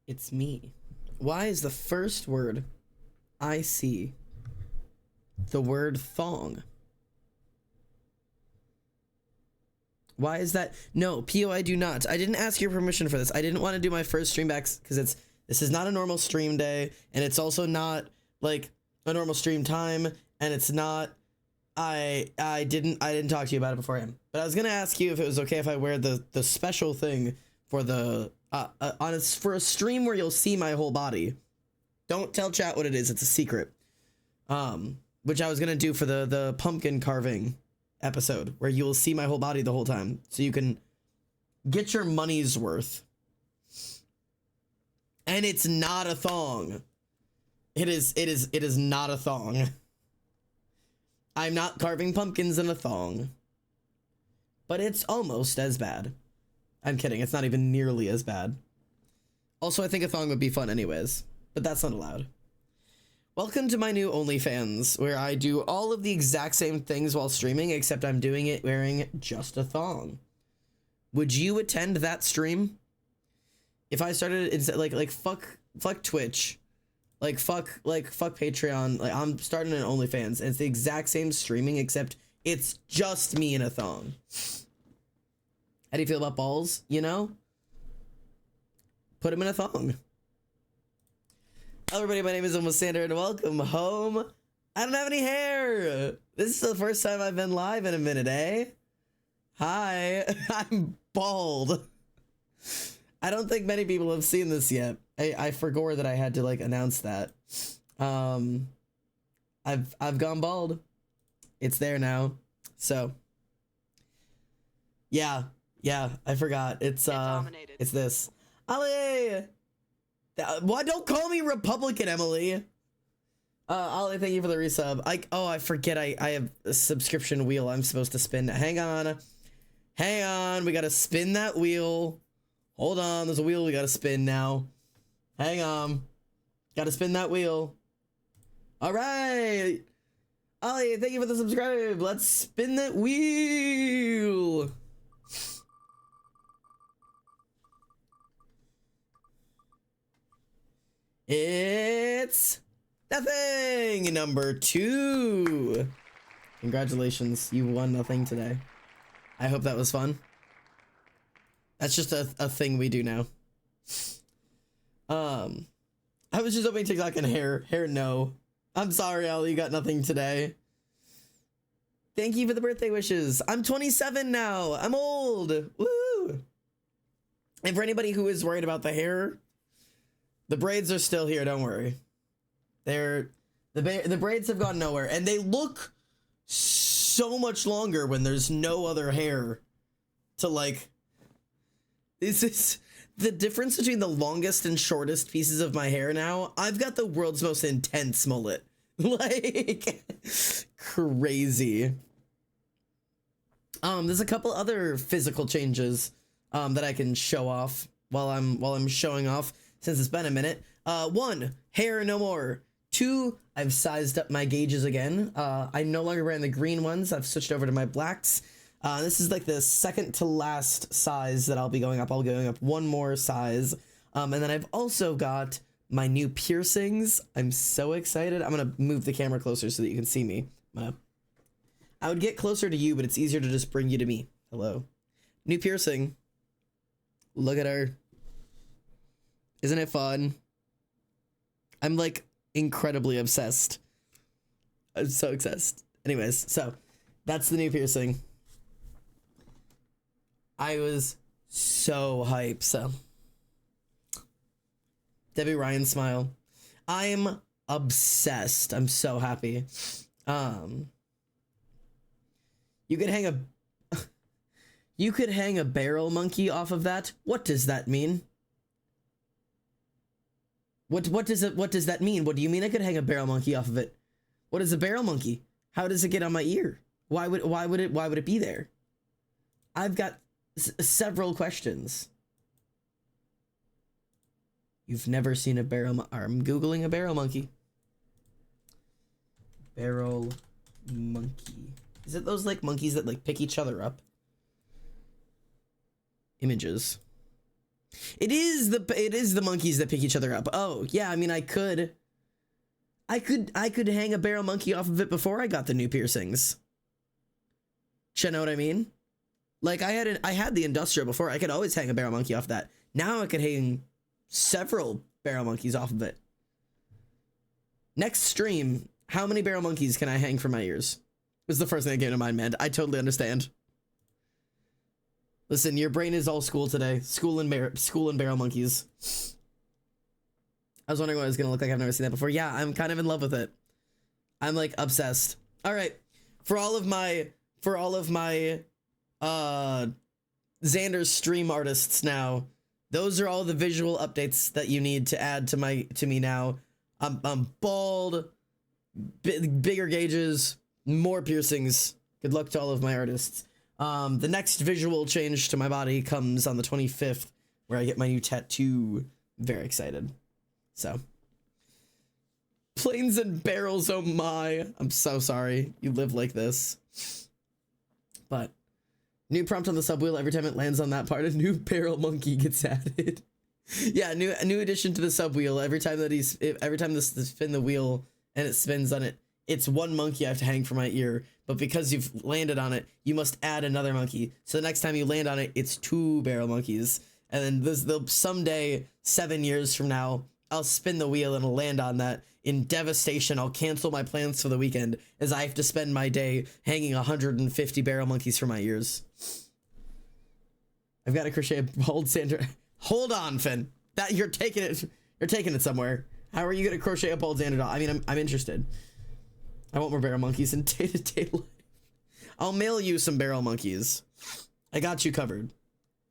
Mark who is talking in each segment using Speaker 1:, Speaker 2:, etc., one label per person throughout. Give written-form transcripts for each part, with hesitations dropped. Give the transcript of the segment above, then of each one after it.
Speaker 1: It's me. Why is the first word I see the word thong? Why is that? No, Pio, I do not. I didn't ask your permission for this. I didn't want to do my first stream back because this is not a normal stream day, and it's also not like a normal stream time, and it's not. I didn't talk to you about it beforehand, but I was gonna ask you if it was okay if I wear the special thing for the for a stream where you'll see my whole body. Don't tell chat what it is. It's a secret. Which I was gonna do for the pumpkin carving episode where you will see my whole body the whole time, so you can get your money's worth. And it's not a thong. It is not a thong. I'm not carving pumpkins in a thong. But it's almost as bad. I'm kidding, it's not even nearly as bad. Also, I think a thong would be fun anyways, but that's not allowed. Welcome to my new OnlyFans, where I do all of the exact same things while streaming, except I'm doing it wearing just a thong. Would you attend that stream? If I started, it's like fuck Twitch, fuck Patreon. Like, I'm starting an OnlyFans, and it's the exact same streaming, except it's just me in a thong. How do you feel about balls? You know, put them in a thong. Hello everybody, my name is Almost Sander, and welcome home. I don't have any hair. This is the first time I've been live in a minute, eh? Hi, I'm bald. I don't think many people have seen this yet. I forgot that I had to like announce that. I've gone bald. It's there now. So yeah, I forgot. It's this. Ali! Why don't call me Republican, Emily? Ollie, thank you for the resub. I forget I have a subscription wheel I'm supposed to spin. Hang on, we gotta spin that wheel. Hold on, there's a wheel we gotta spin now. Hang on, gotta spin that wheel. All right, Ollie, thank you for the subscribe. Let's spin that wheel. It's nothing number 2. Congratulations, you won nothing today. I hope that was fun. That's just a thing we do now. I was just hoping TikTok and hair no. I'm sorry, Al, you got nothing today. Thank you for the birthday wishes. I'm 27 now. I'm old. Woo! And for anybody who is worried about the hair, the braids are still here, don't worry. The braids have gone nowhere, and they look so much longer when there's no other hair to like. This is the difference between the longest and shortest pieces of my hair now. I've got the world's most intense mullet. Like, crazy. There's a couple other physical changes that I can show off while I'm showing off, since it's been a minute. 1, hair no more. 2, I've sized up my gauges again. I'm no longer wearing the green ones. I've switched over to my blacks. This is like the second to last size that I'll be going up. I'll be going up one more size. And then I've also got my new piercings. I'm so excited. I'm gonna move the camera closer so that you can see me. I would get closer to you, but it's easier to just bring you to me. Hello. New piercing. Look at her. Isn't it fun? I'm like incredibly obsessed. I'm so obsessed. Anyways, so that's the new piercing. I was so hyped. So Debbie Ryan smile. I'm obsessed. I'm so happy. You could hang a barrel monkey off of that. What does that mean? What does that mean? What do you mean I could hang a barrel monkey off of it? What is a barrel monkey? How does it get on my ear? Why would it be there? I've got several questions. You've never seen a barrel I'm googling a barrel monkey. Barrel monkey. Is it those like monkeys that like pick each other up? Images. It is the monkeys that pick each other up. Oh, yeah, I mean, I could hang a barrel monkey off of it before I got the new piercings. You know what I mean? Like, I had the industrial before. I could always hang a barrel monkey off that. Now I could hang several barrel monkeys off of it. Next stream, how many barrel monkeys can I hang from my ears? Was the first thing that came to mind, man. I totally understand. Listen, your brain is all school today. School and barrel monkeys. I was wondering what it was gonna look like. I've never seen that before. Yeah, I'm kind of in love with it. I'm like obsessed. All right, for all of my Xander's stream artists now, those are all the visual updates that you need to add to me now. I'm bald, bigger gauges, more piercings. Good luck to all of my artists. The next visual change to my body comes on the 25th, where I get my new tattoo. Very excited. So, planes and barrels, oh my. I'm so sorry you live like this. But, new prompt on the subwheel. Every time it lands on that part, a new barrel monkey gets added. Yeah, new addition to the subwheel. Every time this spin the wheel and it spins on it, it's one monkey I have to hang from my ear. But because you've landed on it, you must add another monkey. So the next time you land on it, it's 2 barrel monkeys. And then someday, 7 years from now, I'll spin the wheel and I'll land on that. In devastation, I'll cancel my plans for the weekend as I have to spend my day hanging 150 barrel monkeys from my ears. I've got to crochet a bald Xander. Hold on, Finn. That you're taking it somewhere. How are you gonna crochet a bald Xander doll? I mean, I'm interested. I want more barrel monkeys in day-to-day life. I'll mail you some barrel monkeys. I got you covered.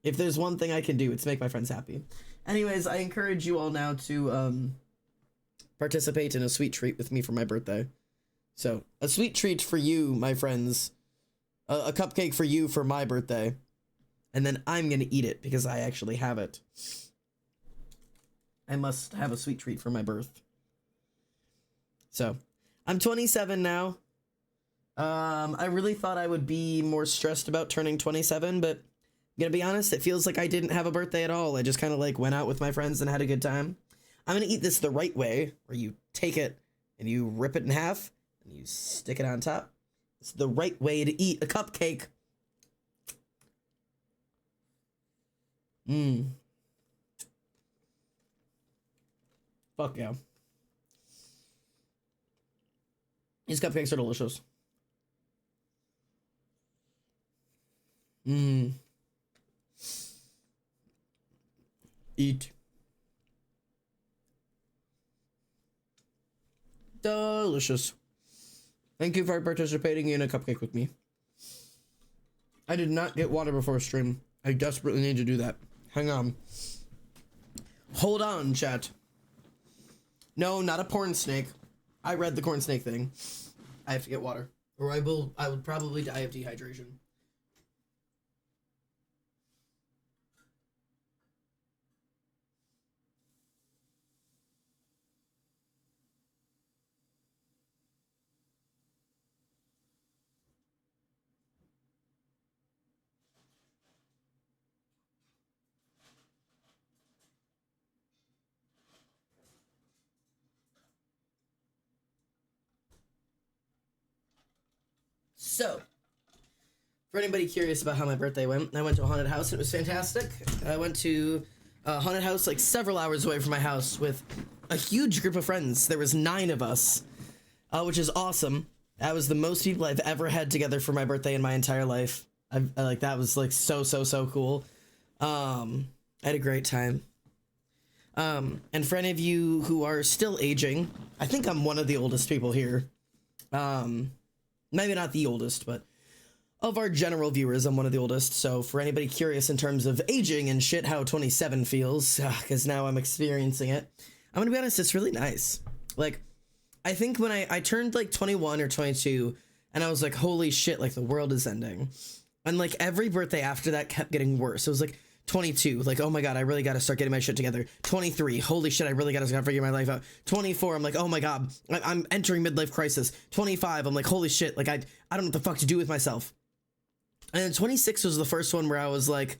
Speaker 1: If there's one thing I can do, it's make my friends happy. Anyways, I encourage you all now to participate in a sweet treat with me for my birthday. So, a sweet treat for you, my friends. A cupcake for you for my birthday. And then I'm gonna eat it because I actually have it. I must have a sweet treat for my birth. So, I'm 27 now. I really thought I would be more stressed about turning 27, but I'm gonna be honest, it feels like I didn't have a birthday at all. I just kind of like went out with my friends and had a good time. I'm gonna eat this the right way, where you take it and you rip it in half and you stick it on top. It's the right way to eat a cupcake. Fuck yeah. These cupcakes are delicious. Eat. Delicious. Thank you for participating in a cupcake with me. I did not get water before stream. I desperately need to do that. Hang on. Hold on, chat. No, not a porn snake. I read the corn snake thing. I have to get water. Or I will probably die of dehydration. So, for anybody curious about how my birthday went, I went to a haunted house and it was fantastic. I went to a haunted house like several hours away from my house with a huge group of friends. There was 9 of us, which is awesome. That was the most people I've ever had together for my birthday in my entire life. I like that was like so cool. I had a great time. And for any of you who are still aging, I think I'm one of the oldest people here. Maybe not the oldest, but of our general viewers, I'm one of the oldest. So for anybody curious in terms of aging and shit, how 27 feels, because now I'm experiencing it, I'm gonna be honest, it's really nice. Like, I think when I turned like 21 or 22, and I was like, holy shit, like the world is ending. And like every birthday after that kept getting worse. It was like 22, like, oh my god, I really gotta start getting my shit together. 23, holy shit, I really gotta start figuring my life out. 24, I'm like, oh my god, I'm entering midlife crisis. 25, I'm like, holy shit, like I don't know what the fuck to do with myself. And then 26 was the first one where I was like,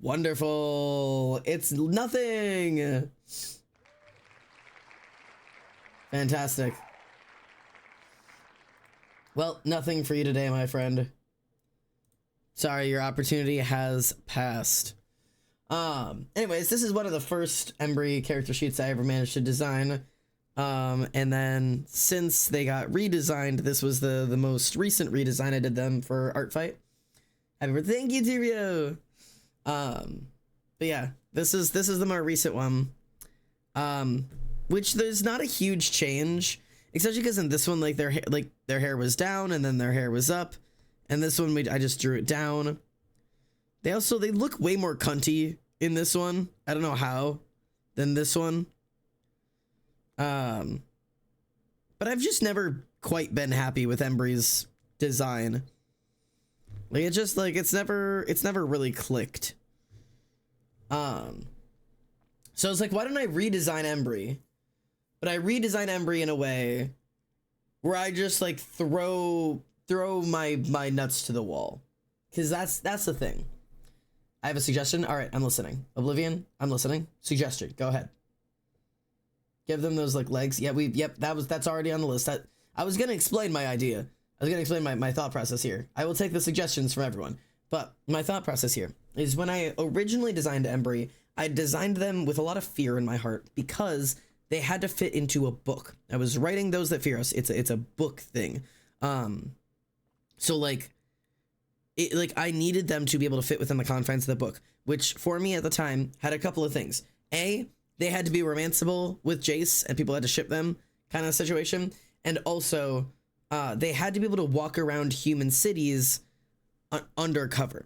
Speaker 1: Wonderful. It's nothing. Fantastic. Well, nothing for you today, my friend. Sorry, your opportunity has passed. Anyways, this is one of the first Embry character sheets I ever managed to design. And then since they got redesigned, this was the most recent redesign I did them for Art Fight. Happy birthday, thank you, Tibio. But yeah, this is the more recent one. Which there's not a huge change, especially because in this one, like their hair was down and then their hair was up, and this one I just drew it down. They look way more cunty in this one. I don't know how than this one. But I've just never quite been happy with Embry's design. Like it's never really clicked. So it's like, why don't I redesign Embry? But I redesign Embry in a way where I just like throw my nuts to the wall. Cause that's the thing. I have a suggestion. All right, I'm listening. Oblivion, I'm listening. Suggestion, go ahead. Give them those like legs. Yeah, that's already on the list. I was gonna explain my idea. I was gonna explain my thought process here. I will take the suggestions from everyone. But my thought process here is when I originally designed Embry, I designed them with a lot of fear in my heart because they had to fit into a book. I was writing Those That Fear Us. It's a book thing. So like I needed them to be able to fit within the confines of the book, which for me at the time had a couple of things. A, they had to be romanceable with Jace and people had to ship them kind of situation. And also, they had to be able to walk around human cities undercover.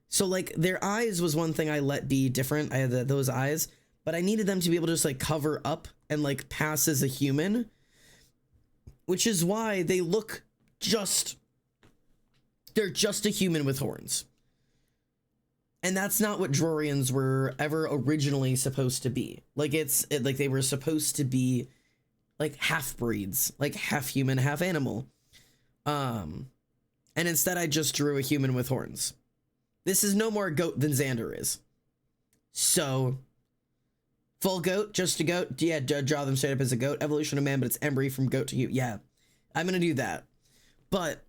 Speaker 1: So like their eyes was one thing I let be different. I had those eyes, but I needed them to be able to just like cover up and like pass as a human, which is why they look they're just a human with horns. And that's not what Drorians were ever originally supposed to be. Like like they were supposed to be like half breeds, like half human, half animal. And instead I just drew a human with horns. This is no more goat than Xander is. So full goat, just a goat. Yeah, draw them straight up as a goat. Evolution of man, but it's Embry from goat to you. Yeah, I'm gonna do that. But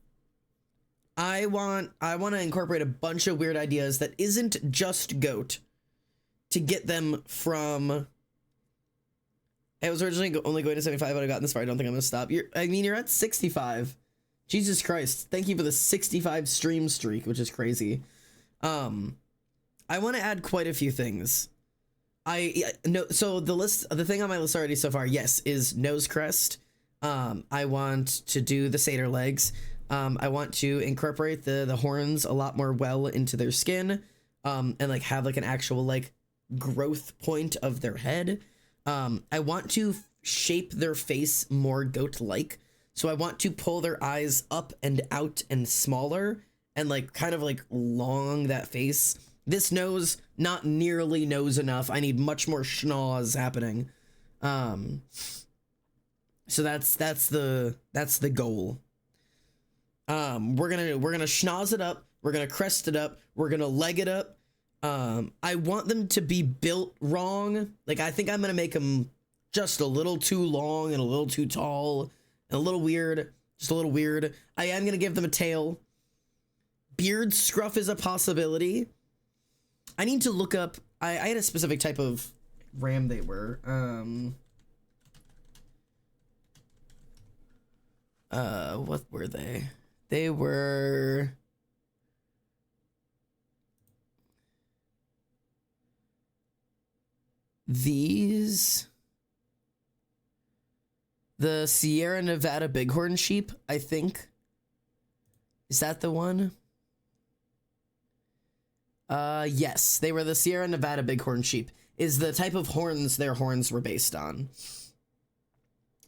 Speaker 1: I want to incorporate a bunch of weird ideas that isn't just goat to get them from. I was originally only going to 75, but I got this far. I don't think I'm gonna stop. You're at 65. Jesus Christ! Thank you for the 65 stream streak, which is crazy. I want to add quite a few things. So the thing on my list already so far, yes, is nose crest. I want to do the satyr legs. I want to incorporate the horns a lot more well into their skin, and like have like an actual like growth point of their head. I want to shape their face more goat-like. So I want to pull their eyes up and out and smaller and like kind of like long that face. This nose, not nearly nose enough. I need much more schnoz happening. So that's the goal. We're gonna schnoz it up. We're gonna crest it up. We're gonna leg it up. I want them to be built wrong. Like I think I'm gonna make them just a little too long and a little too tall and a little weird. Just a little weird. I am gonna give them a tail. Beard scruff is a possibility. I need to look up. I had a specific type of ram they were. What were they? They were these. The Sierra Nevada Bighorn sheep, I think. Is that the one? Yes, they were the Sierra Nevada Bighorn sheep. Is the type of horns their horns were based on.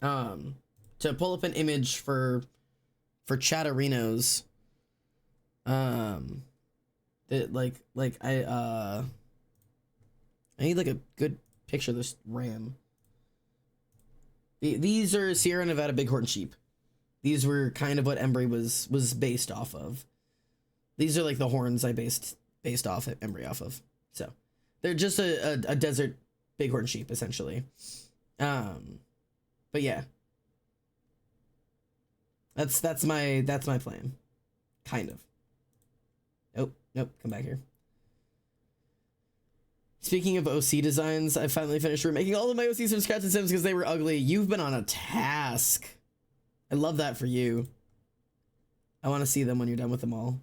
Speaker 1: To pull up an image for Chatterinos. I need like a good picture of this ram. These are Sierra Nevada Bighorn sheep. These were kind of what Embry was based off of. These are like the horns I based off Embry off of. So they're just a desert bighorn sheep essentially. But yeah, that's my plan, kind of. Nope, come back here. Speaking of OC designs, I finally finished remaking all of my OCs from scratch in Sims because they were ugly. You've been on a task. I love that for you. I want to see them when you're done with them all.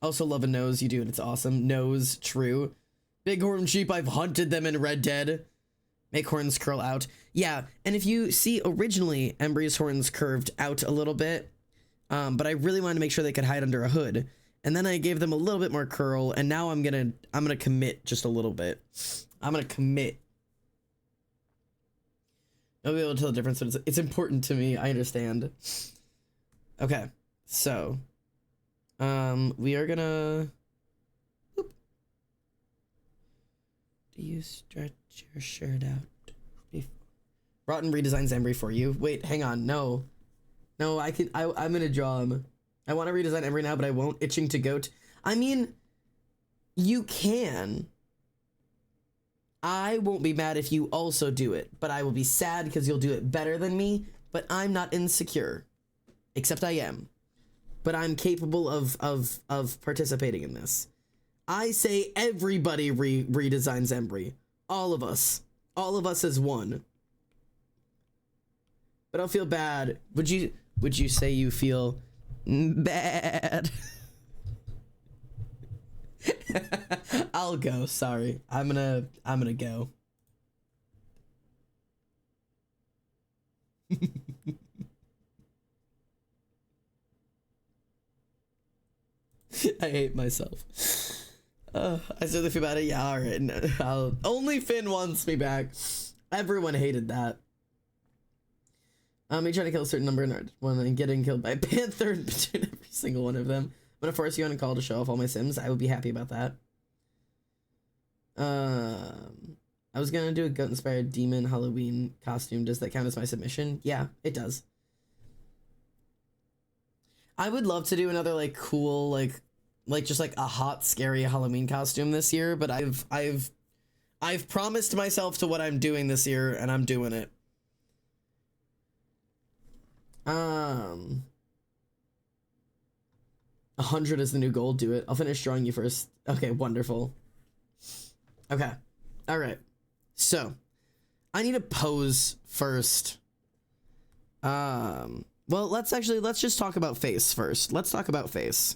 Speaker 1: Also love a nose. You do, and it's awesome. Nose, true. Bighorn sheep, I've hunted them in Red Dead. Make horns curl out. Yeah, and if you see, originally, Embry's horns curved out a little bit. But I really wanted to make sure they could hide under a hood. And then I gave them a little bit more curl, and now I'm gonna commit just a little bit. I'm gonna commit. I'll be able to tell the difference, but it's important to me. I understand. Okay, so we are gonna. Whoop. Do you stretch your shirt out? Rotten redesigns Embry for you. Wait, hang on. No, I'm gonna draw him. I want to redesign Embry now, but I won't. Itching to goat. I mean, you can. I won't be mad if you also do it, but I will be sad because you'll do it better than me. But I'm not insecure, except I am. But I'm capable of participating in this. I say everybody redesigns Embry. All of us as one. But I'll feel bad. Would you say you feel bad? I'll go. Sorry. I'm gonna go. I hate myself. I certainly feel bad. Yeah, all right. No, only Finn wants me back. Everyone hated that. You try to kill a certain number in one and getting killed by a panther in between every single one of them. I'm gonna force you on a call to show off all my Sims. I would be happy about that. I was gonna do a goat-inspired demon Halloween costume. Does that count as my submission? Yeah, it does. I would love to do another like cool like just like a hot scary Halloween costume this year, but I've promised myself to what I'm doing this year, and I'm doing it. 100 is the new goal. Do it. I'll finish drawing you first. Okay, wonderful. Okay. All right. So, I need a pose first. Well, let's just talk about face first. Let's talk about face.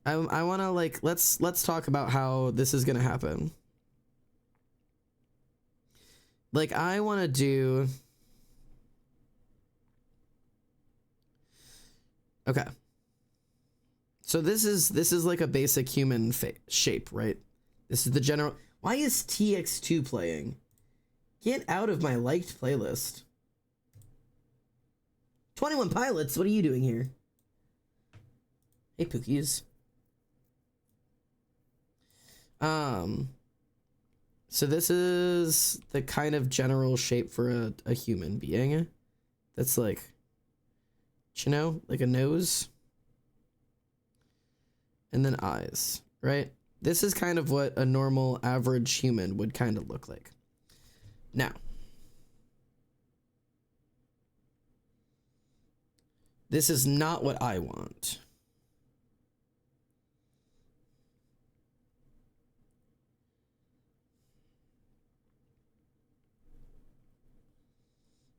Speaker 1: I want to like let's talk about how this is going to happen. Like I want to do Okay. So this is like a basic human shape, right? This is the general. Why is TX2 playing? Get out of my liked playlist. 21 Pilots, what are you doing here? Hey, Pookies. So this is the kind of general shape for a human being. That's like, you know, like a nose. And then eyes, right? This is kind of what a normal average human would kind of look like. Now, this is not what I want.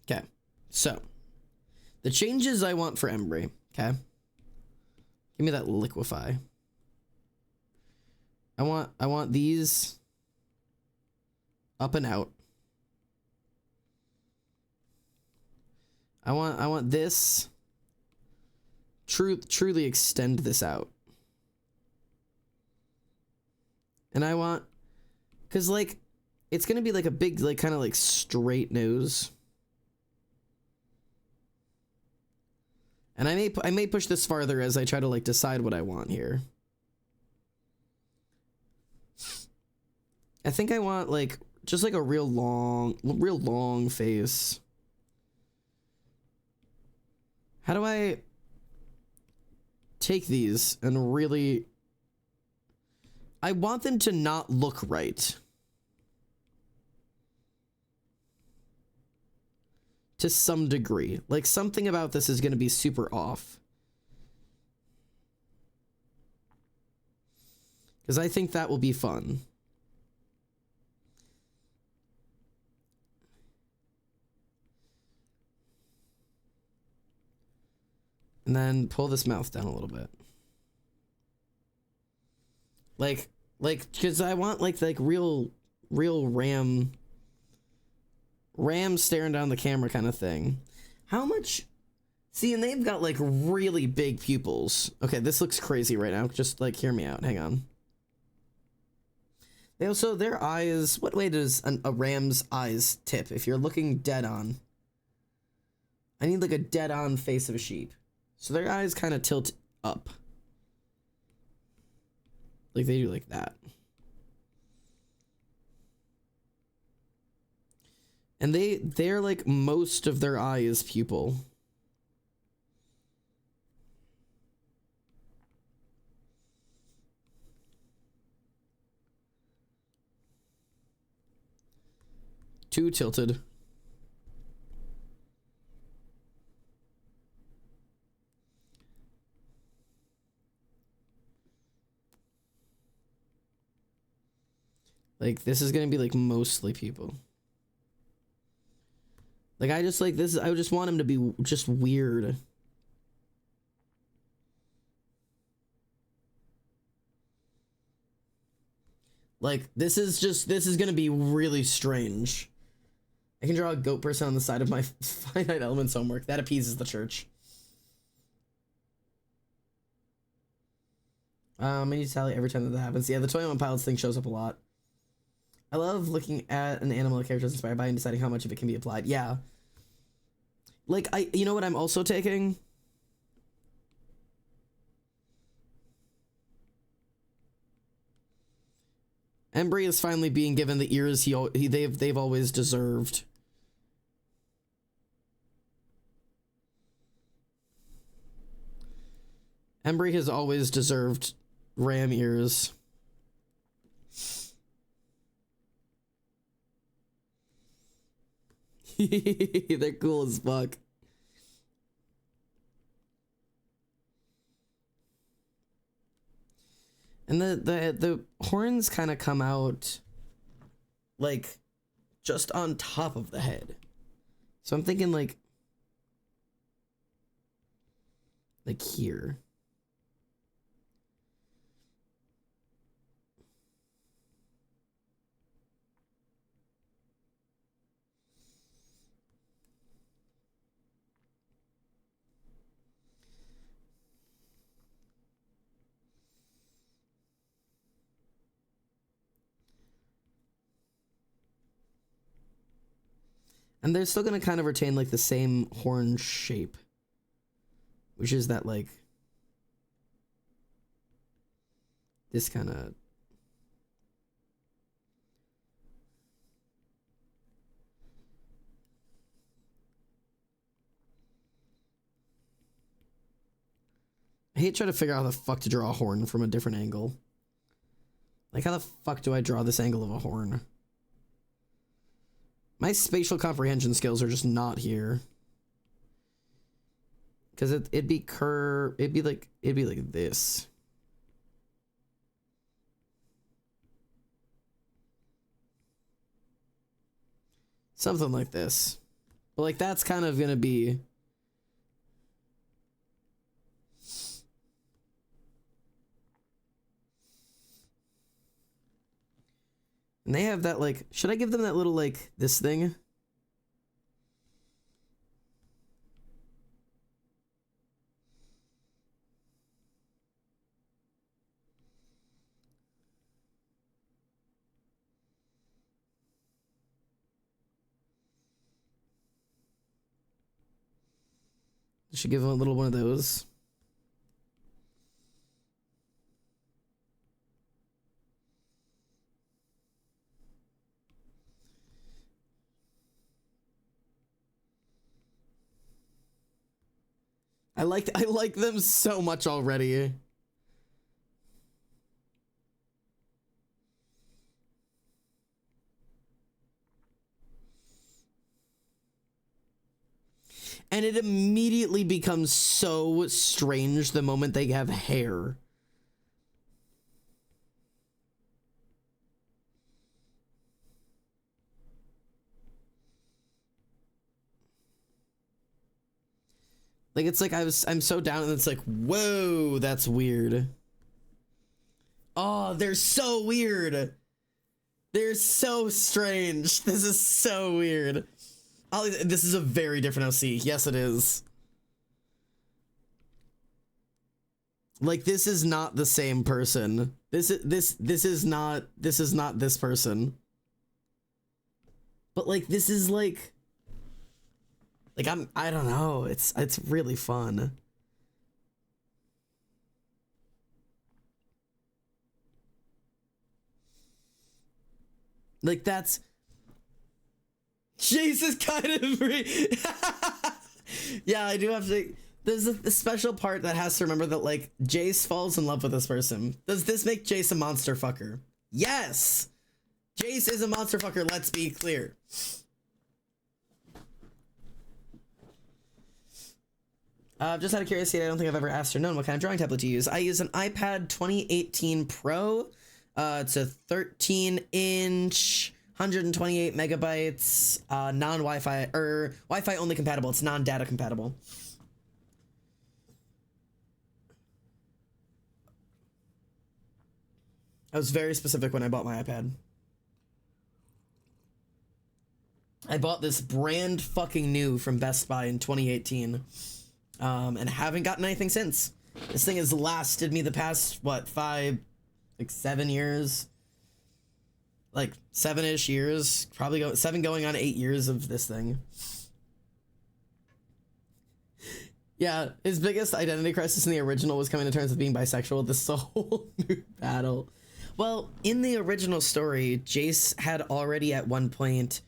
Speaker 1: Okay, so the changes I want for Embry, okay? Give me that liquefy. I want these up and out. I want this truly extend this out. And I want, cause like it's gonna be like a big like kind of like straight nose. And I may push this farther as I try to like decide what I want here. I think I want like just like a real long face. How do I take these and really I want them to not look right. To some degree. Like, something about this is going to be super off. Because I think that will be fun. And then pull this mouth down a little bit. Like, because I want, like real Ram staring down the camera kind of thing. How much... See, and they've got, like, really big pupils. Okay, this looks crazy right now. Just, like, hear me out. Hang on. They also, their eyes... What way does a ram's eyes tip if you're looking dead on? I need, like, a dead-on face of a sheep. So their eyes kind of tilt up. Like, they do like that. And they're like most of their eye is pupil. Too tilted. Like, this is gonna be like mostly pupil. Like, I just like this. I just want him to be just weird. Like, this is gonna be really strange. I can draw a goat person on the side of my finite elements homework. That appeases the church. I need to tally every time that happens. Yeah, the 21 pilots thing shows up a lot. I love looking at an animal character inspired by and deciding how much of it can be applied. Yeah. Like, you know what I'm also taking? Embry is finally being given the ears they've always deserved. Embry has always deserved ram ears. They're cool as fuck. And the horns kind of come out like just on top of the head. So I'm thinking like here. And they're still gonna kind of retain like the same horn shape, which is that like this kind of I hate trying to figure out how the fuck to draw a horn from a different angle. Like, how the fuck do I draw this angle of a horn? My spatial comprehension skills are just not here. Cause it'd be like this. Something like this. But like that's kind of gonna be and they have that like, should I give them that little like this thing? I should give them a little one of those. I like them so much already. And it immediately becomes so strange the moment they have hair. Like, it's like I'm so down and it's like, whoa, that's weird. Oh, they're so weird. They're so strange. This is so weird. This is a very different OC. Yes, it is. Like, this is not the same person. This is not this person. But like, this is like I don't know. It's really fun. Like, that's Jesus kind of yeah, I do have to. There's a special part that has to remember that, like, Jace falls in love with this person. Does this make Jace a monster fucker? Yes! Jace is a monster fucker, let's be clear. Just out of curiosity, I don't think I've ever asked or known what kind of drawing tablet to use. I use an iPad 2018 Pro. It's a 13-inch, 128 megabytes, non-Wi-Fi, or Wi-Fi only compatible. It's non-data compatible. I was very specific when I bought my iPad. I bought this brand fucking new from Best Buy in 2018. And haven't gotten anything since. This thing has lasted me the past, what, 7 years? Like 7-ish years. Probably 7 going on 8 years of this thing. Yeah, his biggest identity crisis in the original was coming to terms with being bisexual. This is a whole new battle. Well, in the original story, Jace had already at one point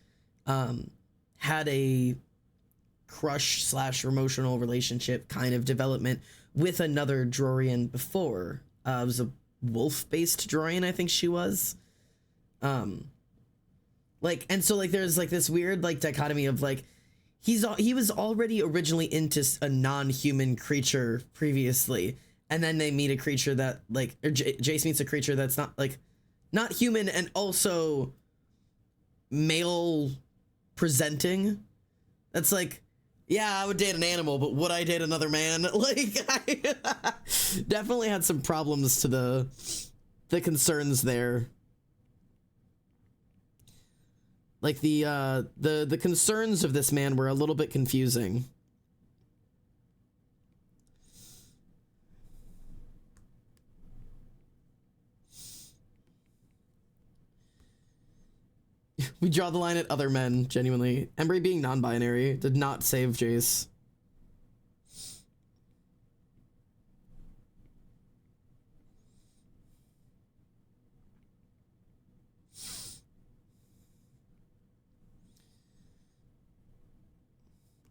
Speaker 1: had a crush / emotional relationship kind of development with another Drorian before. It was a wolf-based Drorian, I think she was. Like, and so like there's like this weird like dichotomy of like he was already originally into a non-human creature previously, and then they meet a creature that like, or Jace meets a creature that's not human and also male presenting. That's like, yeah, I would date an animal, but would I date another man? Like, I definitely had some problems to the concerns there. Like the concerns of this man were a little bit confusing. We draw the line at other men, genuinely. Embry being non-binary did not save Jace.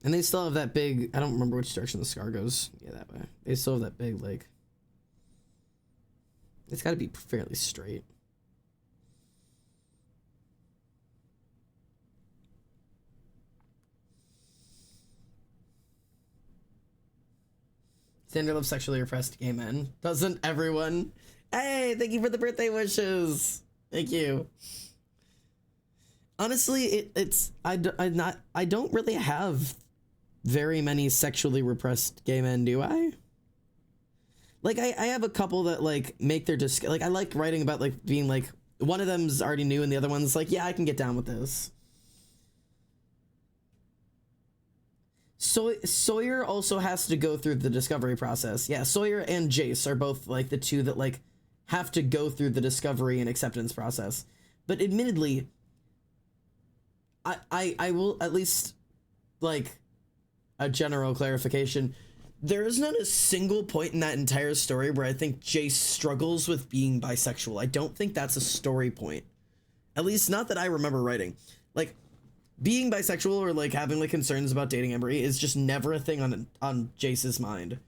Speaker 1: And they still have that big, I don't remember which direction the scar goes. Yeah, that way. They still have that big, like, it's gotta be fairly straight. Xander loves sexually repressed gay men. Doesn't everyone? Hey, thank you for the birthday wishes. Thank you. Honestly, I don't really have very many sexually repressed gay men, do I? Like, I have a couple that like make their like, I like writing about like being like, one of them's already new and the other one's like, yeah, I can get down with this. So Sawyer also has to go through the discovery process. Yeah, Sawyer and Jace are both like the two that like have to go through the discovery and acceptance process. But admittedly, I will at least like a general clarification. There is not a single point in that entire story where I think Jace struggles with being bisexual. I don't think that's a story point. At least not that I remember writing. Like, being bisexual or like having like concerns about dating Embry is just never a thing on Jace's mind.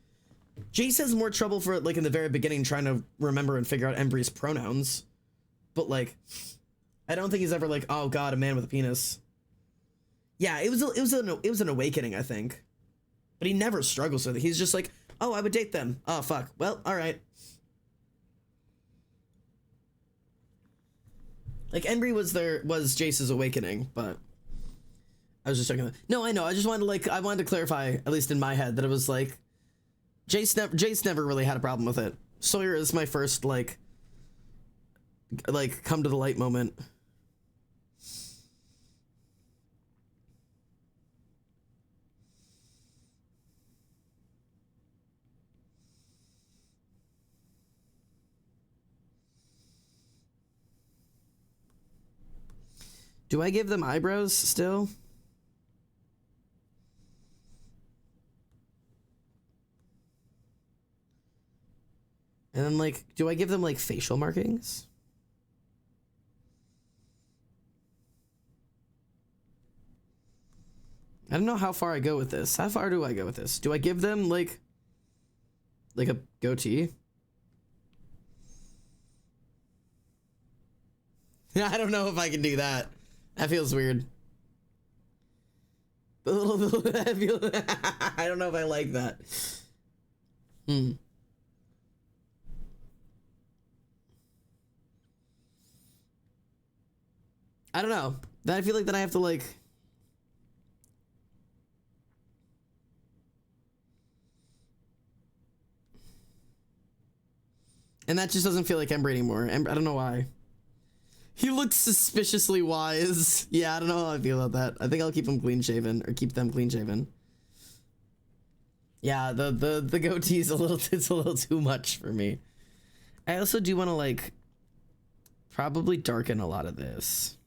Speaker 1: Jace has more trouble for like in the very beginning trying to remember and figure out Embry's pronouns. But like, I don't think he's ever like, oh god, a man with a penis. Yeah, it was an awakening, I think. But he never struggles with it. He's just like, oh, I would date them. Oh, fuck. Well, all right. Like, Embry was Jace's awakening, but I was just checking that. No, I know. I just wanted to, like, I wanted to clarify, at least in my head, that it was like, Jace never really had a problem with it. Sawyer is my first, like come to the light moment. Do I give them eyebrows still? And then, like, do I give them, like, facial markings? I don't know how far I go with this. How far do I go with this? Do I give them, like a goatee? I don't know if I can do that. That feels weird. I don't know if I like that. I don't know. Then I feel like I have to, like... And that just doesn't feel like Embry anymore. I don't know why. He looks suspiciously wise. Yeah, I don't know how I feel about that. I think I'll keep him clean shaven, or keep them clean shaven. Yeah, the goatee's it's a little too much for me. I also do want to, like, probably darken a lot of this.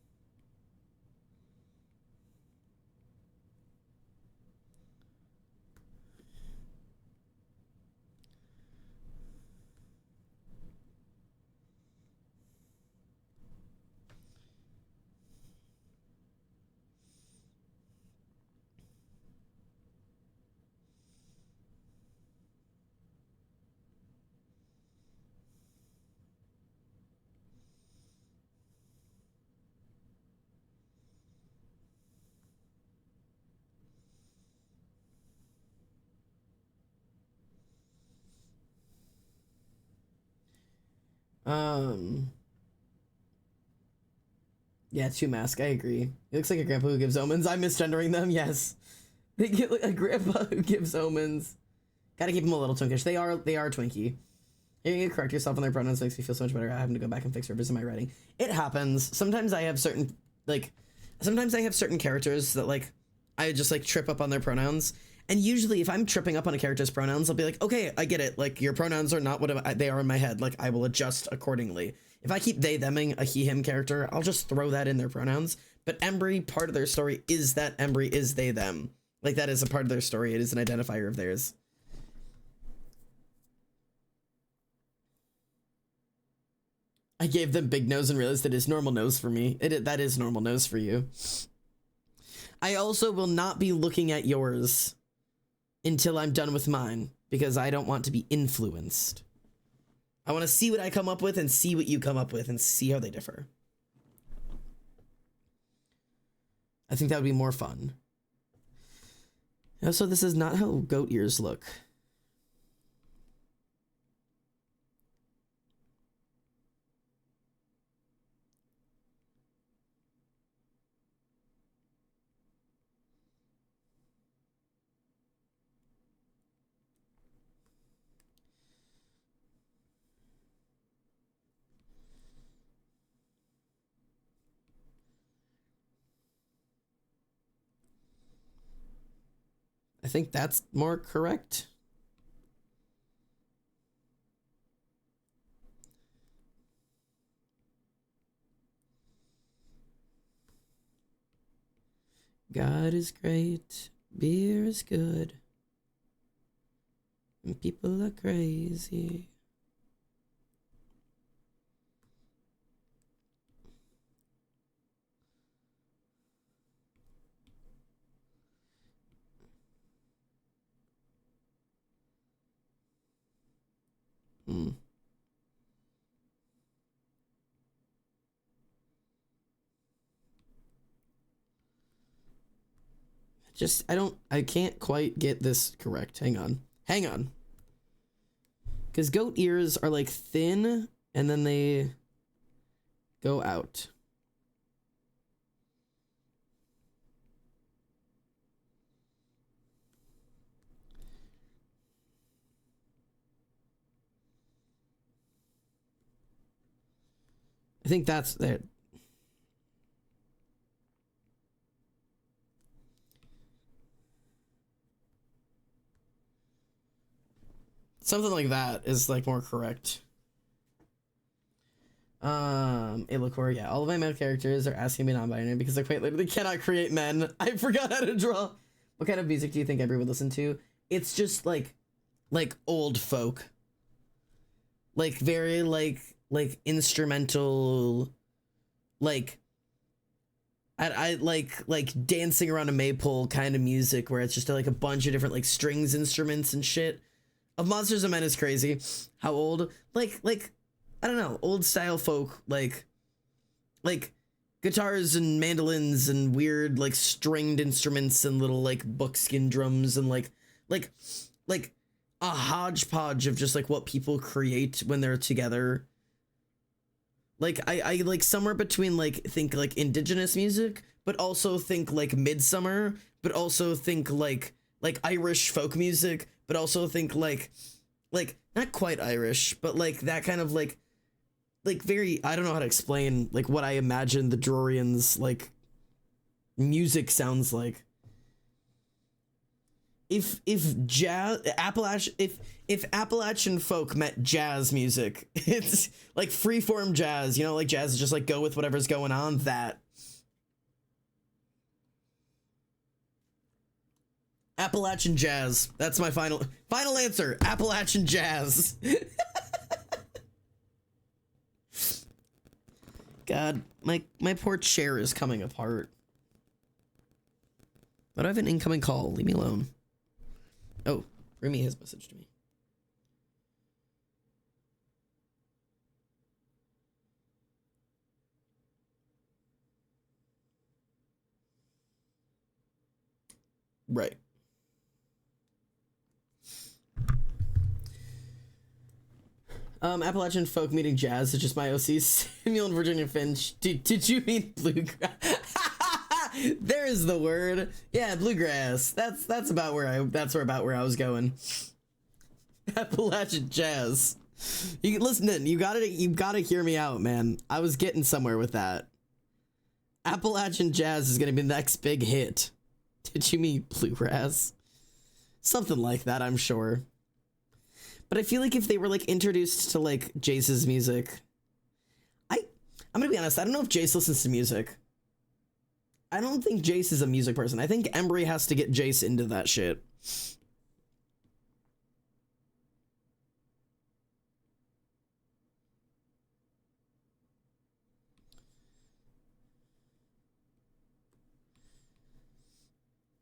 Speaker 1: Yeah, two mask. I agree. He looks like a grandpa who gives omens. I'm misgendering them. Yes, they get like a grandpa who gives omens. Gotta keep them a little twinkish. They are Twinkie. Hearing you correct yourself on their pronouns makes me feel so much better. I having to go back and fix errors in my writing. It happens. Sometimes I have certain characters that, like, I just, like, trip up on their pronouns. And usually if I'm tripping up on a character's pronouns, I'll be like, okay, I get it. Like, your pronouns are not what they are in my head. Like, I will adjust accordingly. If I keep they, theming a he, him character, I'll just throw that in their pronouns. But Embry, part of their story is that Embry is they, them. Like, that is a part of their story. It is an identifier of theirs. I gave them big nose and realized it is normal nose for me. That is normal nose for you. I also will not be looking at yours until I'm done with mine, because I don't want to be influenced. I want to see what I come up with and see what you come up with and see how they differ. I think that would be more fun. Also, this is not how goat ears look. I think that's more correct. God is great, beer is good, and people are crazy. just, I can't quite get this correct. Hang on. Hang on. Because goat ears are like thin and then they go out. I think that's it. Something like that is like more correct. Illicore, yeah. All of my male characters are asking me non-binary because I quite literally cannot create men. I forgot how to draw. What kind of music do you think everyone would listen to? It's just like old folk. Like very like instrumental, like I like dancing around a maypole kind of music where it's just like a bunch of different like strings instruments and shit. Of Monsters and Men is crazy. How old? Like I don't know, old style folk, like guitars and mandolins and weird like stringed instruments and little like buckskin drums and like a hodgepodge of just like what people create when they're together. Like I like somewhere between like think like indigenous music, but also think like Midsummer, but also think like Irish folk music, but also think like not quite Irish, but like that kind of like very, I don't know how to explain like what I imagine the Drorians like music sounds like. If jazz if Appalachian folk met jazz music, it's like freeform jazz, you know, like jazz is just like go with whatever's going on. That Appalachian jazz. That's my final answer. Appalachian jazz. God, my poor chair is coming apart. But I have an incoming call. Leave me alone. Oh, Rumi has messaged me. Right. Appalachian folk meeting jazz is just my OC. Samuel and Virginia Finch. Did you mean bluegrass? There's the word. Yeah, bluegrass. That's about where I was going. Appalachian jazz. You listen in. You gotta hear me out, man. I was getting somewhere with that. Appalachian jazz is gonna be the next big hit. Did you mean bluegrass? Something like that, I'm sure. But I feel like if they were like introduced to like Jace's music, I'm gonna be honest, I don't know if Jace listens to music. I don't think Jace is a music person. I think Embry has to get Jace into that shit.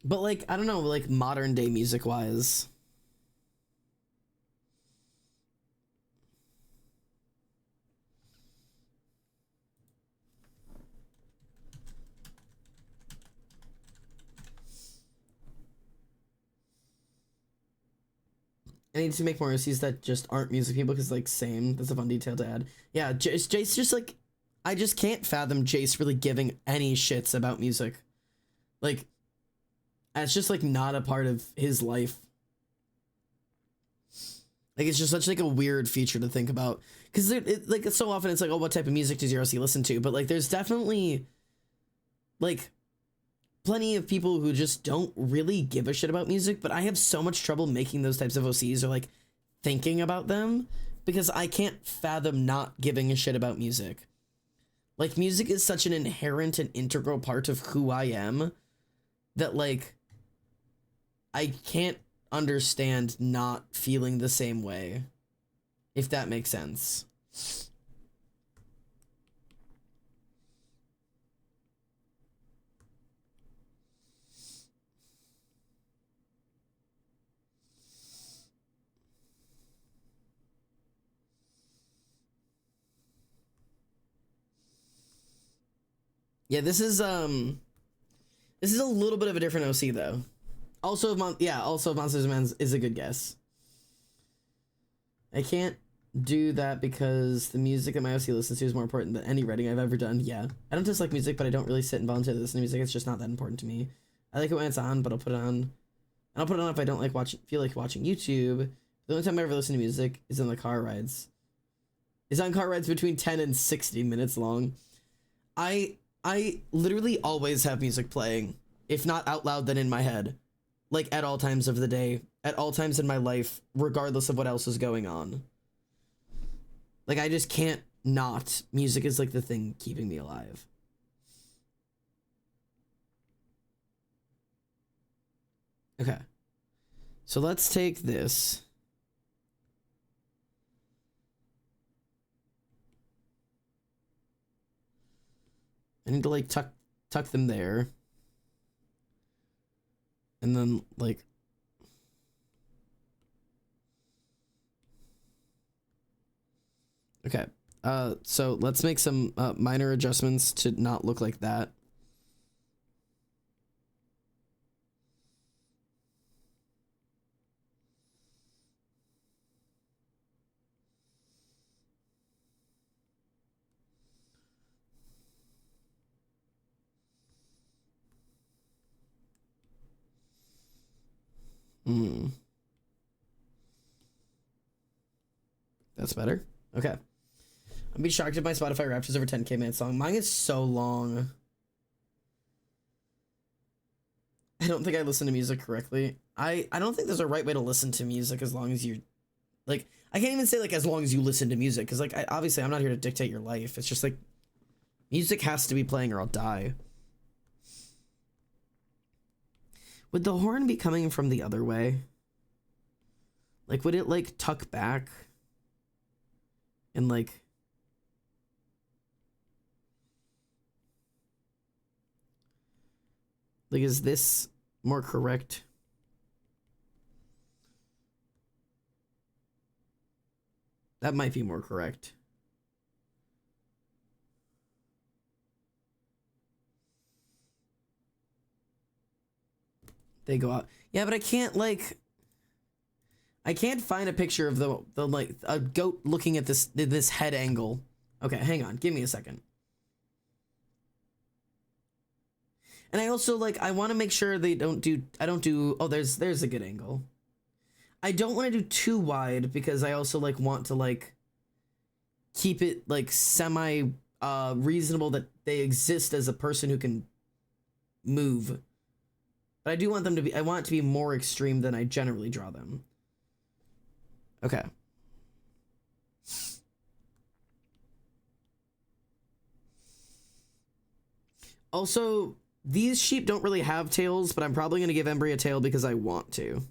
Speaker 1: But like, I don't know, like modern day music wise. I need to make more OCs that just aren't music people because, like, same. That's a fun detail to add. Yeah, Jace just, like, I just can't fathom Jace really giving any shits about music. Like, it's just, like, not a part of his life. Like, it's just such, like, a weird feature to think about. Because, like, so often it's like, oh, what type of music does your OC listen to? But, like, there's definitely, like, plenty of people who just don't really give a shit about music, but I have so much trouble making those types of OCs or like thinking about them because I can't fathom not giving a shit about music. Like, music is such an inherent and integral part of who I am that like I can't understand not feeling the same way, if that makes sense. Yeah, this is This is a little bit of a different OC though. Also, also Monsters Man is a good guess. I can't do that because the music that my OC listens to is more important than any writing I've ever done. Yeah, I don't dislike music, but I don't really sit and voluntarily listen to music. It's just not that important to me. I like it when it's on, but I'll put it on. And I'll put it on if I don't feel like watching YouTube. The only time I ever listen to music is in the car rides. It's on car rides between 10 and 60 minutes long. I literally always have music playing, if not out loud, then in my head. Like at all times of the day, at all times in my life, regardless of what else is going on. Like I just can't not. Music is like the thing keeping me alive. Okay. So let's take this. I need to like tuck them there. And then like okay. So let's make some minor adjustments to not look like that. That's better. Okay. I'd be shocked if my Spotify Wrapped is over 10K minutes long. Mine is so long. I don't think I listen to music correctly. I don't think there's a right way to listen to music as long as you like I can't even say like as long as you listen to music because like obviously I'm not here to dictate your life. It's just like music has to be playing or I'll die. Would the horn be coming from the other way? Like would it like tuck back? And like is this more correct? That might be more correct. They go out. Yeah, but I can't like I can't find a picture of the like a goat looking at this head angle. Okay, hang on. Give me a second. And I also like I want to make sure they don't do oh there's a good angle. I don't want to do too wide because I also like want to like keep it like semi reasonable that they exist as a person who can move. But I do want them to be I want it to be more extreme than I generally draw them. Okay. Also, these sheep don't really have tails, but I'm probably going to give Embry a tail because I want to.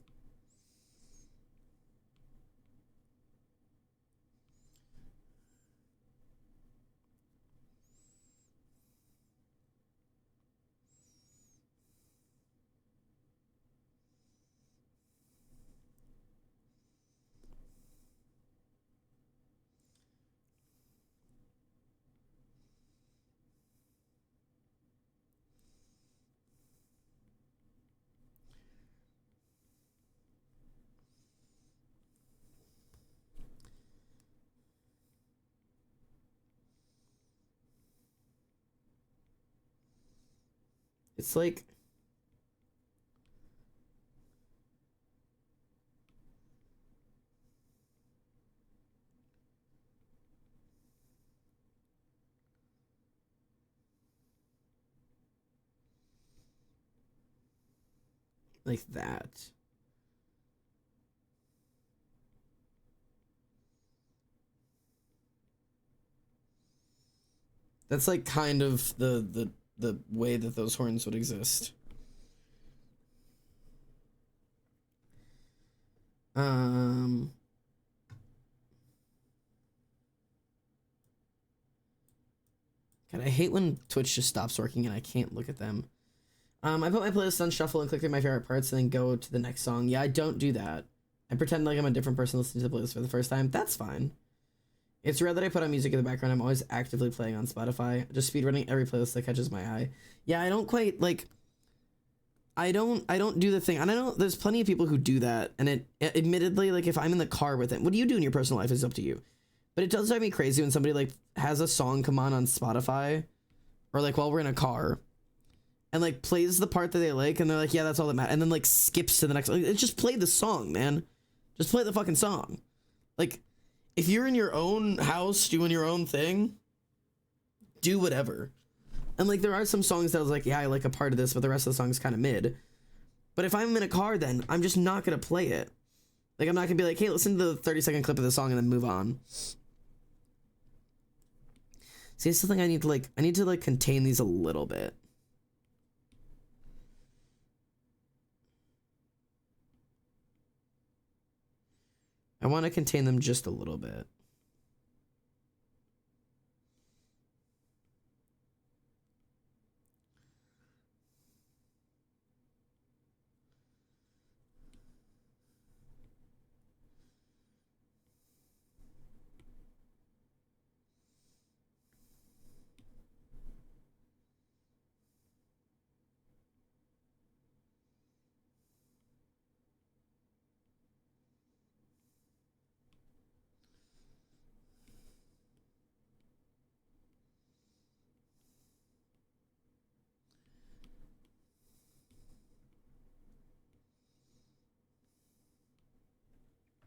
Speaker 1: It's like that. That's like kind of the way that those horns would exist. God, I hate when Twitch just stops working and I can't look at them. I put my playlist on shuffle and click through my favorite parts and then go to the next song. Yeah, I don't do that. I pretend like I'm a different person listening to the playlist for the first time. That's fine. It's rare that I put on music in the background. I'm always actively playing on Spotify. Just speedrunning every playlist that catches my eye. Yeah, I don't quite, like... I don't do the thing. And I know there's plenty of people who do that. And it admittedly, like if I'm in the car with it, what do you do in your personal life is up to you. But it does drive me crazy when somebody like has a song come on Spotify or like while we're in a car and like plays the part that they like and they're like, yeah, that's all that matters. And then like skips to the next. Like, just play the song, man. Just play the fucking song. Like if you're in your own house doing your own thing, do whatever. And like there are some songs that I was like, yeah, I like a part of this, but the rest of the song's kind of mid. But if I'm in a car, then I'm just not gonna play it. Like I'm not gonna be like, hey, listen to the 30-second clip of the song and then move on. See, it's something I need to like contain these a little bit. I want to contain them just a little bit.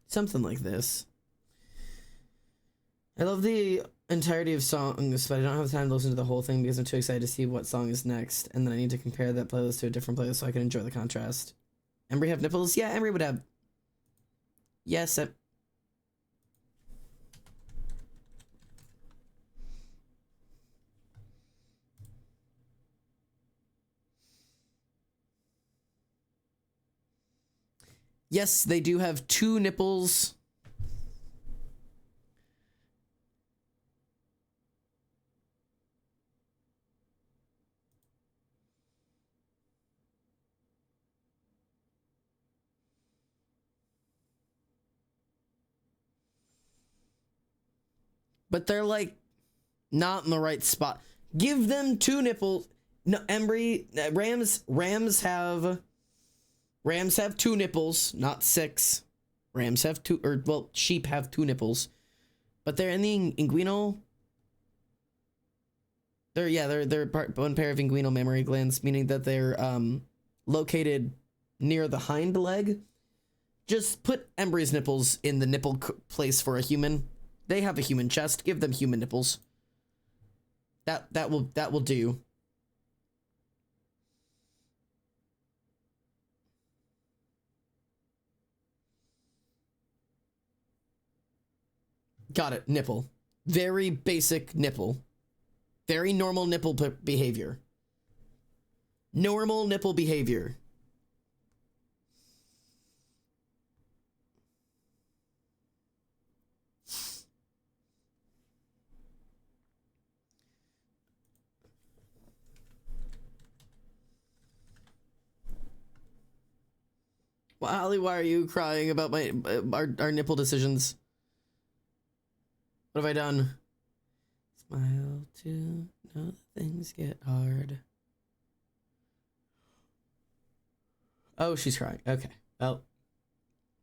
Speaker 1: Something like this. I love the entirety of songs, but I don't have time to listen to the whole thing because I'm too excited to see what song is next, and then I need to compare that playlist to a different playlist so I can enjoy the contrast. Embry have nipples? Yeah, Embry would have. Yes, yes, they do have 2 nipples. But they're like not in the right spot. Give them 2 nipples. No, Embry, Rams have 2 nipples, not 6. Rams have 2, or well, sheep have 2 nipples, but they're in the inguinal. They're one pair of inguinal mammary glands, meaning that they're located near the hind leg. Just put Embry's nipples in the nipple place for a human. They have a human chest. Give them human nipples. That will do. Got it. Nipple. Very basic nipple. Very normal nipple behavior. Normal nipple behavior. Well, Allie, why are you crying about my our nipple decisions? What have I done? Smile to know that things get hard. Oh, she's crying. Okay. Well,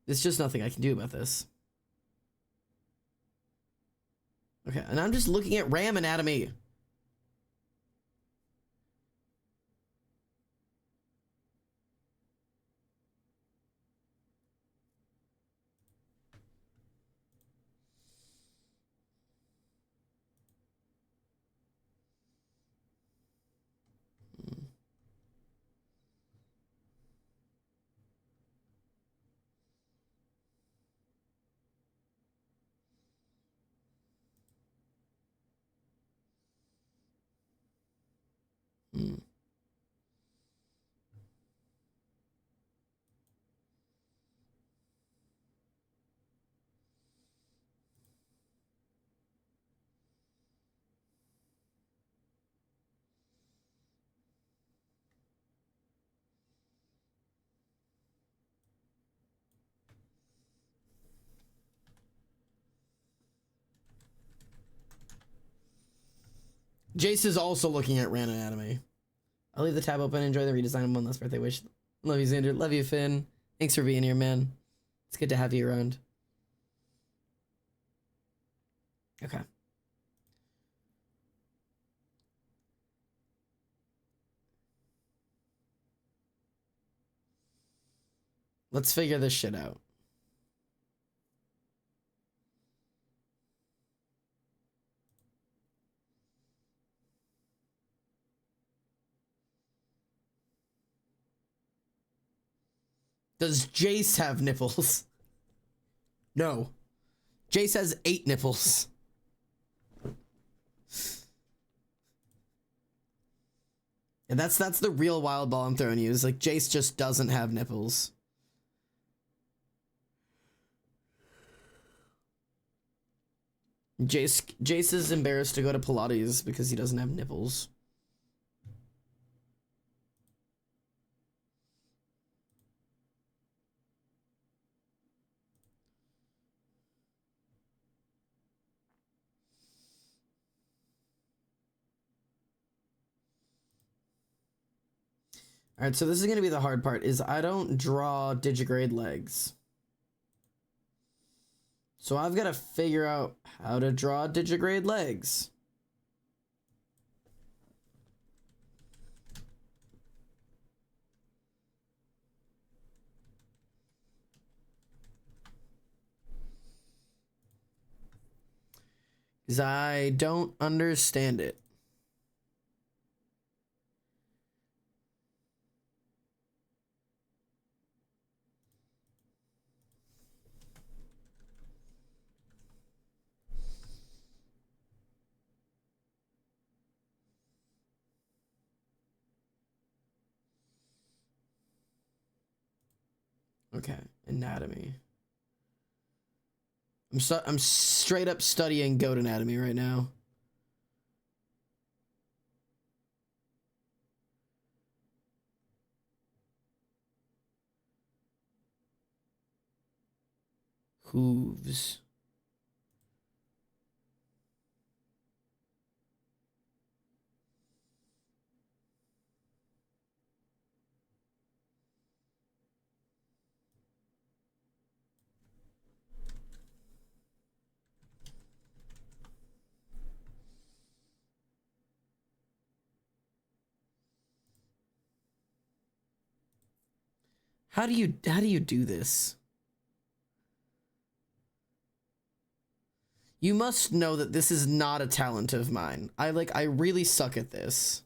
Speaker 1: there's just nothing I can do about this. Okay, and I'm just looking at ram anatomy. Hmm. Jace is also looking at ram anatomy. I'll leave the tab open. Enjoy the redesign of One Last Birthday Wish. Love you, Xander. Love you, Finn. Thanks for being here, man. It's good to have you around. Okay. Let's figure this shit out. Does Jace have nipples? No. Jace has 8 nipples. And that's the real wild ball I'm throwing you. Is like Jace just doesn't have nipples. Jace is embarrassed to go to Pilates because he doesn't have nipples. All right, so this is going to be the hard part, is I don't draw digigrade legs. So I've got to figure out how to draw digigrade legs. Because I don't understand it. Okay, anatomy. I'm straight up studying goat anatomy right now. Hooves. How do you do this? You must know that this is not a talent of mine. I really suck at this.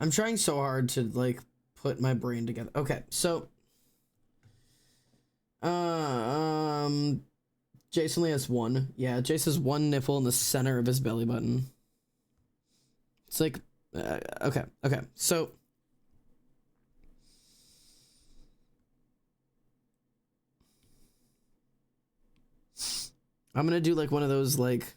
Speaker 1: I'm trying so hard to like put my brain together. Okay, so Jace only has 1. Yeah, Jace has 1 nipple in the center of his belly button. It's like okay. So I'm gonna do like one of those like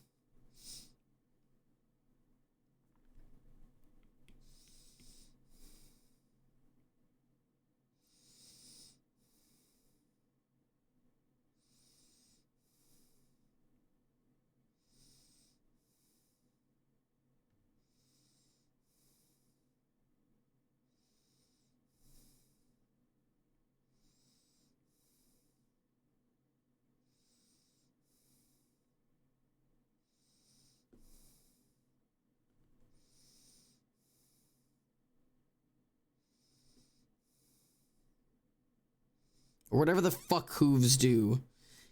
Speaker 1: or whatever the fuck hooves do.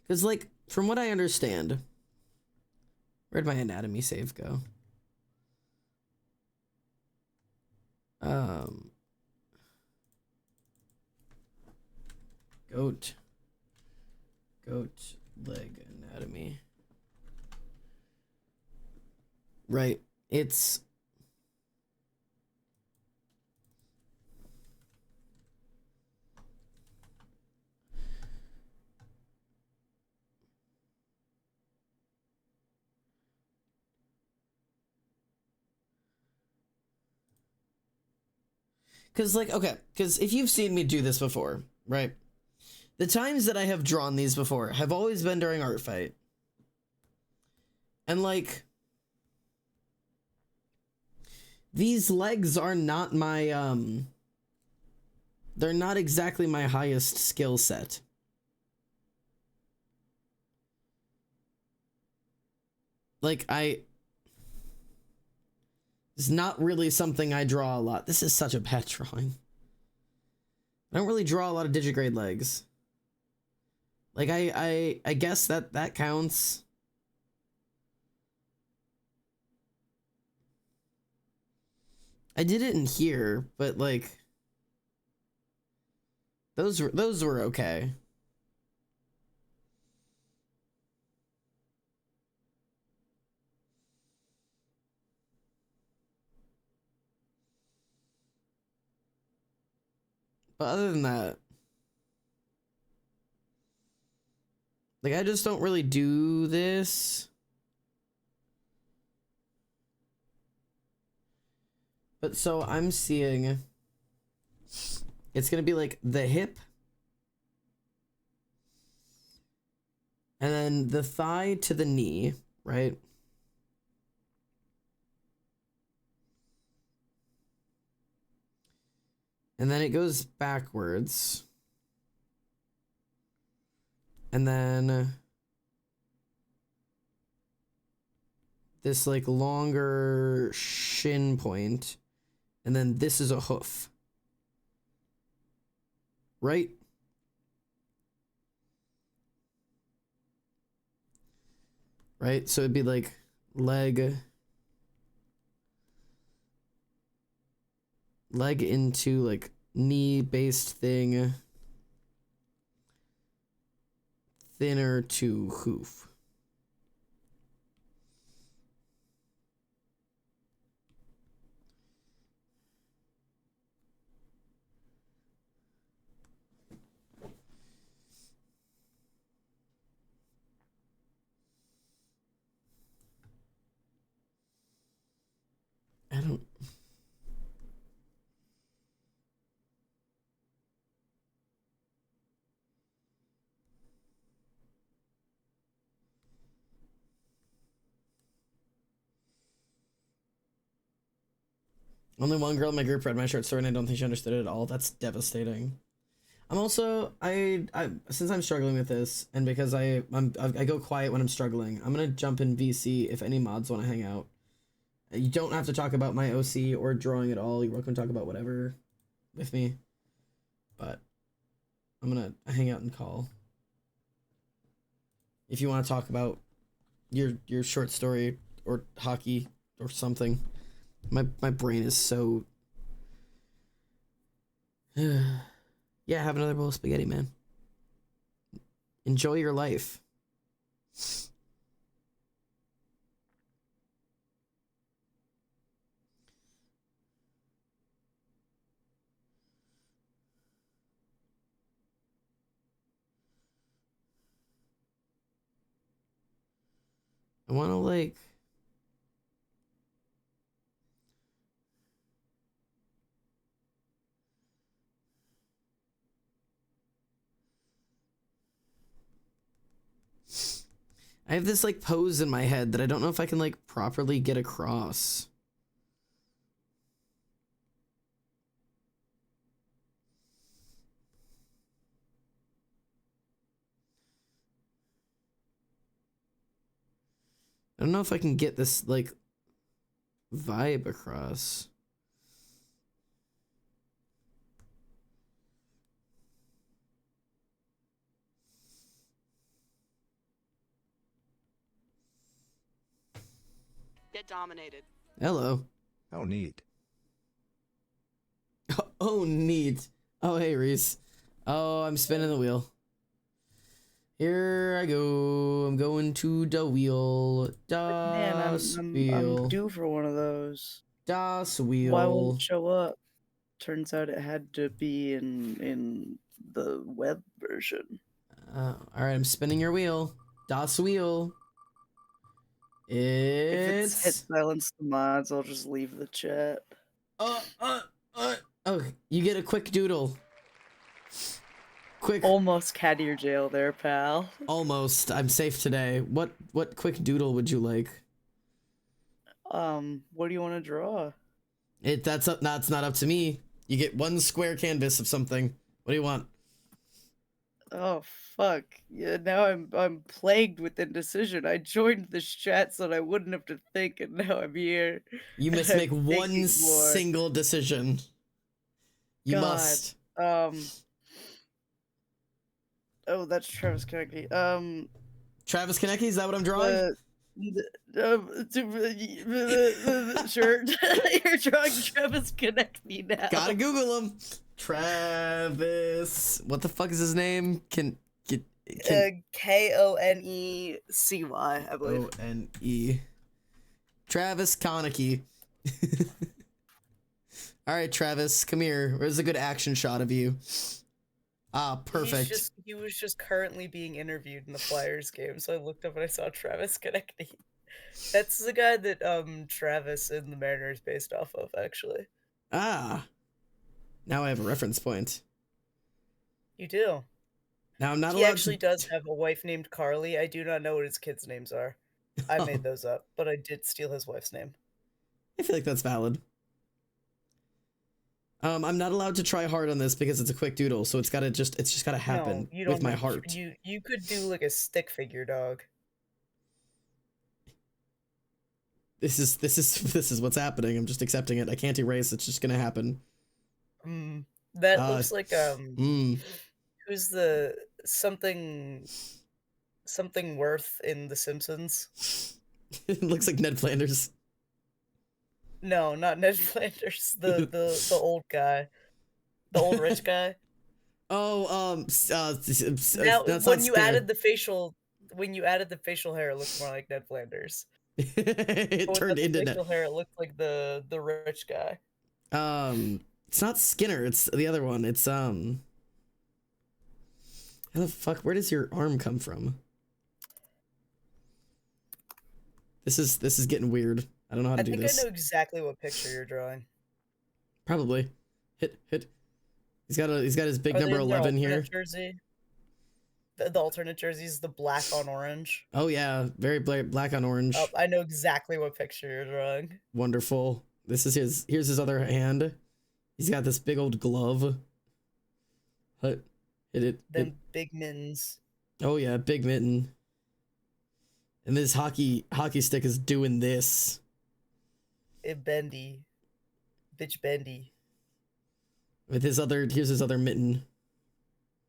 Speaker 1: Because, like, from what I understand... Where'd my anatomy save go? Um, goat leg anatomy. Right. It's because like, okay, because if you've seen me do this before, right? The times that I have drawn these before have always been during art fight. And like, these legs are not my they're not exactly my highest skill set. Like, it's not really something I draw a lot. This is such a bad drawing. I don't really draw a lot of digigrade legs. Like, I guess that counts. I did it in here, but like, those were okay. But other than that, like, I just don't really do this. But so I'm seeing it's gonna be like the hip, and then the thigh to the knee, right? And then it goes backwards. And then this like longer shin point. And then this is a hoof. Right? Right? So it'd be like leg into like knee based thing, thinner to hoof. I don't. Only one girl in my group read my short story, and I don't think she understood it at all. That's devastating. I'm also I since I'm struggling with this, and because I go quiet when I'm struggling, I'm gonna jump in VC if any mods want to hang out. You don't have to talk about my OC or drawing at all. You're welcome to talk about whatever with me. But I'm gonna hang out and call. If you want to talk about your short story or hockey or something. My brain is so yeah, have another bowl of spaghetti, man. Enjoy your life. I want to like I have this like pose in my head that I don't know if I can like properly get across. I don't know if I can get this like vibe across.
Speaker 2: Get dominated.
Speaker 1: Hello.
Speaker 3: How neat.
Speaker 1: Oh, neat. Oh, hey, Reese. Oh, I'm spinning the wheel. Here I go. I'm going to the wheel.
Speaker 2: Man,
Speaker 1: Das
Speaker 2: I'm
Speaker 1: Wheel.
Speaker 2: due for one of those.
Speaker 1: Das
Speaker 2: Why won't
Speaker 1: Wheel.
Speaker 2: it show up? Turns out it had to be in the web version.
Speaker 1: Alright, I'm spinning your wheel. Das Wheel.
Speaker 2: If it's hit
Speaker 1: It's...
Speaker 2: silence the mods, I'll just leave the chat.
Speaker 1: Oh, you get a quick doodle. Quick.
Speaker 2: Almost cat ear jail there, pal.
Speaker 1: Almost. I'm safe today. What quick doodle would you like?
Speaker 2: What do you want to draw?
Speaker 1: That's not up to me. You get one square canvas of something. What do you want?
Speaker 2: Oh fuck. Yeah, now I'm plagued with indecision. I joined this chat so that I wouldn't have to think, and now I'm here.
Speaker 1: You
Speaker 2: and
Speaker 1: must
Speaker 2: I'm
Speaker 1: make one
Speaker 2: thinking more.
Speaker 1: single decision. You
Speaker 2: God.
Speaker 1: must.
Speaker 2: Oh, that's Travis Konecki.
Speaker 1: Travis Konecki, is that what I'm drawing?
Speaker 2: Sure. You're drawing Travis Konecki now.
Speaker 1: Gotta Google him. Travis. What the fuck is his name?
Speaker 2: Koneci, I believe.
Speaker 1: O-N-E. Travis Konecki. All right, Travis, come here. Where's a good action shot of you? Ah, perfect.
Speaker 2: He was just currently being interviewed in the Flyers game, so I looked up and I saw Travis Konecki. That's the guy that Travis and the Mariners based off of, actually.
Speaker 1: Ah. Now I have a reference point.
Speaker 2: You do.
Speaker 1: Now I'm not allowed
Speaker 2: He actually
Speaker 1: to...
Speaker 2: does have a wife named Carly. I do not know what his kids' names are. I
Speaker 1: Oh.
Speaker 2: made those up, but I did steal his wife's name.
Speaker 1: I feel like that's valid. I'm not allowed to try hard on this because it's a quick doodle, so it's just gotta happen with my heart.
Speaker 2: You could do like a stick figure, dog.
Speaker 1: This is what's happening. I'm just accepting it. I can't erase. It's just gonna happen.
Speaker 2: That looks like who's the something worth in The Simpsons?
Speaker 1: It looks like Ned Flanders.
Speaker 2: No, not Ned Flanders. The old guy, the old rich guy.
Speaker 1: Oh,
Speaker 2: Now,
Speaker 1: when you
Speaker 2: added the facial hair, it looked more like Ned Flanders.
Speaker 1: It turned into
Speaker 2: facial hair. It looked like the rich guy.
Speaker 1: It's not Skinner. It's the other one. It's how the fuck? Where does your arm come from? This is getting weird. I don't know how to do this.
Speaker 2: I know exactly what picture you're drawing.
Speaker 1: Probably. Hit. He's got his big number 11 here.
Speaker 2: Jersey? The alternate jersey is the black on orange.
Speaker 1: Oh yeah, very black on orange.
Speaker 2: Oh, I know exactly what picture you're drawing.
Speaker 1: Wonderful. This is here's his other hand. He's got this big old glove. Hit it.
Speaker 2: Then big mittens.
Speaker 1: Oh yeah, big mitten. And this hockey stick is doing this.
Speaker 2: It bendy. Bitch bendy.
Speaker 1: With here's his other mitten.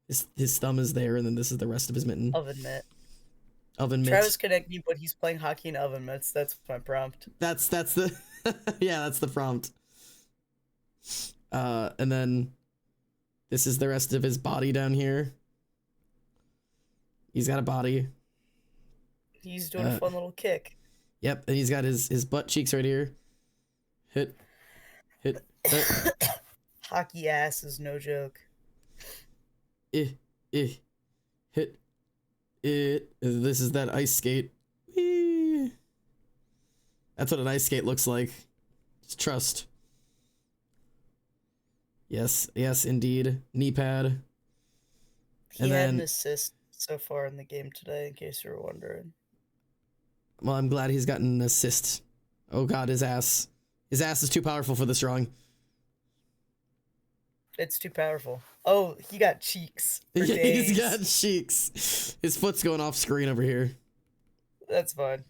Speaker 1: His thumb is there, and then this is the rest of his mitten.
Speaker 2: Oven mitt.
Speaker 1: Oven mitt.
Speaker 2: Travis Konecki, but he's playing hockey in oven mitts. That's my prompt.
Speaker 1: That's the yeah, that's the prompt. And then this is the rest of his body down here. He's got a body.
Speaker 2: He's doing a fun little kick.
Speaker 1: Yep, and he's got his butt cheeks right here. Hit.
Speaker 2: Hockey ass is no joke.
Speaker 1: Hit it. This is that ice skate. Whee. That's what an ice skate looks like. Just trust. Yes, indeed. Knee pad.
Speaker 2: He had an assist so far in the game today, in case you were wondering.
Speaker 1: Well, I'm glad he's gotten an assist. Oh god, his ass. His ass is too powerful for this drawing.
Speaker 2: It's too powerful. Oh, he got cheeks.
Speaker 1: He's got cheeks. His foot's going off screen over here.
Speaker 2: That's fine.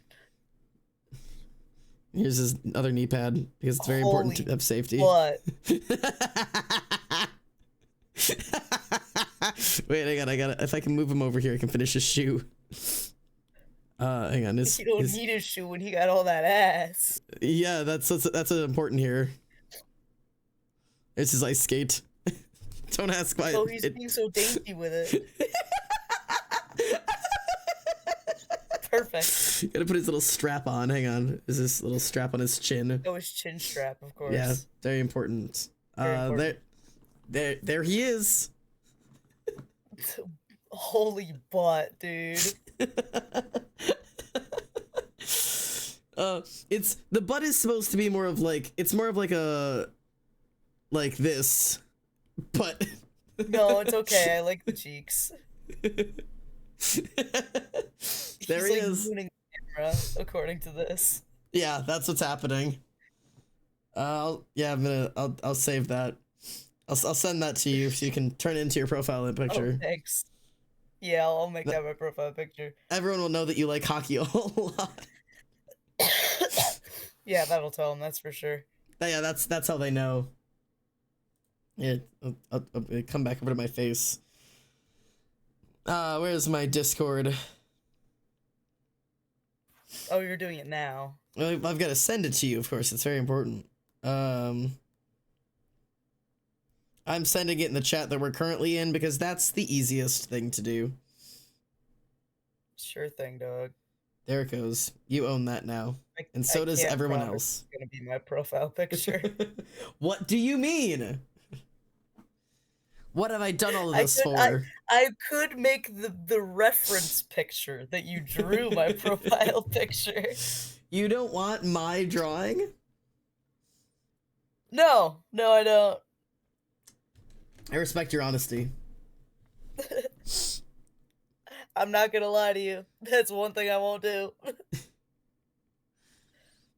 Speaker 1: Here's his other knee pad because it's very important to have safety.
Speaker 2: What?
Speaker 1: Wait, hang on. I gotta. If I can move him over here, I can finish his shoe. Hang on.
Speaker 2: You don't need his shoe when he got all that ass.
Speaker 1: Yeah, that's important here. It's his ice skate. Don't ask why.
Speaker 2: Oh, he's being so dainty with it. Perfect.
Speaker 1: Gotta put his little strap on. Hang on. Is this little strap on his chin?
Speaker 2: Oh, his chin strap, of course.
Speaker 1: Yeah, very important.
Speaker 2: Very important.
Speaker 1: There he is.
Speaker 2: Holy butt, dude.
Speaker 1: It's the butt is supposed to be more of like it's more of like a like this, but
Speaker 2: No, it's okay. I like the cheeks.
Speaker 1: There
Speaker 2: He's
Speaker 1: he
Speaker 2: like
Speaker 1: is.
Speaker 2: mooning the camera, according to this.
Speaker 1: Yeah, that's what's happening. I'll save that. I'll send that to you so you can turn it into your profile picture.
Speaker 2: Oh, thanks. Yeah, I'll make that my profile picture.
Speaker 1: Everyone will know that you like hockey a whole lot.
Speaker 2: Yeah, that'll tell them, that's for sure.
Speaker 1: Yeah, that's how they know. Yeah, I'll come back over to my face. Where's my Discord?
Speaker 2: Oh, you're doing it now.
Speaker 1: I've got to send it to you, of course. It's very important. I'm sending it in the chat that we're currently in because that's the easiest thing to do.
Speaker 2: Sure thing, dog.
Speaker 1: There it goes. You own that now. And so does
Speaker 2: can't
Speaker 1: everyone
Speaker 2: promise
Speaker 1: else.
Speaker 2: It's gonna be my profile picture.
Speaker 1: What do you mean? What have I done all of this for?
Speaker 2: I could make the reference picture that you drew my profile picture.
Speaker 1: You don't want my drawing?
Speaker 2: No, I don't.
Speaker 1: I respect your honesty.
Speaker 2: I'm not gonna lie to you. That's one thing I won't do.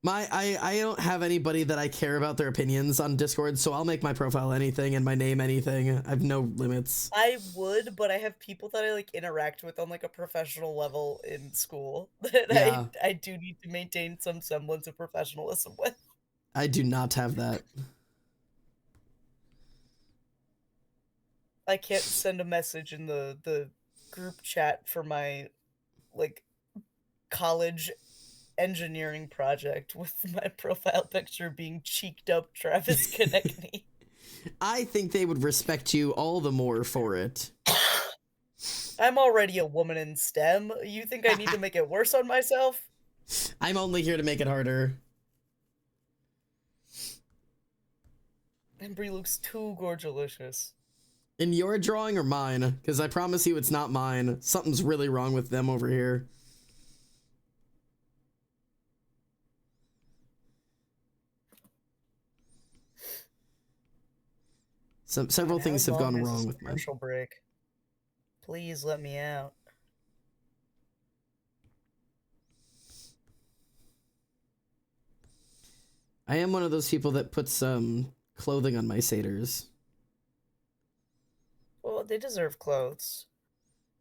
Speaker 1: I don't have anybody that I care about their opinions on Discord, so I'll make my profile anything and my name anything. I have no limits.
Speaker 2: I would, but I have people that I like interact with on like a professional level in school that
Speaker 1: Yeah.
Speaker 2: I do need to maintain some semblance of professionalism with.
Speaker 1: I do not have that.
Speaker 2: I can't send a message in the group chat for my like college engineering project with my profile picture being cheeked up Travis Konechny.
Speaker 1: I think they would respect you all the more for it.
Speaker 2: I'm already a woman in STEM. You think I need to make it worse on myself?
Speaker 1: I'm only here to make it harder.
Speaker 2: Embry looks too gorgelicious.
Speaker 1: In your drawing or mine? Because I promise you it's not mine. Something's really wrong with them over here. Several things have gone wrong with mine.
Speaker 2: Commercial break. Please let me out.
Speaker 1: I am one of those people that puts clothing on my satyrs.
Speaker 2: Well, they deserve clothes.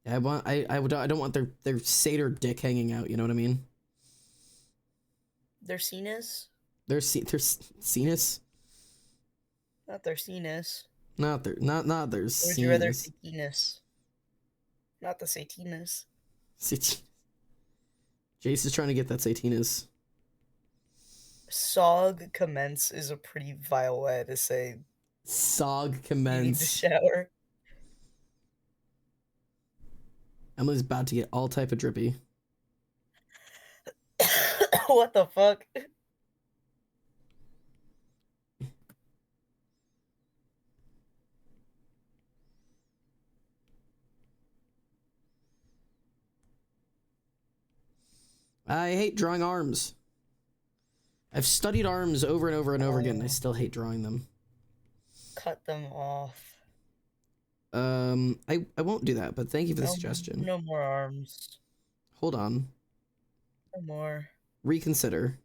Speaker 1: I don't want their satyr dick hanging out. You know what I mean?
Speaker 2: Their cenas?
Speaker 1: Their cenis?
Speaker 2: Not their cenas.
Speaker 1: Not their
Speaker 2: Or would you rather
Speaker 1: cenis.
Speaker 2: satinas? Not the satinas.
Speaker 1: Jace is trying to get that satinas.
Speaker 2: Sog commence is a pretty vile way to say
Speaker 1: Sog
Speaker 2: you need to
Speaker 1: commence.
Speaker 2: shower.
Speaker 1: Emily's about to get all type of drippy.
Speaker 2: What the fuck?
Speaker 1: I hate drawing arms. I've studied arms over and over and over again, and I still hate drawing them.
Speaker 2: Cut them off.
Speaker 1: I won't do that, but thank you for the
Speaker 2: No,
Speaker 1: suggestion.
Speaker 2: no more arms.
Speaker 1: Hold on.
Speaker 2: No more.
Speaker 1: Reconsider.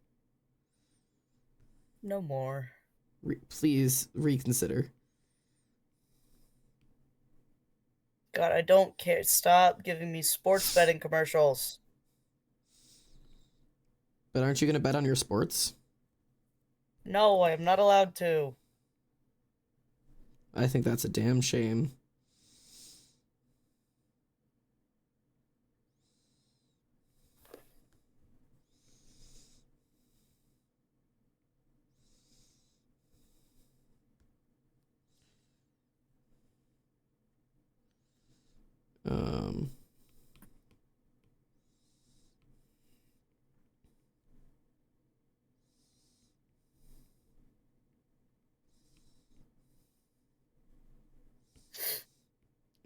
Speaker 2: No more.
Speaker 1: Please reconsider.
Speaker 2: God, I don't care. Stop giving me sports betting commercials.
Speaker 1: But aren't you gonna bet on your sports?
Speaker 2: No, I am not allowed to.
Speaker 1: I think that's a damn shame.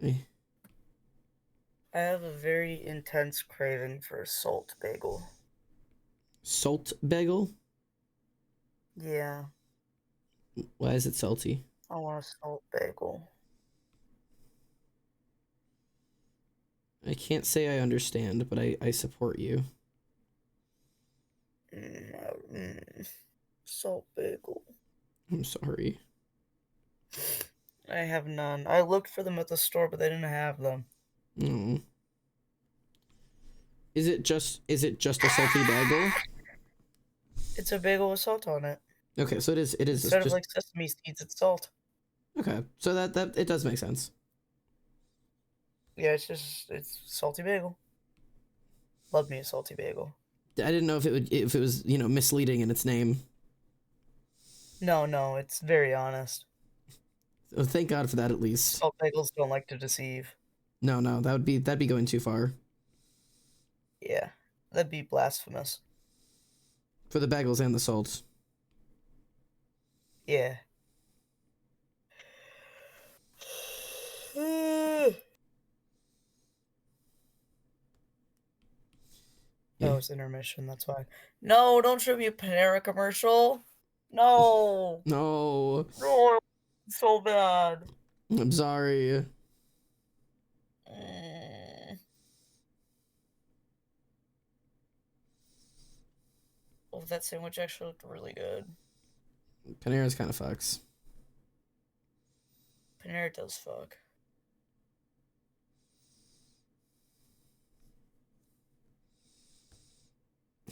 Speaker 1: eh,
Speaker 2: I have a very intense craving for a salt bagel.
Speaker 1: Salt bagel?
Speaker 2: Yeah,
Speaker 1: Why is it salty?
Speaker 2: I want a salt bagel.
Speaker 1: I can't say I understand, but I support you.
Speaker 2: Salt bagel.
Speaker 1: I'm sorry.
Speaker 2: I have none. I looked for them at the store, but they didn't have them.
Speaker 1: No. Is it just a salty bagel?
Speaker 2: It's a bagel with salt on it.
Speaker 1: Okay, so it is
Speaker 2: Instead of
Speaker 1: just
Speaker 2: like sesame seeds, it's salt.
Speaker 1: okay. So that it does make sense.
Speaker 2: Yeah, it's salty bagel. Love me a salty bagel.
Speaker 1: I didn't know if it was, you know, misleading in its name.
Speaker 2: No, it's very honest.
Speaker 1: So thank God for that at least.
Speaker 2: Salt bagels don't like to deceive.
Speaker 1: No, that'd be going too far.
Speaker 2: Yeah, that'd be blasphemous.
Speaker 1: For the bagels and the salt.
Speaker 2: Yeah.
Speaker 1: Yeah.
Speaker 2: Oh, it's intermission, that's why. No, don't show me a Panera commercial. No.
Speaker 1: No.
Speaker 2: No, it's so bad.
Speaker 1: I'm sorry.
Speaker 2: Oh, that sandwich actually looked really good.
Speaker 1: Panera's kind of fucks.
Speaker 2: Panera does fuck.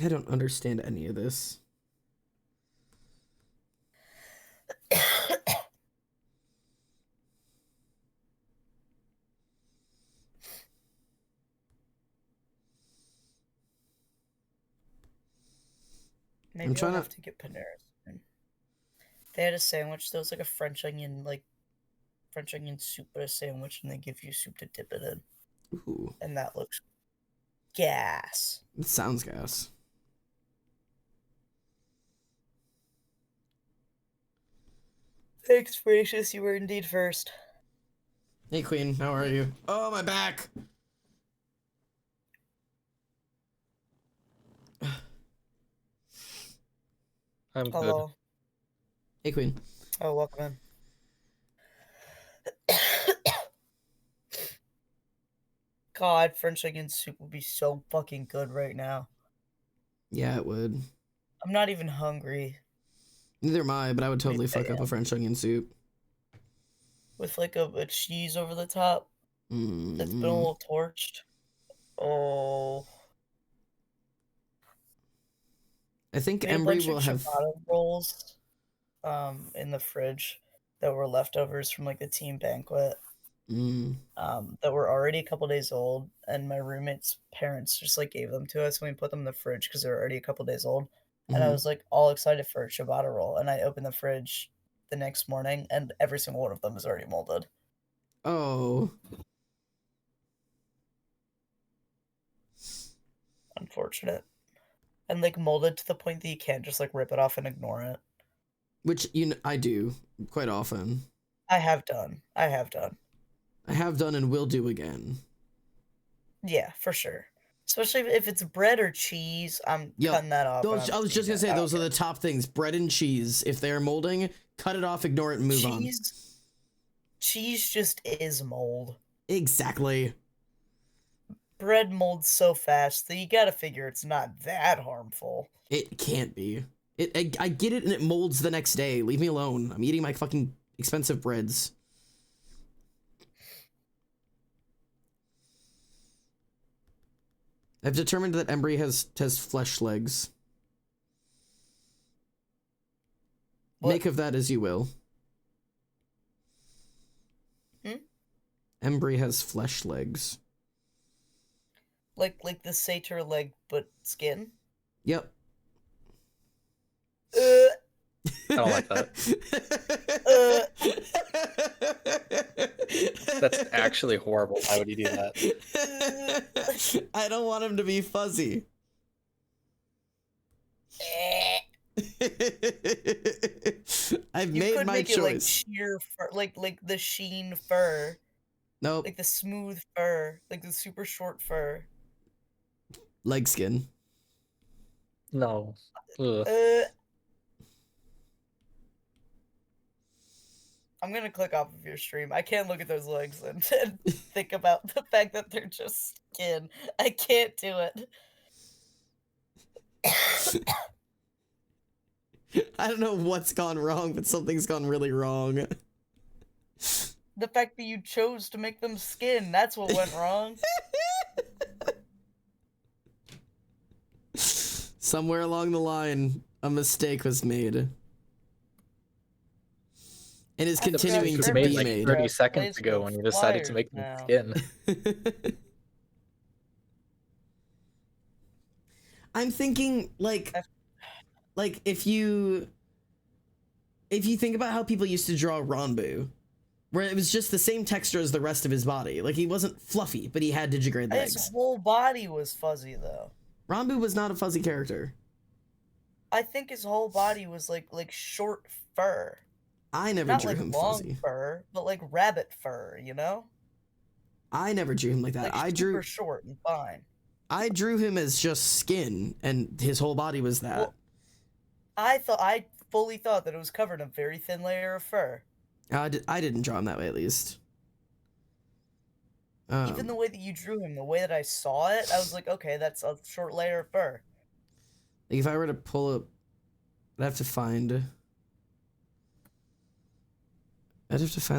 Speaker 1: I don't understand any of this.
Speaker 2: Maybe
Speaker 1: trying
Speaker 2: I'll
Speaker 1: to-
Speaker 2: have to get Panera soon. They had a sandwich that was like a French onion soup, but a sandwich, and they give you soup to dip it in,
Speaker 1: Ooh,
Speaker 2: and that looks gas.
Speaker 1: it sounds gas.
Speaker 2: Thanks, Gracious. You were indeed first.
Speaker 1: Hey, Queen, how are you? Oh, my back.
Speaker 3: I'm good.
Speaker 2: Hello.
Speaker 1: Hey, Queen.
Speaker 2: Oh, welcome in. God, French onion soup would be so fucking good right now.
Speaker 1: Yeah, it would.
Speaker 2: I'm not even hungry.
Speaker 1: Neither am I, but I would totally
Speaker 2: Maybe I
Speaker 1: fuck up a French onion soup.
Speaker 2: With like a cheese over the top that's been a little torched. Oh.
Speaker 1: I think
Speaker 2: We had a
Speaker 1: Embry
Speaker 2: bunch
Speaker 1: will
Speaker 2: of
Speaker 1: have.
Speaker 2: ciabatta rolls in the fridge that were leftovers from like the team banquet that were already a couple days old, and my roommate's parents just like gave them to us and we put them in the fridge because they're already a couple days old. And I was like all excited for a ciabatta roll, and I opened the fridge the next morning and every single one of them is already molded.
Speaker 1: Oh.
Speaker 2: Unfortunate. And like molded to the point that you can't just like rip it off and ignore it.
Speaker 1: Which, I do quite often.
Speaker 2: I have done.
Speaker 1: I have done and will do again.
Speaker 2: Yeah, for sure. Especially if it's bread or cheese, I'm
Speaker 1: Yep.
Speaker 2: cutting that off.
Speaker 1: I was just gonna say, those are the top things. Bread and cheese. If they're molding, cut it off, ignore it, and move on.
Speaker 2: Cheese just is mold.
Speaker 1: Exactly.
Speaker 2: Bread molds so fast that you gotta figure it's not that harmful.
Speaker 1: It can't be. I get it, and it molds the next day. Leave me alone. I'm eating my fucking expensive breads. I've determined that Embry has flesh legs.
Speaker 2: What?
Speaker 1: Make of that as you will. Embry has flesh legs.
Speaker 2: Like the satyr leg, but skin?
Speaker 1: Yep.
Speaker 3: I don't like that. That's actually horrible. Why would you do that?
Speaker 1: I don't want him to be fuzzy. I've
Speaker 2: You
Speaker 1: made
Speaker 2: could
Speaker 1: my
Speaker 2: make it like
Speaker 1: choice.
Speaker 2: sheer fur, like the sheen fur,
Speaker 1: Nope.
Speaker 2: like the smooth fur, like the super short fur.
Speaker 1: Leg skin.
Speaker 3: No. Ugh.
Speaker 2: I'm gonna click off of your stream. I can't look at those legs and think about the fact that they're just skin. I can't do it.
Speaker 1: I don't know what's gone wrong, but something's gone really wrong.
Speaker 2: The fact that you chose to make them skin, that's what went wrong.
Speaker 1: Somewhere along the line, a mistake was made. And is continuing
Speaker 3: It was
Speaker 1: to
Speaker 3: made
Speaker 1: be
Speaker 3: like
Speaker 1: made.
Speaker 3: 30 seconds ago when you decided to make them skin.
Speaker 1: I'm thinking like if you think about how people used to draw Ranbu, where it was just the same texture as the rest of his body. Like he wasn't fluffy, but he had digigrade legs.
Speaker 2: His whole body was fuzzy though.
Speaker 1: Ranbu was not a fuzzy character.
Speaker 2: I think his whole body was like short fur.
Speaker 1: I never
Speaker 2: Not
Speaker 1: drew
Speaker 2: like
Speaker 1: him
Speaker 2: long
Speaker 1: fuzzy.
Speaker 2: fur, but like rabbit fur, you know?
Speaker 1: I never drew him like that.
Speaker 2: Like super short and fine.
Speaker 1: I drew him as just skin, and his whole body was that.
Speaker 2: Well, I fully thought that it was covered in a very thin layer of fur.
Speaker 1: I didn't draw him that way, at least.
Speaker 2: Even the way that you drew him, the way that I saw it, I was like, okay, that's a short layer of fur.
Speaker 1: Like if I were to pull up, I'd have to find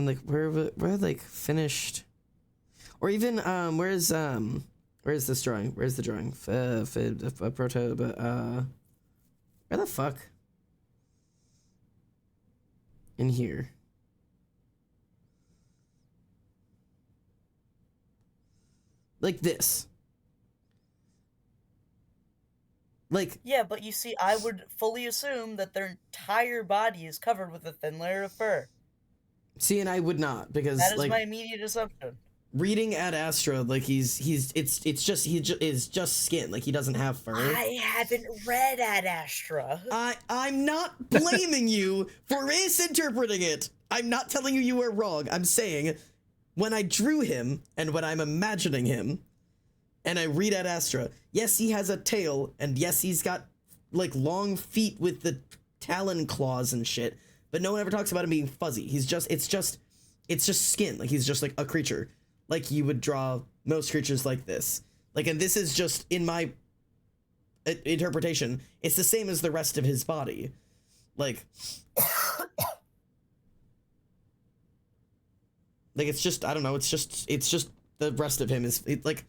Speaker 1: like where like finished, or even where's this drawing? Where's the drawing? Proto, but where the fuck? In here. Like this. Like
Speaker 2: yeah, but you see, I would fully assume that their entire body is covered with a thin layer of fur.
Speaker 1: See, and I would not, because
Speaker 2: that is
Speaker 1: like
Speaker 2: my immediate assumption.
Speaker 1: Reading Ad Astra, like he is just skin, like he doesn't have fur.
Speaker 2: I haven't read Ad Astra.
Speaker 1: I'm not blaming you for misinterpreting it. I'm not telling you were wrong. I'm saying when I drew him and when I'm imagining him and I read Ad Astra, yes, he has a tail, and yes, he's got like long feet with the talon claws and shit, but no one ever talks about him being fuzzy. It's just skin. Like he's just like a creature. Like you would draw most creatures like this. Like, and this is just, in my interpretation, it's the same as the rest of his body. Like, it's just, I don't know, it's just the rest of him is, like,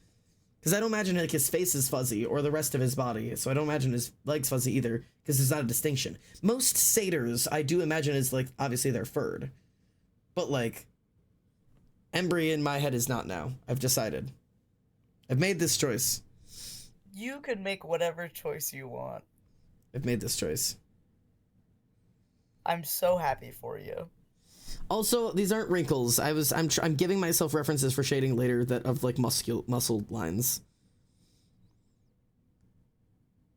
Speaker 1: because I don't imagine like his face is fuzzy or the rest of his body, so I don't imagine his legs fuzzy either, because there's not a distinction. Most satyrs, I do imagine, is like, obviously they're furred. But like, Embry in my head is not now. I've decided. I've made this choice.
Speaker 2: You can make whatever choice you want.
Speaker 1: I've made this choice.
Speaker 2: I'm so happy for you.
Speaker 1: Also, these aren't wrinkles. I'm giving myself references for shading later that of like muscle lines.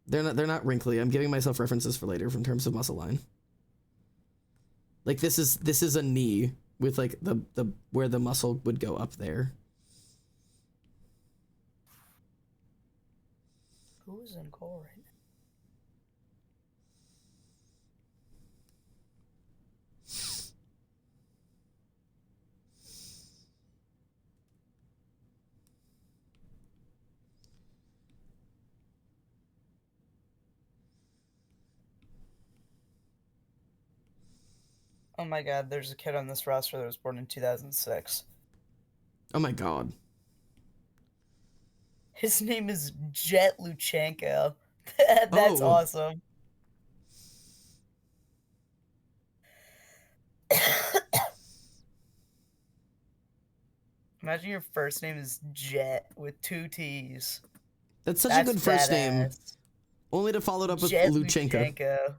Speaker 1: They're not wrinkly. I'm giving myself references for later in terms of muscle line. Like this is a knee with like the where the muscle would go up there.
Speaker 2: Who's in core right now? Oh my god, there's a kid on this roster that was born in 2006.
Speaker 1: Oh my god.
Speaker 2: His name is Jet Luchenko. That's awesome. Imagine your first name is Jet with 2 T's.
Speaker 1: That's such a good first name. Only to follow it up with
Speaker 2: Jet
Speaker 1: Luchenko.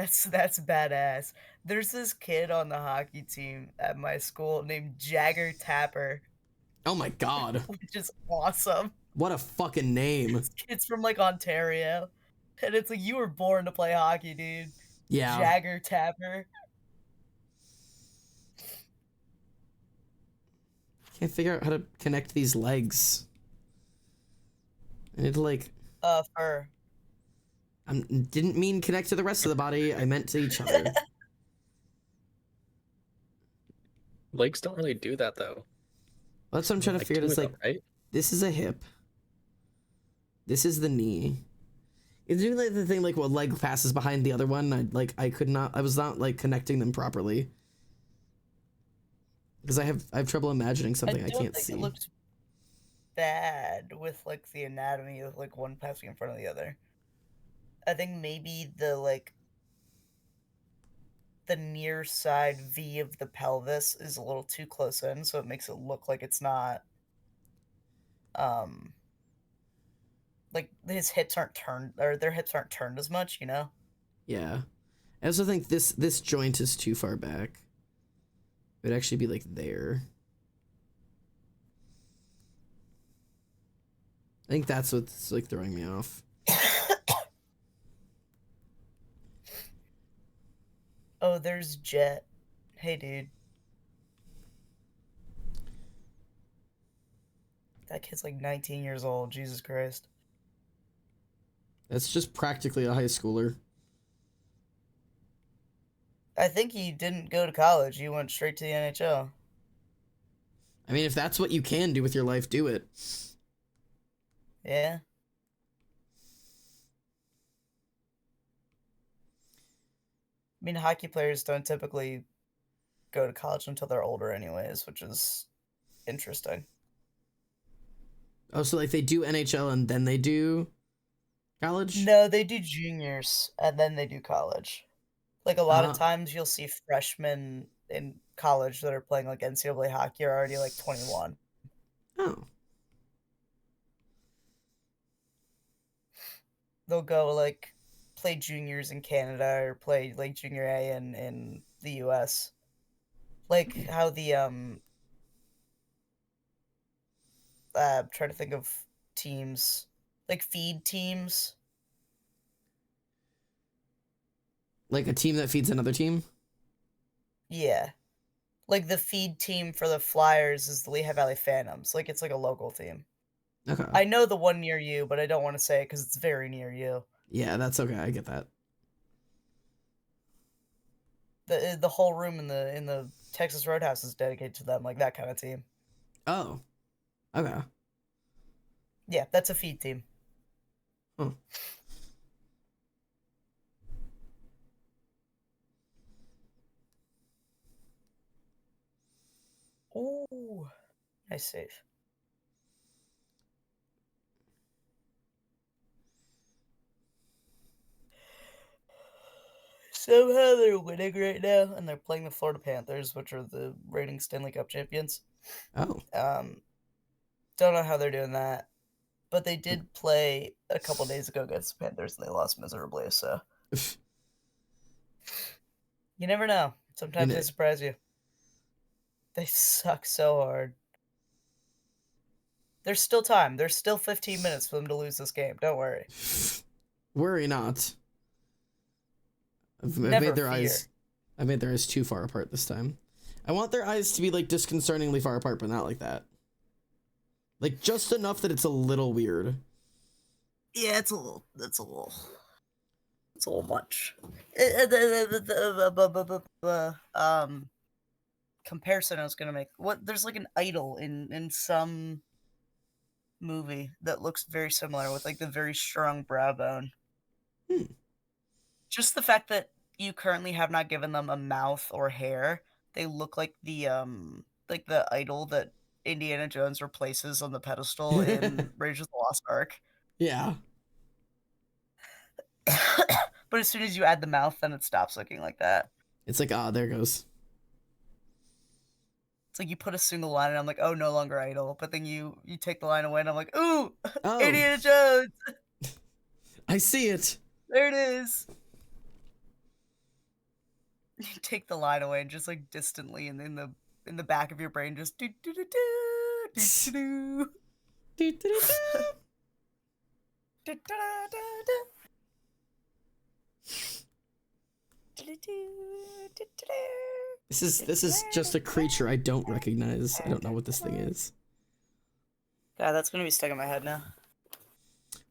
Speaker 2: That's badass. There's this kid on the hockey team at my school named Jagger Tapper,
Speaker 1: Oh my god.
Speaker 2: which is awesome.
Speaker 1: What a fucking name.
Speaker 2: This kid's from like Ontario. And it's like you were born to play hockey, dude.
Speaker 1: Yeah.
Speaker 2: Jagger Tapper.
Speaker 1: Can't figure out how to connect these legs. I need to like
Speaker 2: Fur.
Speaker 1: I didn't mean connect to the rest of the body. I meant to each other.
Speaker 3: Legs don't really do that though.
Speaker 1: That's what I'm trying to figure out. It's like,
Speaker 3: right?
Speaker 1: this is a hip. This is the knee. It's doing like the thing like what leg passes behind the other one. I was not like connecting them properly. Because I have trouble imagining something I
Speaker 2: don't
Speaker 1: can't
Speaker 2: think
Speaker 1: see.
Speaker 2: It looks bad with like the anatomy of like one passing in front of the other. I think maybe the near side V of the pelvis is a little too close in, so it makes it look like it's not like his hips aren't turned, or their hips aren't turned as much, you know?
Speaker 1: Yeah. I also think this joint is too far back. It would actually be like there. I think that's what's like throwing me off.
Speaker 2: Oh, there's Jet. Hey, dude. That kid's like 19 years old. Jesus Christ.
Speaker 1: That's just practically a high schooler.
Speaker 2: I think he didn't go to college. He went straight to the NHL.
Speaker 1: I mean, if that's what you can do with your life, do it.
Speaker 2: Yeah. I mean, hockey players don't typically go to college until they're older anyways, which is interesting.
Speaker 1: Oh, so like they do NHL and then they do college?
Speaker 2: No, they do juniors and then they do college. Like a lot of
Speaker 1: Ah.
Speaker 2: times you'll see freshmen in college that are playing like NCAA hockey are already like 21.
Speaker 1: Oh.
Speaker 2: They'll go like play juniors in Canada or play like junior A in the US. Like how the I'm trying to think of teams, like feed teams.
Speaker 1: Like a team that feeds another team?
Speaker 2: Yeah. Like the feed team for the Flyers is the Lehigh Valley Phantoms. Like it's like a local team.
Speaker 1: Okay.
Speaker 2: I know the one near you, but I don't want to say it because it's very near you.
Speaker 1: Yeah, that's okay. I get that.
Speaker 2: The whole room in the Texas Roadhouse is dedicated to them, like that kind of team.
Speaker 1: Oh. Okay.
Speaker 2: Yeah, that's a feed team.
Speaker 1: Huh.
Speaker 2: Ooh, nice save. Somehow they're winning right now, and they're playing the Florida Panthers, which are the reigning Stanley Cup champions.
Speaker 1: Oh.
Speaker 2: Don't know how they're doing that, but they did play a couple days ago against the Panthers, and they lost miserably. So you never know. Sometimes they surprise you. They suck so hard. There's still time. There's still 15 minutes for them to lose this game. Don't worry.
Speaker 1: Worry not. I've
Speaker 2: Never
Speaker 1: made their
Speaker 2: fear.
Speaker 1: eyes. I made their eyes too far apart this time. I want their eyes to be like disconcertingly far apart, but not like that. Like just enough that it's a little weird.
Speaker 2: Yeah, it's a little much. Comparison I was gonna make. There's like an idol in some movie that looks very similar with like the very strong brow bone. Just the fact that you currently have not given them a mouth or hair, they look like the idol that Indiana Jones replaces on the pedestal in Raiders of the Lost Ark.
Speaker 1: Yeah.
Speaker 2: But as soon as you add the mouth, then it stops looking like that.
Speaker 1: It's like, there it goes.
Speaker 2: It's like you put a single line and I'm like, oh, no longer idol. But then you take the line away and I'm like, ooh,
Speaker 1: Oh.
Speaker 2: Indiana Jones.
Speaker 1: I see it.
Speaker 2: There it is. You take the line away and just like distantly and in the back of your brain just do do do do do do
Speaker 1: Do-do-do-do.
Speaker 2: do do do do.
Speaker 1: This is just a creature I don't recognize. I don't know what this thing is.
Speaker 2: God, that's gonna be stuck in my head now.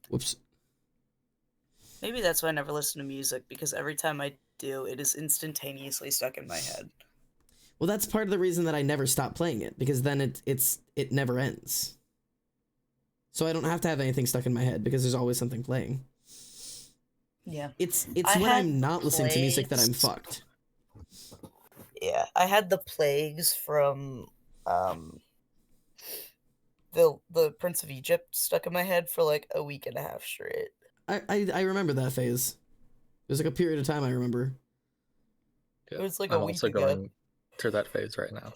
Speaker 1: Whoops.
Speaker 2: Maybe that's why I never listen to music, because every time I do, it is instantaneously stuck in my head.
Speaker 1: Well, that's part of the reason that I never stop playing it, because then it never ends. So I don't have to have anything stuck in my head because there's always something playing.
Speaker 2: Yeah.
Speaker 1: It's
Speaker 2: I
Speaker 1: when
Speaker 2: had
Speaker 1: I'm not listening to music that I'm
Speaker 2: plagues.
Speaker 1: fucked.
Speaker 2: Yeah, I had the plagues from the Prince of Egypt stuck in my head for like a week and a half straight.
Speaker 1: I remember that phase. There's like a period of time I remember.
Speaker 2: It was like
Speaker 3: I'm
Speaker 2: a week
Speaker 3: also
Speaker 2: ago.
Speaker 3: going through that phase right now.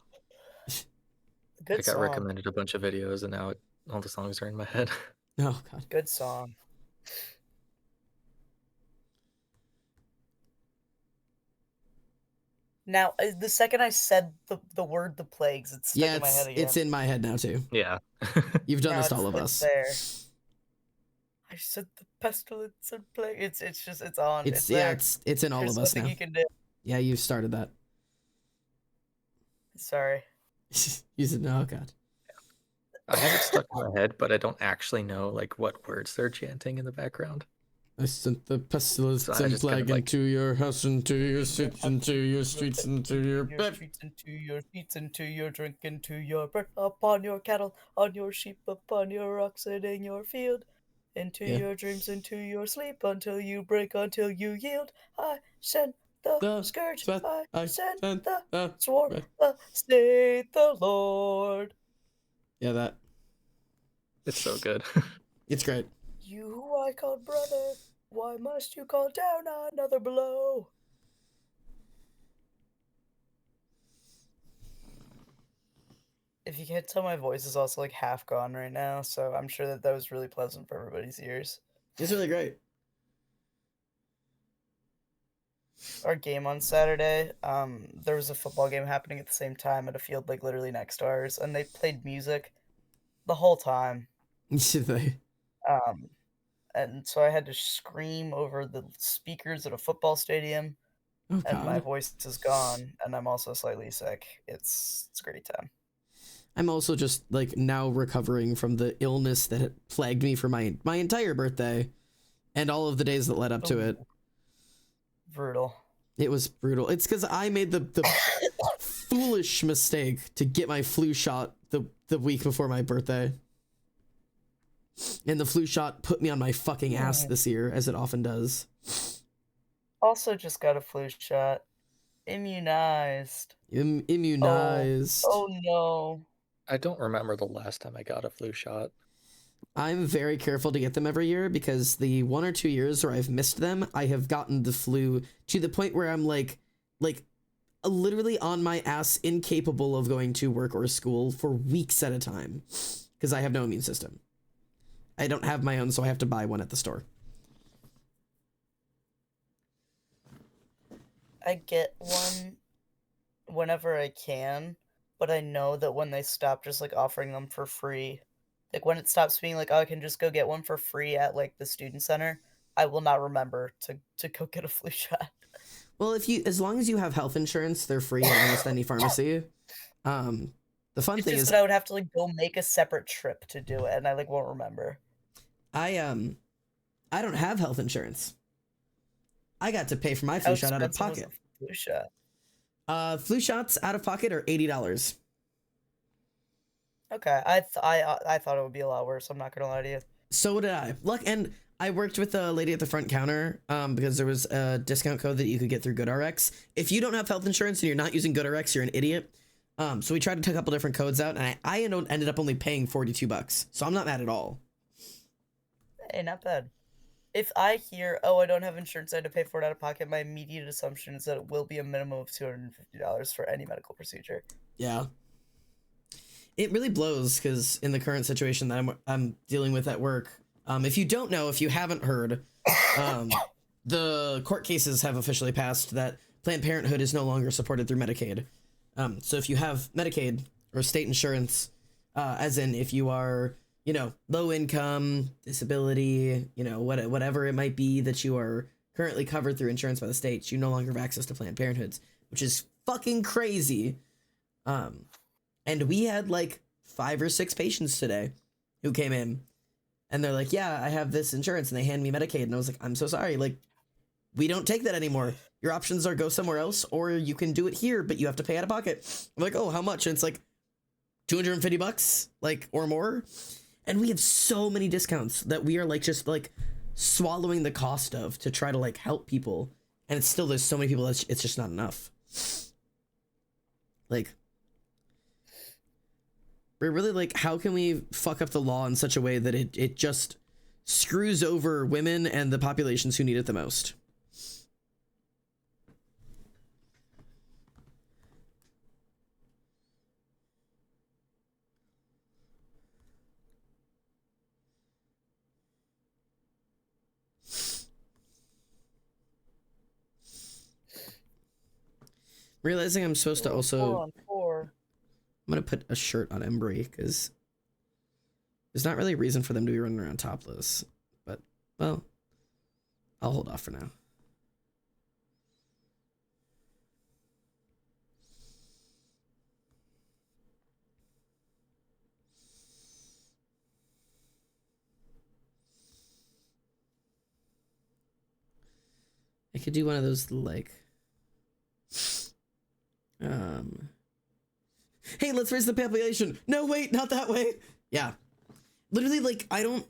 Speaker 2: Good
Speaker 3: I got
Speaker 2: song.
Speaker 3: recommended a bunch of videos, and now all the songs are in my head.
Speaker 1: Oh god.
Speaker 2: Good song. Now, the second I said the word "the plagues," it's stuck
Speaker 1: Yeah,
Speaker 2: in my head again.
Speaker 1: it's in my head now too.
Speaker 3: Yeah.
Speaker 1: You've done
Speaker 2: Now
Speaker 1: this to all of
Speaker 2: it's
Speaker 1: us.
Speaker 2: there. I said the pestilence and plague. It's just it's on.
Speaker 1: It's
Speaker 2: there.
Speaker 1: it's in all
Speaker 2: There's
Speaker 1: of us
Speaker 2: nothing
Speaker 1: now.
Speaker 2: you can do.
Speaker 1: Yeah, you've started that.
Speaker 2: Sorry.
Speaker 1: You said no, oh god.
Speaker 3: I have it stuck in my head, but I don't actually know like what words they're chanting in the background.
Speaker 1: I sent the pestilence
Speaker 3: So I
Speaker 1: and
Speaker 3: just kind
Speaker 1: plague
Speaker 3: of, like-
Speaker 1: into your house, into your streets, into your streets, into your bed.
Speaker 2: streets, into your feet, into your drink, into your bread, upon your cattle, on your sheep, upon your oxen in your field, into
Speaker 1: Yeah.
Speaker 2: your dreams, into your sleep, until you break, until you yield. I send the
Speaker 1: The
Speaker 2: scourge,
Speaker 1: sweat,
Speaker 2: I send
Speaker 1: sent
Speaker 2: the sword,
Speaker 1: red.
Speaker 2: saith the Lord.
Speaker 1: Yeah, that.
Speaker 3: It's so good.
Speaker 1: It's great.
Speaker 2: You who I called brother, why must you call down another blow? If you can't tell, my voice is also like half gone right now, so I'm sure that was really pleasant for everybody's ears.
Speaker 1: It's really great.
Speaker 2: Our game on Saturday, there was a football game happening at the same time at a field like literally next to ours, and they played music the whole time.
Speaker 1: They-
Speaker 2: And so I had to scream over the speakers at a football stadium,
Speaker 1: oh
Speaker 2: and my
Speaker 1: god.
Speaker 2: voice is gone, and I'm also slightly sick. It's a great time.
Speaker 1: I'm also just like now recovering from the illness that had plagued me for my entire birthday and all of the days that led up to it.
Speaker 2: Brutal.
Speaker 1: It was brutal. It's because I made the foolish mistake to get my flu shot the week before my birthday. And the flu shot put me on my fucking ass this year, as it often does.
Speaker 2: Also just got a flu shot. Immunized.
Speaker 1: Immunized.
Speaker 2: Oh no.
Speaker 3: I don't remember the last time I got a flu shot.
Speaker 1: I'm very careful to get them every year because the 1 or 2 years where I've missed them, I have gotten the flu to the point where I'm like literally on my ass, incapable of going to work or school for weeks at a time because I have no immune system. I don't have my own, so I have to buy one at the store.
Speaker 2: I get one whenever I can, but I know that when they stop just like offering them for free, like when it stops being like, oh, I can just go get one for free at like the student center, I will not remember to go get a flu shot.
Speaker 1: Well, as long as you have health insurance, they're free at almost any pharmacy. The fun
Speaker 2: It's
Speaker 1: thing
Speaker 2: just
Speaker 1: is
Speaker 2: that I would have to like go make a separate trip to do it, and I like won't remember.
Speaker 1: I don't have health insurance. I got to pay for my flu
Speaker 2: How
Speaker 1: shot out of
Speaker 2: expensive was
Speaker 1: pocket.
Speaker 2: a flu shot?
Speaker 1: Flu shots out of pocket are $80.
Speaker 2: Okay, I thought it would be a lot worse. I'm not gonna lie to you.
Speaker 1: So did I. And I worked with a lady at the front counter because there was a discount code that you could get through GoodRx. If you don't have health insurance and you're not using GoodRx, you're an idiot. So we tried to take a couple different codes out, and I ended up only paying $42. So I'm not mad at all.
Speaker 2: Hey, not bad. If I hear, oh, I don't have insurance, I had to pay for it out of pocket, my immediate assumption is that it will be a minimum of $250 for any medical procedure.
Speaker 1: Yeah. It really blows because in the current situation that I'm dealing with at work, if you don't know, if you haven't heard, the court cases have officially passed that Planned Parenthood is no longer supported through Medicaid. So if you have Medicaid or state insurance, as in if you are, low income, disability, whatever it might be that you are currently covered through insurance by the state, you no longer have access to Planned Parenthoods, which is fucking crazy. And we had like 5 or 6 patients today who came in and they're like, yeah, I have this insurance, and they hand me Medicaid. And I was like, I'm so sorry. Like, we don't take that anymore. Your options are go somewhere else, or you can do it here, but you have to pay out of pocket. I'm like, oh, how much? And it's like $250, like, or more. And we have so many discounts that we are like just like swallowing the cost of to try to like help people. And it's still, there's so many people that it's just not enough. Like, we're really like, how can we fuck up the law in such a way that it just screws over women and the populations who need it the most? Realizing I'm supposed to also...
Speaker 2: 4-on-4.
Speaker 1: I'm gonna put a shirt on Embry, because there's not really a reason for them to be running around topless. But, well, I'll hold off for now. I could do one of those, like... Hey, let's raise the population. No, wait, not that way. Yeah. Literally, like, I don't,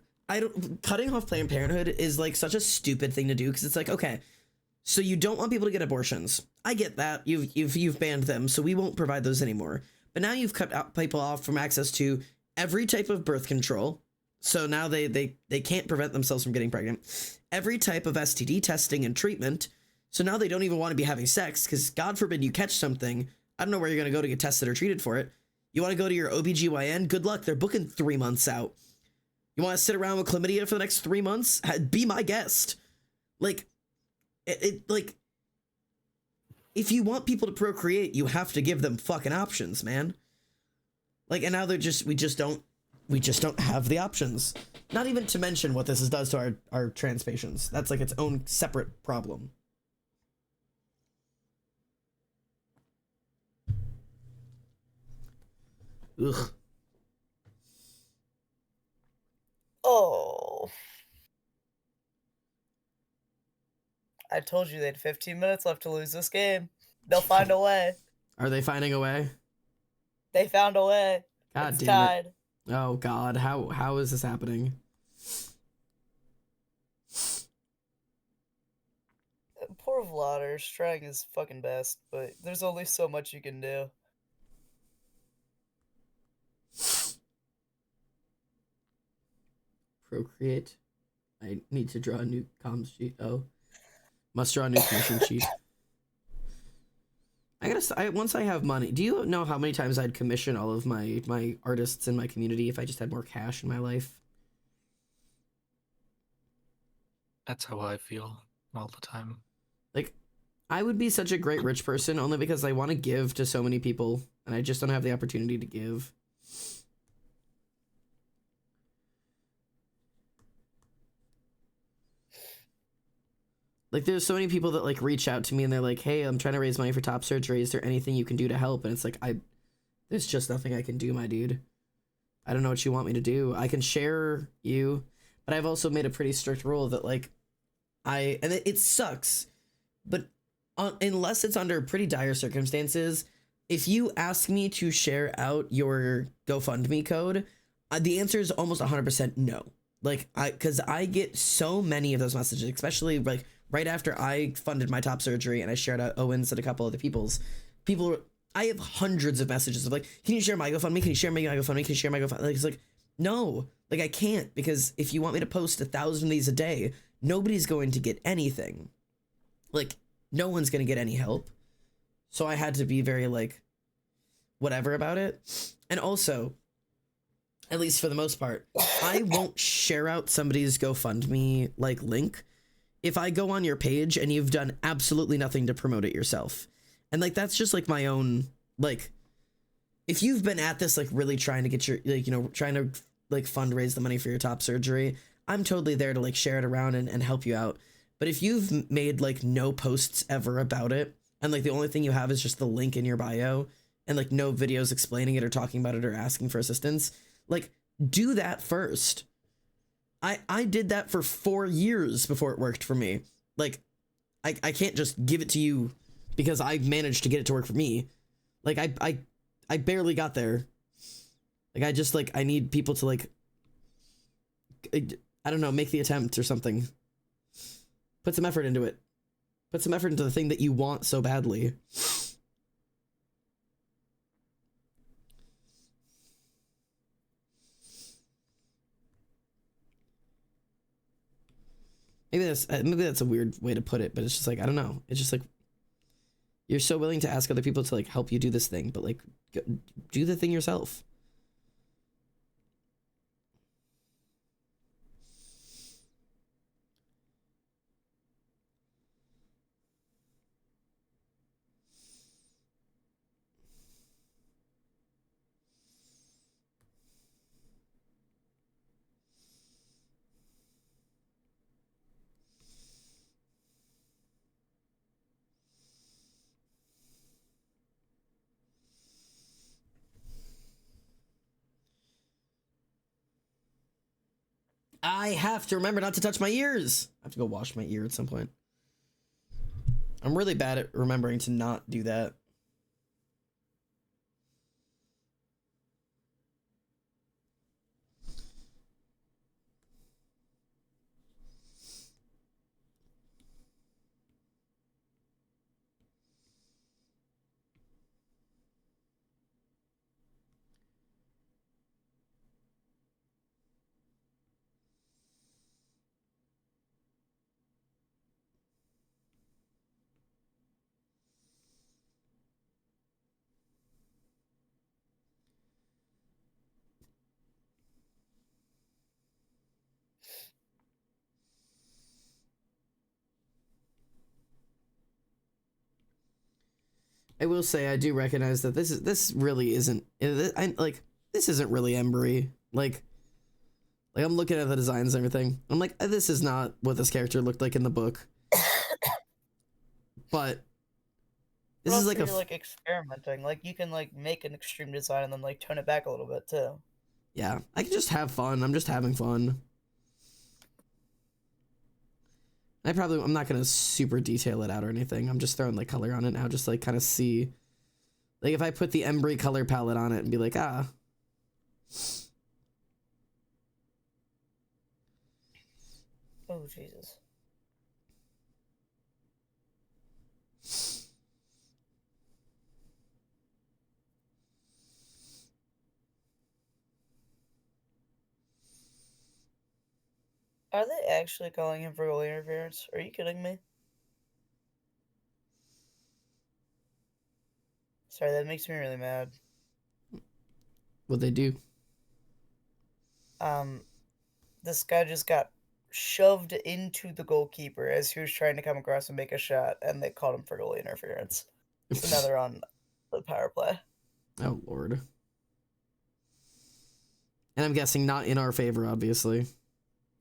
Speaker 1: cutting off Planned Parenthood is like such a stupid thing to do, because it's like, okay, so you don't want people to get abortions. I get that. You've banned them, so we won't provide those anymore. But now you've cut out people off from access to every type of birth control. So now they can't prevent themselves from getting pregnant. Every type of STD testing and treatment. So now they don't even want to be having sex, because God forbid you catch something. I don't know where you're going to go to get tested or treated for it. You want to go to your OBGYN? Good luck. They're booking 3 months out. You want to sit around with chlamydia for the next 3 months? Be my guest. Like, like, if you want people to procreate, you have to give them fucking options, man. Like, and now we just don't have the options. Not even to mention what this does to our trans patients. That's like its own separate problem. Ugh.
Speaker 2: Oh. I told you they had 15 minutes left to lose this game. They'll find a way.
Speaker 1: Are they finding a way?
Speaker 2: They found a way.
Speaker 1: God
Speaker 2: It's
Speaker 1: damn
Speaker 2: tied.
Speaker 1: it. Oh God, how is this happening?
Speaker 2: Poor Vladder's trying his fucking best, but there's only so much you can do.
Speaker 1: Procreate. I need to draw a new comms sheet. Oh. Must draw a new commission sheet. Once I have money, do you know how many times I'd commission all of my artists in my community if I just had more cash in my life?
Speaker 3: That's how I feel all the time.
Speaker 1: Like, I would be such a great rich person only because I want to give to so many people, and I just don't have the opportunity to give. Like, there's so many people that, like, reach out to me and they're like, hey, I'm trying to raise money for top surgery. Is there anything you can do to help? And it's like, there's just nothing I can do, my dude. I don't know what you want me to do. I can share you, but I've also made a pretty strict rule that, like, and it sucks, but unless it's under pretty dire circumstances, if you ask me to share out your GoFundMe code, the answer is almost 100% no. Like, because I get so many of those messages, especially, like, right after I funded my top surgery and I shared out Owen's and a couple other people's. I have hundreds of messages of like, can you share my GoFundMe? Can you share my GoFundMe? Can you share my GoFundMe? Like, it's like, no, like I can't, because if you want me to post 1,000 of these a day, nobody's going to get anything. Like, no one's going to get any help. So I had to be very like, whatever about it. And also, at least for the most part, I won't share out somebody's GoFundMe like link if I go on your page and you've done absolutely nothing to promote it yourself. And like, that's just like my own, like, if you've been at this, like really trying to get your, like, you know, trying to like fundraise the money for your top surgery, I'm totally there to like share it around and help you out. But if you've made like no posts ever about it, and like the only thing you have is just the link in your bio and like no videos explaining it or talking about it or asking for assistance, like do that first. I did that for 4 years before it worked for me. Like I can't just give it to you because I managed to get it to work for me. Like I barely got there. Like I just like, I need people to like, I don't know, make the attempt or something. Put some effort into it. Put some effort into the thing that you want so badly. Maybe that's a weird way to put it, but it's just like, I don't know. It's just like, you're so willing to ask other people to like help you do this thing, but like do the thing yourself. I have to remember not to touch my ears. I have to go wash my ear at some point. I'm really bad at remembering to not do that. I will say I do recognize that this really isn't, this isn't really Embry. Like I'm looking at the designs and everything. I'm like, this is not what this character looked like in the book. But this is like
Speaker 2: you're like experimenting. Like you can like make an extreme design and then like tone it back a little bit too.
Speaker 1: Yeah, I can just have fun. I'm just having fun. I'm not gonna super detail it out or anything. I'm just throwing like color on it now, just like kind of see. Like if I put the Embry color palette on it and be like, ah.
Speaker 2: Oh, Jesus. Are they actually calling him for goalie interference? Are you kidding me? Sorry, that makes me really mad.
Speaker 1: What'd they do?
Speaker 2: This guy just got shoved into the goalkeeper as he was trying to come across and make a shot, and they called him for goalie interference. So now they're on the power play.
Speaker 1: Oh, Lord. And I'm guessing not in our favor, obviously.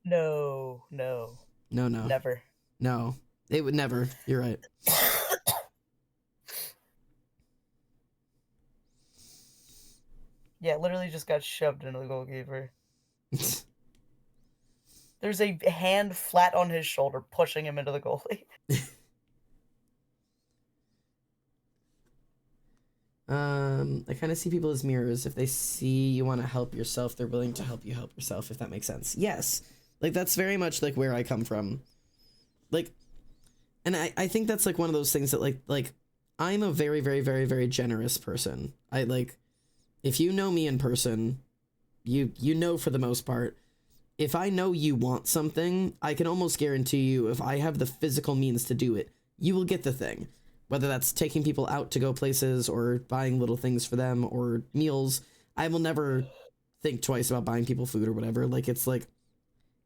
Speaker 2: No.
Speaker 1: No.
Speaker 2: Never.
Speaker 1: No. It would never. You're right.
Speaker 2: Yeah, literally just got shoved into the goalkeeper. There's a hand flat on his shoulder pushing him into the goalie.
Speaker 1: I kind of see people as mirrors. If they see you want to help yourself, they're willing to help you help yourself, if that makes sense. Yes. Like, that's very much, like, where I come from. Like, and I think that's, like, one of those things that, like, I'm a very, very, very, very generous person. If you know me in person, you know for the most part, if I know you want something, I can almost guarantee you if I have the physical means to do it, you will get the thing. Whether that's taking people out to go places or buying little things for them or meals, I will never think twice about buying people food or whatever. Like, it's like,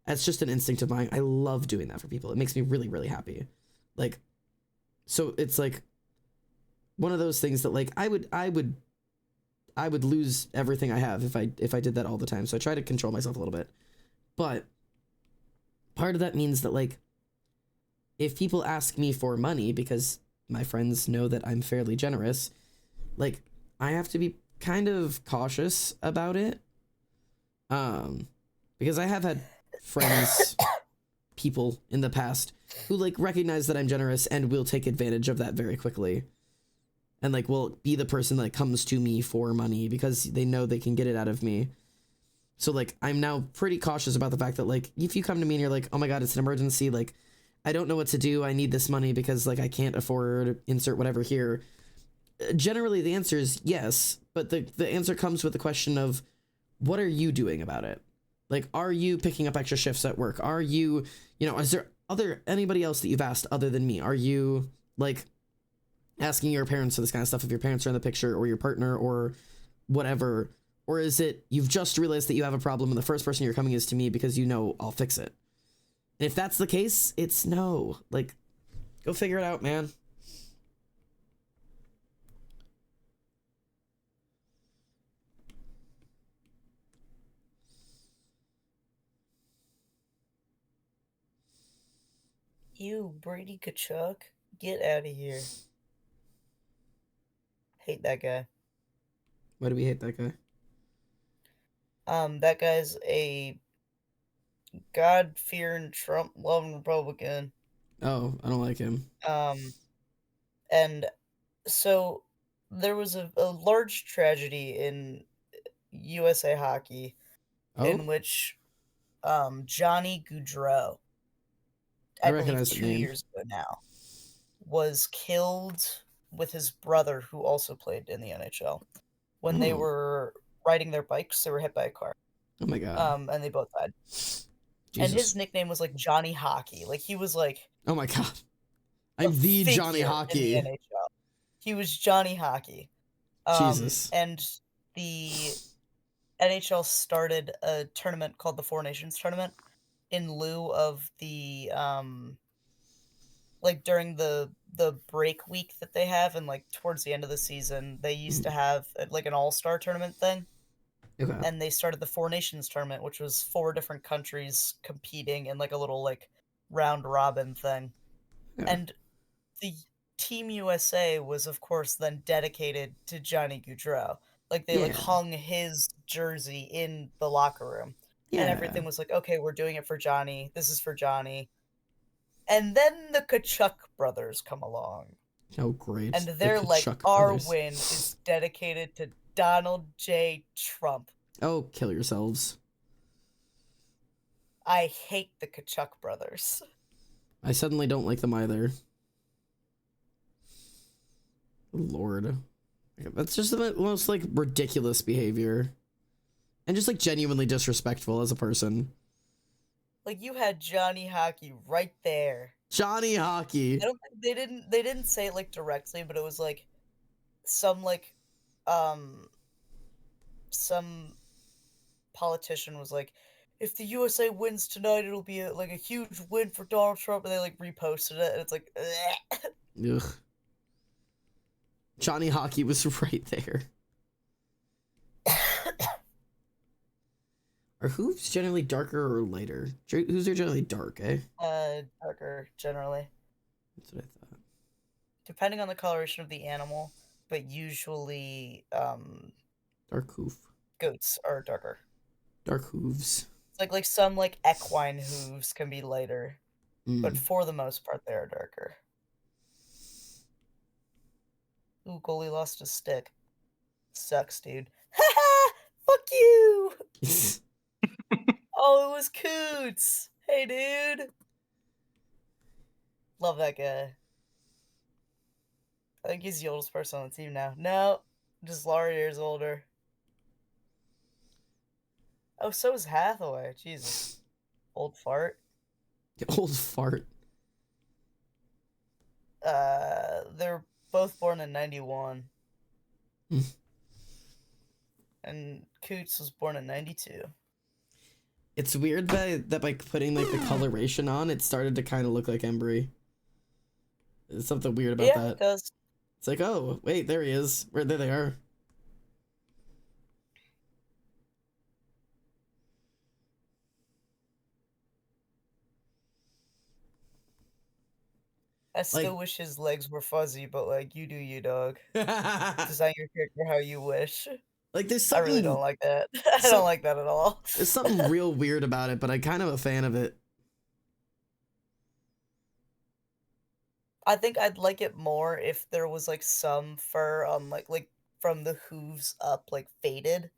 Speaker 1: That's just an instinct of mine. I love doing that for people. It makes me really, really happy. Like, so it's like one of those things that like I would lose everything I have if I did that all the time. So I try to control myself a little bit. But part of that means that like if people ask me for money because my friends know that I'm fairly generous, like I have to be kind of cautious about it. Because I have had friends, people in the past who like recognize that I'm generous and will take advantage of that very quickly. And like will be the person that comes to me for money because they know they can get it out of me. So like I'm now pretty cautious about the fact that like if you come to me and you're like, oh my god, it's an emergency, like I don't know what to do, I need this money because like I can't afford insert whatever here. Generally the answer is yes, but the answer comes with the question of what are you doing about it? Like, are you picking up extra shifts at work? Are you, is there anybody else that you've asked other than me? Are you like asking your parents for this kind of stuff if your parents are in the picture or your partner or whatever? Or is it you've just realized that you have a problem and the first person you're coming is to me because I'll fix it? And if that's the case, it's no. Like, go figure it out, man.
Speaker 2: You, Brady Kachuk, get out of here. Hate that guy.
Speaker 1: Why do we hate that guy?
Speaker 2: That guy's a God-fearing, Trump-loving Republican.
Speaker 1: Oh, I don't like him.
Speaker 2: And so there was a large tragedy in USA Hockey in which Johnny Gaudreau,
Speaker 1: I
Speaker 2: I believe
Speaker 1: recognize the
Speaker 2: 2
Speaker 1: name.
Speaker 2: years ago now, was killed with his brother, who also played in the NHL. When they
Speaker 1: Oh.
Speaker 2: were riding their bikes, they were hit by a car.
Speaker 1: Oh my god.
Speaker 2: And they both died.
Speaker 1: Jesus.
Speaker 2: And his nickname was like Johnny Hockey. Like he was like
Speaker 1: Oh my god.
Speaker 2: a
Speaker 1: I'm the Johnny
Speaker 2: figure
Speaker 1: Hockey.
Speaker 2: in the NHL. He was Johnny Hockey.
Speaker 1: Jesus.
Speaker 2: And the NHL started a tournament called the Four Nations Tournament in lieu of the like during the break week that they have, and like towards the end of the season they used to have like an all-star tournament thing.
Speaker 1: Okay.
Speaker 2: And they started the Four Nations Tournament, which was 4 different countries competing in like a little like round robin thing.
Speaker 1: Yeah.
Speaker 2: And the Team USA was of course then dedicated to Johnny Gaudreau. Like they like
Speaker 1: Yeah.
Speaker 2: hung his jersey in the locker room. And everything was like, okay, we're doing it for Johnny. This is for Johnny. And then the Kachuk brothers come along.
Speaker 1: Oh, great.
Speaker 2: And
Speaker 1: The
Speaker 2: they're like,
Speaker 1: Kachuk
Speaker 2: our
Speaker 1: brothers.
Speaker 2: win is dedicated to Donald J. Trump.
Speaker 1: Oh, kill yourselves.
Speaker 2: I hate the Kachuk brothers.
Speaker 1: I suddenly don't like them either. Lord. That's just the most, like, ridiculous behavior. And just, like, genuinely disrespectful as a person.
Speaker 2: Like, you had Johnny Hockey right there.
Speaker 1: Johnny Hockey.
Speaker 2: I don't think they didn't say it, like, directly, but it was, like, some politician was like, if the USA wins tonight, it'll be a huge win for Donald Trump, and they, like, reposted it, and it's like,
Speaker 1: Ugh. Johnny Hockey was right there. Are hooves generally darker or lighter? Hooves are generally dark, eh?
Speaker 2: Darker, generally.
Speaker 1: That's what I thought.
Speaker 2: Depending on the coloration of the animal, but usually,
Speaker 1: Dark hoof.
Speaker 2: goats are darker.
Speaker 1: Dark hooves.
Speaker 2: It's like some, like, equine hooves can be lighter, but for the most part, they are darker. Ooh, goalie lost his stick. Sucks, dude. Haha! Fuck you! Oh, it was Coots! Hey, dude! Love that guy. I think he's the oldest person on the team now. No, just Laurie years older. Oh, so is Hathaway. Jesus. Old fart.
Speaker 1: Old fart.
Speaker 2: They're both born in 91. And Coots was born in 92.
Speaker 1: It's weird that by putting like the coloration on, it started to kind of look like Embry. There's something weird about
Speaker 2: Yeah,
Speaker 1: that.
Speaker 2: it does.
Speaker 1: It's like, oh, wait, there he is. There they are.
Speaker 2: I still
Speaker 1: Like-
Speaker 2: wish his legs were fuzzy, but like you do you, dog.
Speaker 1: Like,
Speaker 2: Design your character how you wish.
Speaker 1: there's
Speaker 2: I really
Speaker 1: something
Speaker 2: don't like that. I
Speaker 1: some-
Speaker 2: don't like that at all.
Speaker 1: there's something real weird about it, but I'm kind of a fan of it.
Speaker 2: I think I'd like it more if there was like some fur on like from the hooves up like faded.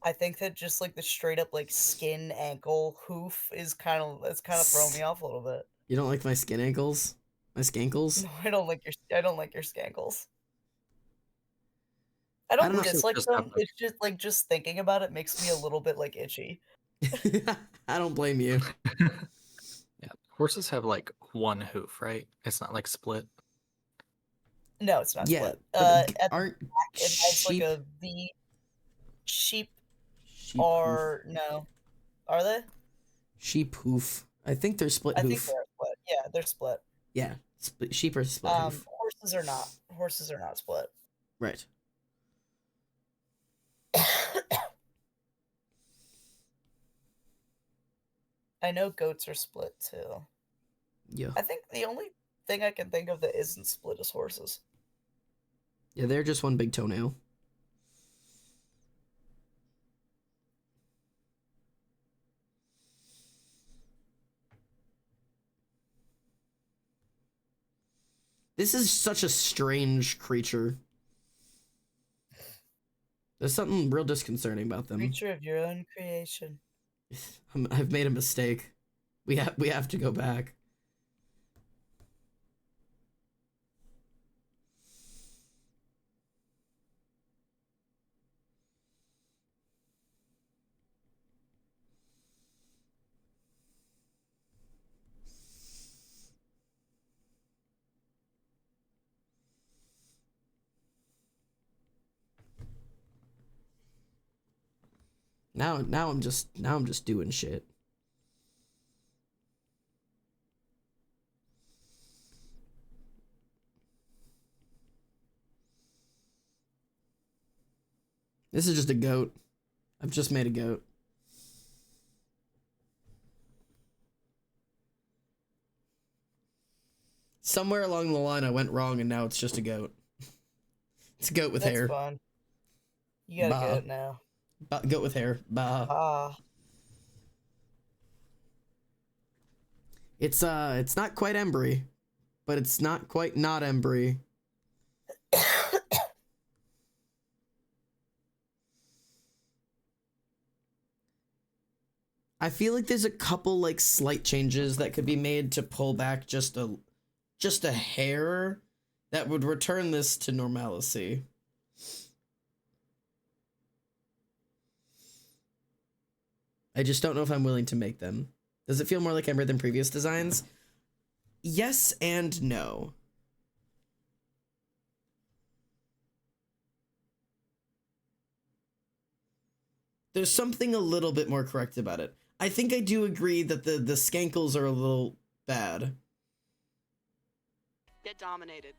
Speaker 2: I think that just like the straight up like skin ankle hoof is kind of throwing me off a little bit.
Speaker 1: You don't like my skin ankles? My skankles?
Speaker 2: No, I don't like your skankles. I
Speaker 1: don't
Speaker 2: don't
Speaker 1: know.
Speaker 2: dislike
Speaker 3: Just
Speaker 2: them.
Speaker 3: have to-
Speaker 2: It's just like just thinking about it makes me a little bit like itchy.
Speaker 1: I don't blame you.
Speaker 3: Yeah, horses have like one hoof, right? It's not like split.
Speaker 2: No, it's not
Speaker 1: Yeah,
Speaker 2: split.
Speaker 1: but
Speaker 2: At the
Speaker 1: aren't
Speaker 2: back, it has like
Speaker 1: sheep?
Speaker 2: a V. Sheep
Speaker 1: Sheep
Speaker 2: are no, are they?
Speaker 1: sheep hoof. I think they're split
Speaker 2: I think
Speaker 1: hoof.
Speaker 2: they're split. Yeah, they're split.
Speaker 1: Yeah, sheep are split hoof.
Speaker 2: Horses are not. Horses are not split.
Speaker 1: Right.
Speaker 2: I know goats are split too.
Speaker 1: Yeah.
Speaker 2: I think the only thing I can think of that isn't split is horses.
Speaker 1: Yeah, they're just one big toenail. This is such a strange creature. There's something real disconcerting about them.
Speaker 2: Creature of your own creation.
Speaker 1: I've made a mistake. We have to go back. Now I'm just doing shit. This is just a goat. I've just made a goat. Somewhere along the line I went wrong and now it's just a goat. It's a goat with
Speaker 2: That's
Speaker 1: hair.
Speaker 2: fun. You got
Speaker 1: Bah.
Speaker 2: a goat now.
Speaker 1: Goat with hair. Bah.
Speaker 2: Ah.
Speaker 1: It's not quite Embry, but it's not quite not Embry. I feel like there's a couple like slight changes that could be made to pull back just a hair that would return this to normalcy. I just don't know if I'm willing to make them. Does it feel more like Ember than previous designs? Yes and no. There's something a little bit more correct about it. I think I do agree that the skankles are a little bad.
Speaker 4: Get dominated.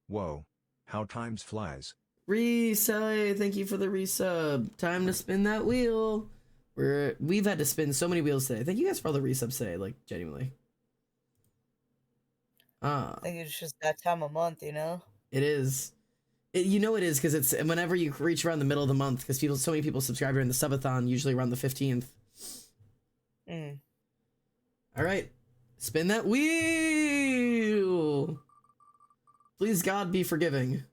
Speaker 5: Whoa. How times flies.
Speaker 1: Resub, thank you for the resub. Time to spin that wheel. We've had to spin so many wheels today. Thank you guys for all the resubs today, like genuinely.
Speaker 2: I think it's just that time of month, you know?
Speaker 1: It is. You know it is because it's whenever you reach around the middle of the month because so many people subscribe during the subathon, usually around the 15th.
Speaker 2: Mm.
Speaker 1: All right, spin that wheel. Please God be forgiving.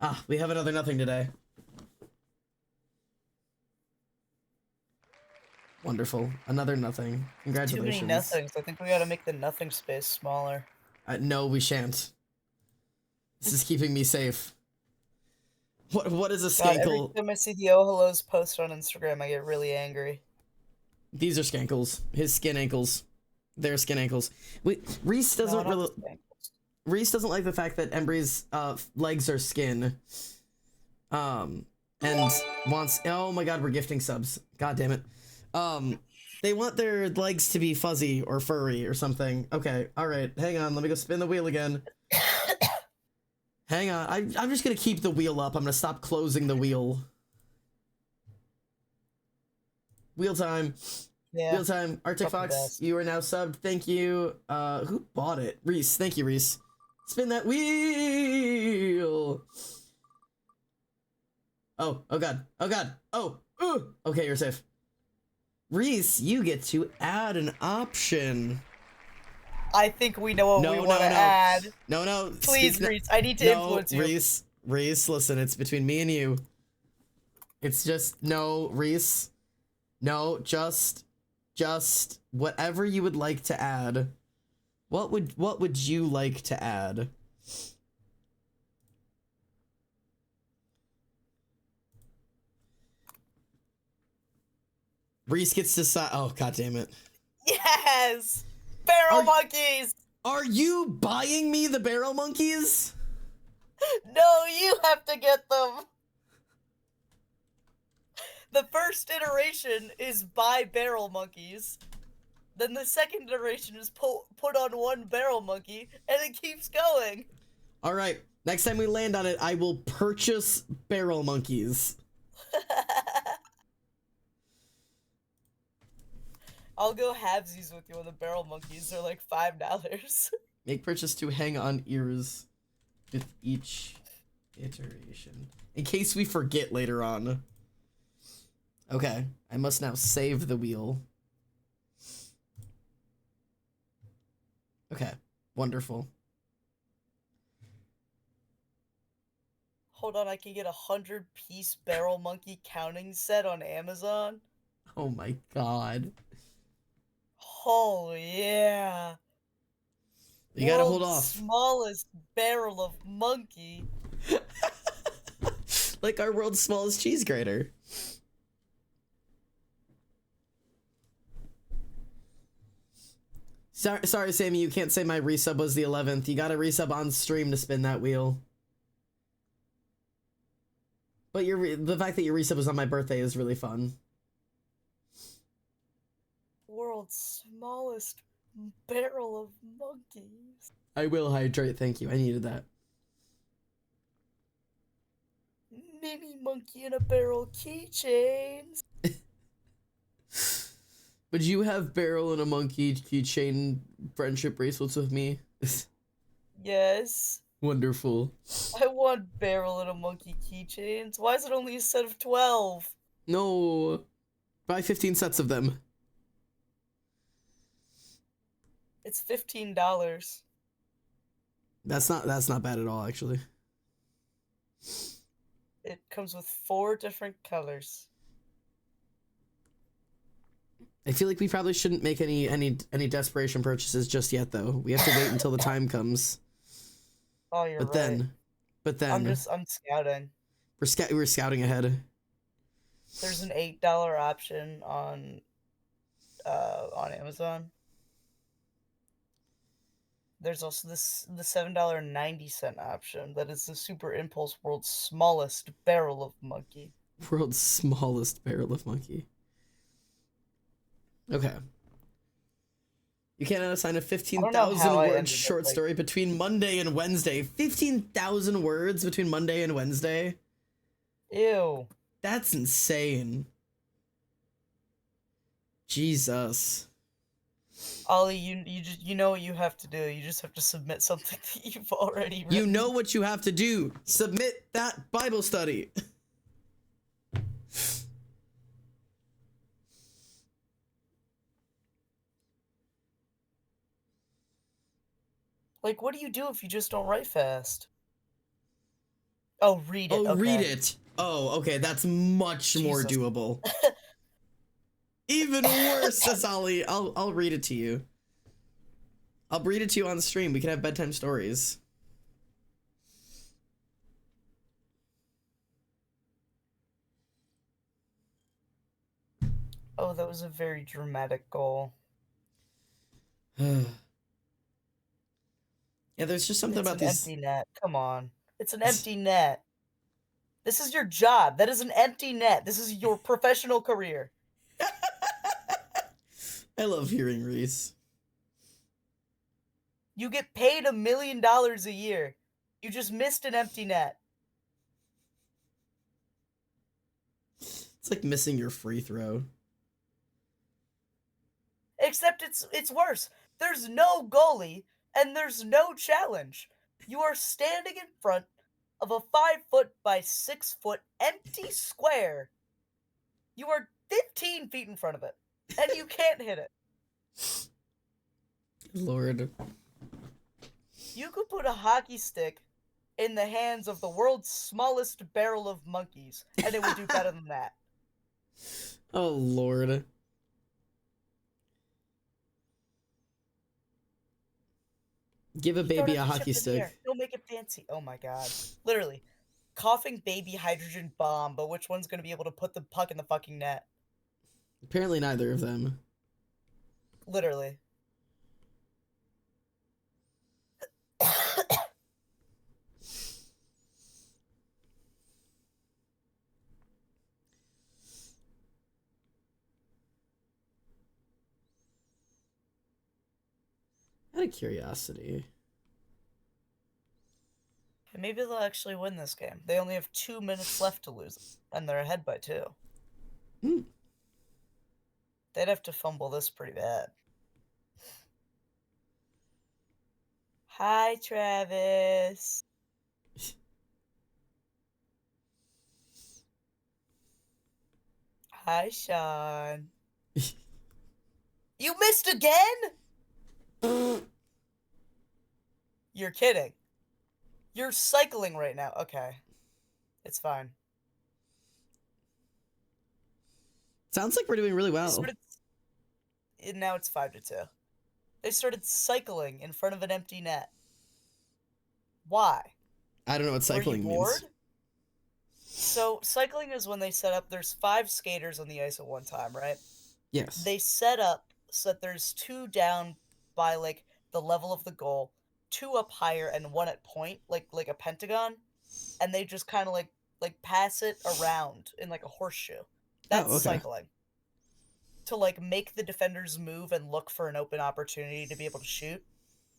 Speaker 1: Ah, we have another nothing today. Wonderful, another nothing.
Speaker 2: Too
Speaker 1: Congratulations.
Speaker 2: many nothings. I think we gotta make the nothing space smaller.
Speaker 1: No, we shan't. This is keeping me safe. What is a
Speaker 2: God, every
Speaker 1: skankle?
Speaker 2: time I see the oh hellos post on Instagram, I get really angry.
Speaker 1: These are skankles. His skin ankles. Their skin ankles. Reese doesn't
Speaker 2: No, not
Speaker 1: really.
Speaker 2: the skankles.
Speaker 1: Reese doesn't like the fact that Embry's legs are skin. And and wants. Oh my god, we're gifting subs. God damn it. They want their legs to be fuzzy or furry or something. Okay, all right. Hang on. Let me go spin the wheel again. Hang on. I'm just gonna keep the wheel up. I'm gonna stop closing the wheel. Wheel time.
Speaker 2: Yeah.
Speaker 1: Wheel time. Arctic
Speaker 2: Fucking
Speaker 1: Fox,
Speaker 2: best.
Speaker 1: you are now subbed. Thank you. Who bought it? Reese. Thank you, Reese. Spin that wheel. Oh god. Oh god. Oh. Ooh. Okay, you're safe. Reese, you get to add an option.
Speaker 2: I think we know what
Speaker 1: No,
Speaker 2: we
Speaker 1: no,
Speaker 2: want to
Speaker 1: no.
Speaker 2: add.
Speaker 1: No.
Speaker 2: Please,
Speaker 1: speak
Speaker 2: Reese. I need to
Speaker 1: no,
Speaker 2: influence you.
Speaker 1: Reese, listen, it's between me and you. It's just no, Reese. No, just whatever you would like to add. What would you like to add? Reese gets to decide. Oh, god damn it.
Speaker 2: Yes! Barrel
Speaker 1: Are-
Speaker 2: monkeys!
Speaker 1: Are you buying me the barrel monkeys?
Speaker 2: No, you have to get them! The first iteration is buy barrel monkeys. Then the second iteration is put on one barrel monkey, and it keeps going.
Speaker 1: All right. Next time we land on it, I will purchase barrel monkeys.
Speaker 2: I'll go halvesies with you on the barrel monkeys. They're like $5.
Speaker 1: Make purchase to hang on ears with each iteration. In case we forget later on. Okay. I must now save the wheel. Okay. Wonderful.
Speaker 2: Hold on, I can get a 100-piece barrel monkey counting set on Amazon.
Speaker 1: Oh my god.
Speaker 2: Oh yeah.
Speaker 1: You gotta hold
Speaker 2: World's
Speaker 1: off.
Speaker 2: Smallest barrel of monkey.
Speaker 1: Like our world's smallest cheese grater. Sorry, Sammy, you can't say my resub was the 11th. You gotta resub on stream to spin that wheel. But the fact that your resub was on my birthday is really fun.
Speaker 2: World's smallest barrel of monkeys.
Speaker 1: I will hydrate, thank you. I needed that.
Speaker 2: Mini monkey in a barrel keychains.
Speaker 1: Would you have barrel and a monkey keychain friendship bracelets with me?
Speaker 2: Yes.
Speaker 1: Wonderful.
Speaker 2: I want barrel and a monkey keychains. Why is it only a set of 12?
Speaker 1: No. Buy 15 sets of them.
Speaker 2: It's $15.
Speaker 1: That's not bad at all, actually.
Speaker 2: It comes with 4 different colors.
Speaker 1: I feel like we probably shouldn't make any desperation purchases just yet, though. We have to wait until the time comes.
Speaker 2: Oh, you're
Speaker 1: But
Speaker 2: right.
Speaker 1: then
Speaker 2: I'm scouting.
Speaker 1: we're scouting ahead.
Speaker 2: There's an $8 option on Amazon. There's also the $7.90 option that is the Super Impulse World's smallest barrel of monkey.
Speaker 1: World's smallest barrel of monkey. Okay. You can't assign a
Speaker 2: how
Speaker 1: 15,000
Speaker 2: I
Speaker 1: word
Speaker 2: ended up,
Speaker 1: short
Speaker 2: like-
Speaker 1: story between Monday and Wednesday. 15,000 words between Monday and Wednesday?
Speaker 2: Ew.
Speaker 1: That's insane. Jesus.
Speaker 2: Ollie, you know what you have to do. You just have to submit something that you've already written.
Speaker 1: You know what you have to do. Submit that Bible study.
Speaker 2: Like, what do you do if you just don't write fast? Oh, read it.
Speaker 1: Oh,
Speaker 2: okay.
Speaker 1: read it. Oh, okay. That's much more
Speaker 2: Jesus.
Speaker 1: doable. Even worse, says Ollie. I'll read it to you. I'll read it to you on stream. We can have bedtime stories.
Speaker 2: Oh, that was a very dramatic goal.
Speaker 1: Yeah, there's just something
Speaker 2: It's
Speaker 1: about
Speaker 2: an
Speaker 1: these.
Speaker 2: empty net. Come on. It's an empty net. This is your job. That is an empty net. This is your professional career.
Speaker 1: I love hearing Reese.
Speaker 2: You get paid $1 million a year. You just missed an empty net.
Speaker 1: It's like missing your free throw.
Speaker 2: Except it's worse. There's no goalie and there's no challenge. You are standing in front of a 5 by 6 empty square. You are 15 feet in front of it, and you can't hit it.
Speaker 1: Lord.
Speaker 2: You could put a hockey stick in the hands of the world's smallest barrel of monkeys, and it would do better than that.
Speaker 1: Oh, Lord. Give a
Speaker 2: You don't
Speaker 1: baby a
Speaker 2: have to
Speaker 1: hockey
Speaker 2: chip in the air.
Speaker 1: stick.
Speaker 2: Don't make it fancy. Oh my god. Literally. Coughing baby hydrogen bomb, but which one's gonna be able to put the puck in the fucking net?
Speaker 1: Apparently neither of them.
Speaker 2: Literally.
Speaker 1: Out of curiosity.
Speaker 2: And maybe they'll actually win this game. They only have 2 minutes left to lose, and they're ahead by 2.
Speaker 1: Hmm.
Speaker 2: They'd have to fumble this pretty bad. Hi, Travis. Hi, Sean. You missed again? You're kidding. You're cycling right now. Okay. It's fine.
Speaker 1: Sounds like we're doing really
Speaker 2: They
Speaker 1: well.
Speaker 2: started- and now it's 5-2. They started cycling in front of an empty net. Why?
Speaker 1: I don't know what cycling
Speaker 2: Were you
Speaker 1: means.
Speaker 2: bored? So cycling is when they set up. There's 5 skaters on the ice at one time, right?
Speaker 1: Yes.
Speaker 2: They set up so that there's 2 down by like the level of the goal, 2 up higher, and 1 at point, like a pentagon, and they just kind of like pass it around in like a horseshoe. That's
Speaker 1: okay.
Speaker 2: cycling. To like make the defenders move and look for an open opportunity to be able to shoot.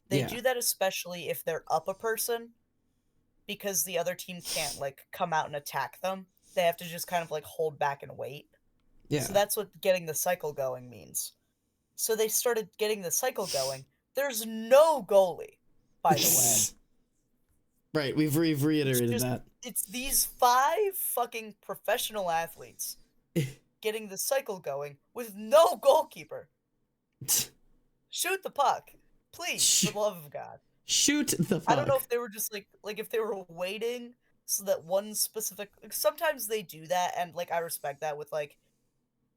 Speaker 2: They
Speaker 1: Yeah.
Speaker 2: do that especially if they're up a person, because the other team can't like come out and attack them. They have to just kind of like hold back and wait.
Speaker 1: Yeah.
Speaker 2: So that's what getting the cycle going means. So they started getting the cycle going. There's no goalie, by the way.
Speaker 1: Right, we've reiterated
Speaker 2: just-
Speaker 1: that.
Speaker 2: It's these 5 fucking professional athletes getting the cycle going with no goalkeeper. Shoot the puck. Please, for the love of God.
Speaker 1: Shoot the fuck.
Speaker 2: I don't know if they were just like if they were waiting so that one specific, like, sometimes they do that, and like I respect that with like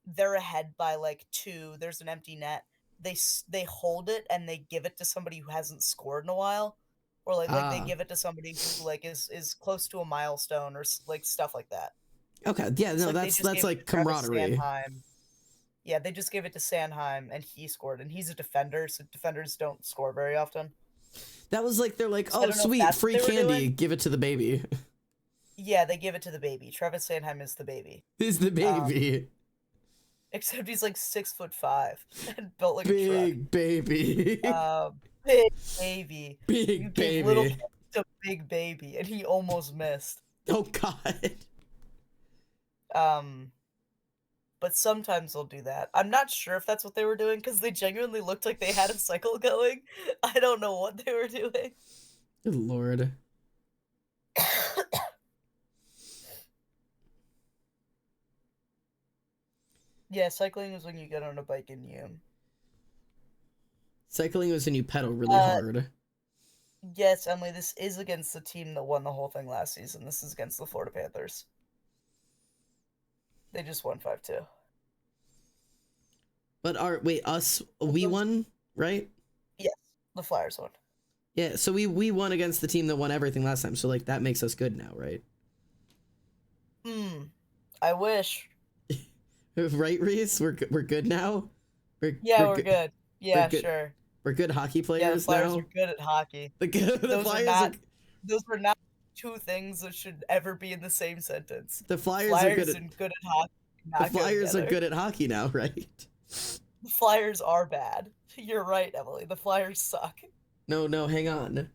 Speaker 2: they're ahead by like 2, there's an empty net, they hold it and they give it to somebody who hasn't scored in a while, or like they
Speaker 1: Ah.
Speaker 2: give it to somebody who like is close to a milestone or like stuff like that.
Speaker 1: Okay, yeah,
Speaker 2: It's
Speaker 1: no,
Speaker 2: like they
Speaker 1: that's
Speaker 2: just gave it
Speaker 1: like
Speaker 2: to Travis
Speaker 1: camaraderie.
Speaker 2: Sanheim. Yeah, they just gave it to Sanheim and he scored, and he's a defender, so defenders don't score very often.
Speaker 1: That was like they're like,
Speaker 2: So I
Speaker 1: oh
Speaker 2: don't know if
Speaker 1: sweet,
Speaker 2: that's what
Speaker 1: free
Speaker 2: they were
Speaker 1: candy,
Speaker 2: doing.
Speaker 1: give it to the baby.
Speaker 2: Yeah, they give it to the baby. Travis Sanheim is the baby.
Speaker 1: Who's the baby?
Speaker 2: Except he's like 6'5" and built like
Speaker 1: Big baby.
Speaker 2: a truck. Big baby. You
Speaker 1: Big
Speaker 2: gave little
Speaker 1: baby.
Speaker 2: kid to big baby, and he almost missed.
Speaker 1: Oh god.
Speaker 2: But sometimes they'll do that. I'm not sure if that's what they were doing because they genuinely looked like they had a cycle going. I don't know what they were doing.
Speaker 1: Good lord.
Speaker 2: Yeah, cycling is when you get on a bike and you.
Speaker 1: Cycling was when you pedal really
Speaker 2: Uh,
Speaker 1: hard.
Speaker 2: Yes, Emily, this is against the team that won the whole thing last season. This is against the Florida Panthers. They just won 5-2.
Speaker 1: But we won, right?
Speaker 2: Yes, the Flyers won.
Speaker 1: Yeah, so we won against the team that won everything last time, so like that makes us good now, right?
Speaker 2: I wish.
Speaker 1: Right, Reese? We're good now?
Speaker 2: Yeah, we're good. Yeah,
Speaker 1: good
Speaker 2: sure.
Speaker 1: We're good hockey
Speaker 2: Yeah, the
Speaker 1: players
Speaker 2: Flyers
Speaker 1: now?
Speaker 2: are good at hockey.
Speaker 1: The
Speaker 2: Those
Speaker 1: Flyers
Speaker 2: are not two things that should ever be in the same sentence.
Speaker 1: The Flyers, are
Speaker 2: Flyers
Speaker 1: good at
Speaker 2: and good at hockey.
Speaker 1: the
Speaker 2: Not go
Speaker 1: Flyers are
Speaker 2: together.
Speaker 1: good at hockey now, right?
Speaker 2: The Flyers are bad. You're right, Emily. The Flyers suck.
Speaker 1: No, hang on.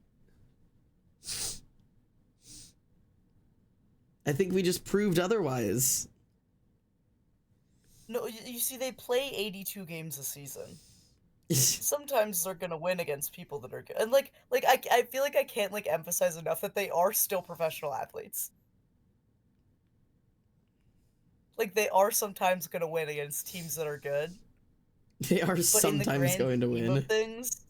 Speaker 1: I think we just proved otherwise.
Speaker 2: No, you see, they play 82 games a season. Sometimes they're gonna win against people that are good, and I feel like I can't like emphasize enough that they are still professional athletes. Like they are sometimes gonna win against teams that are good,
Speaker 1: They are
Speaker 2: but in the
Speaker 1: sometimes
Speaker 2: grand
Speaker 1: going to
Speaker 2: scheme
Speaker 1: win.
Speaker 2: of things,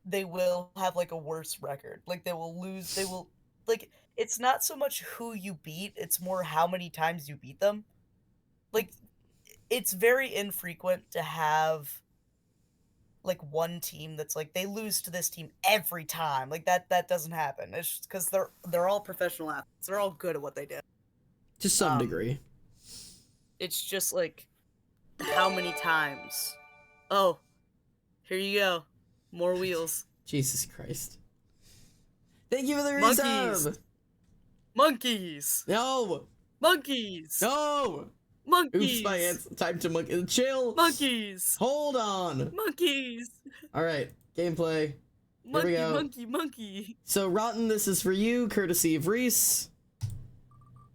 Speaker 2: they will have like a worse record. Like they will lose. They will like it's not so much who you beat; it's more how many times you beat them. Like it's very infrequent to have like one team that's like they lose to this team every time. Like that doesn't happen. It's just because they're all professional athletes. They're all good at what they do.
Speaker 1: To some
Speaker 2: Um,
Speaker 1: degree.
Speaker 2: It's just like how many times. Oh, here you go. More wheels.
Speaker 1: Jesus Christ. Thank you for the
Speaker 2: Monkeys.
Speaker 1: resub!
Speaker 2: Monkeys.
Speaker 1: No!
Speaker 2: Monkeys.
Speaker 1: No!
Speaker 2: Monkeys.
Speaker 1: Oops, my ants. Time to monkey. Chill!
Speaker 2: Monkeys.
Speaker 1: Hold on!
Speaker 2: Monkeys.
Speaker 1: Alright, gameplay.
Speaker 2: Monkey,
Speaker 1: go.
Speaker 2: monkey.
Speaker 1: So, Rotten, this is for you, courtesy of Reese.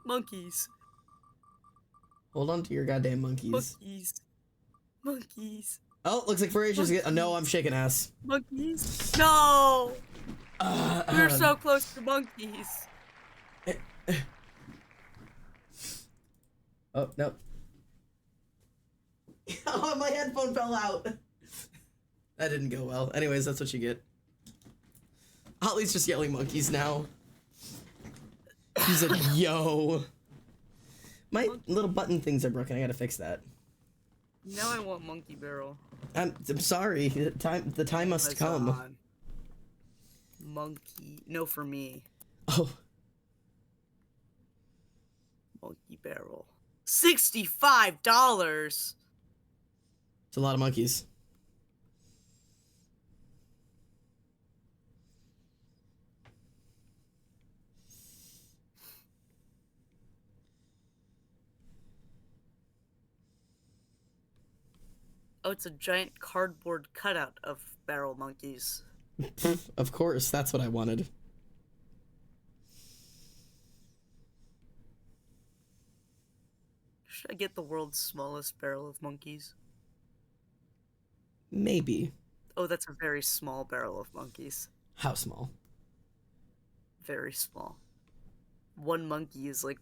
Speaker 2: Monkeys.
Speaker 1: Hold on to your goddamn monkeys.
Speaker 2: Monkeys.
Speaker 1: Oh, looks like Voracious again. No, I'm shaking ass.
Speaker 2: Monkeys. No! We're
Speaker 1: Um,
Speaker 2: so close to monkeys.
Speaker 1: Oh, no. Oh, my headphone fell out. That didn't go well. Anyways, that's what you get. Ollie's just yelling monkeys now. He's like, yo. My little button things are broken. I gotta fix that.
Speaker 2: Now I want Monkey Barrel.
Speaker 1: I'm sorry. The time must come.
Speaker 2: Amazon. Monkey. No, for me.
Speaker 1: Oh,
Speaker 2: Monkey Barrel. $65.
Speaker 1: it's a lot of monkeys.
Speaker 2: Oh, it's a giant cardboard cutout of barrel monkeys.
Speaker 1: Of course, that's what I wanted.
Speaker 2: Should I get the world's smallest barrel of monkeys?
Speaker 1: Maybe.
Speaker 2: Oh, that's a very small barrel of monkeys.
Speaker 1: How small?
Speaker 2: Very small. One monkey is like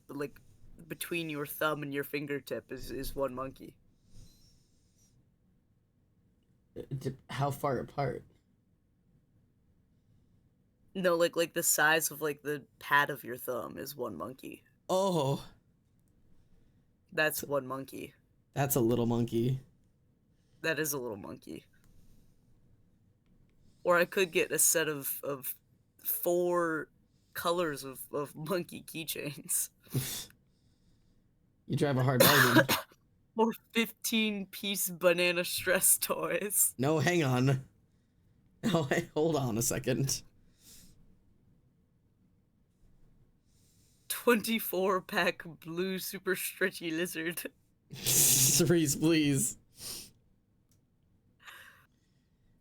Speaker 2: between your thumb and your fingertip is one monkey.
Speaker 1: How far apart?
Speaker 2: No, like the size of like the pad of your thumb is one monkey.
Speaker 1: Oh,
Speaker 2: That's one monkey.
Speaker 1: that's a little monkey.
Speaker 2: That is a little monkey. Or I could get a set of 4 colors of monkey keychains.
Speaker 1: You drive a hard bargain.
Speaker 2: Or 15-piece banana stress toys.
Speaker 1: No, hang on. Oh, hey, hold on a second.
Speaker 2: 24-pack blue super stretchy lizard.
Speaker 1: Cerise, please.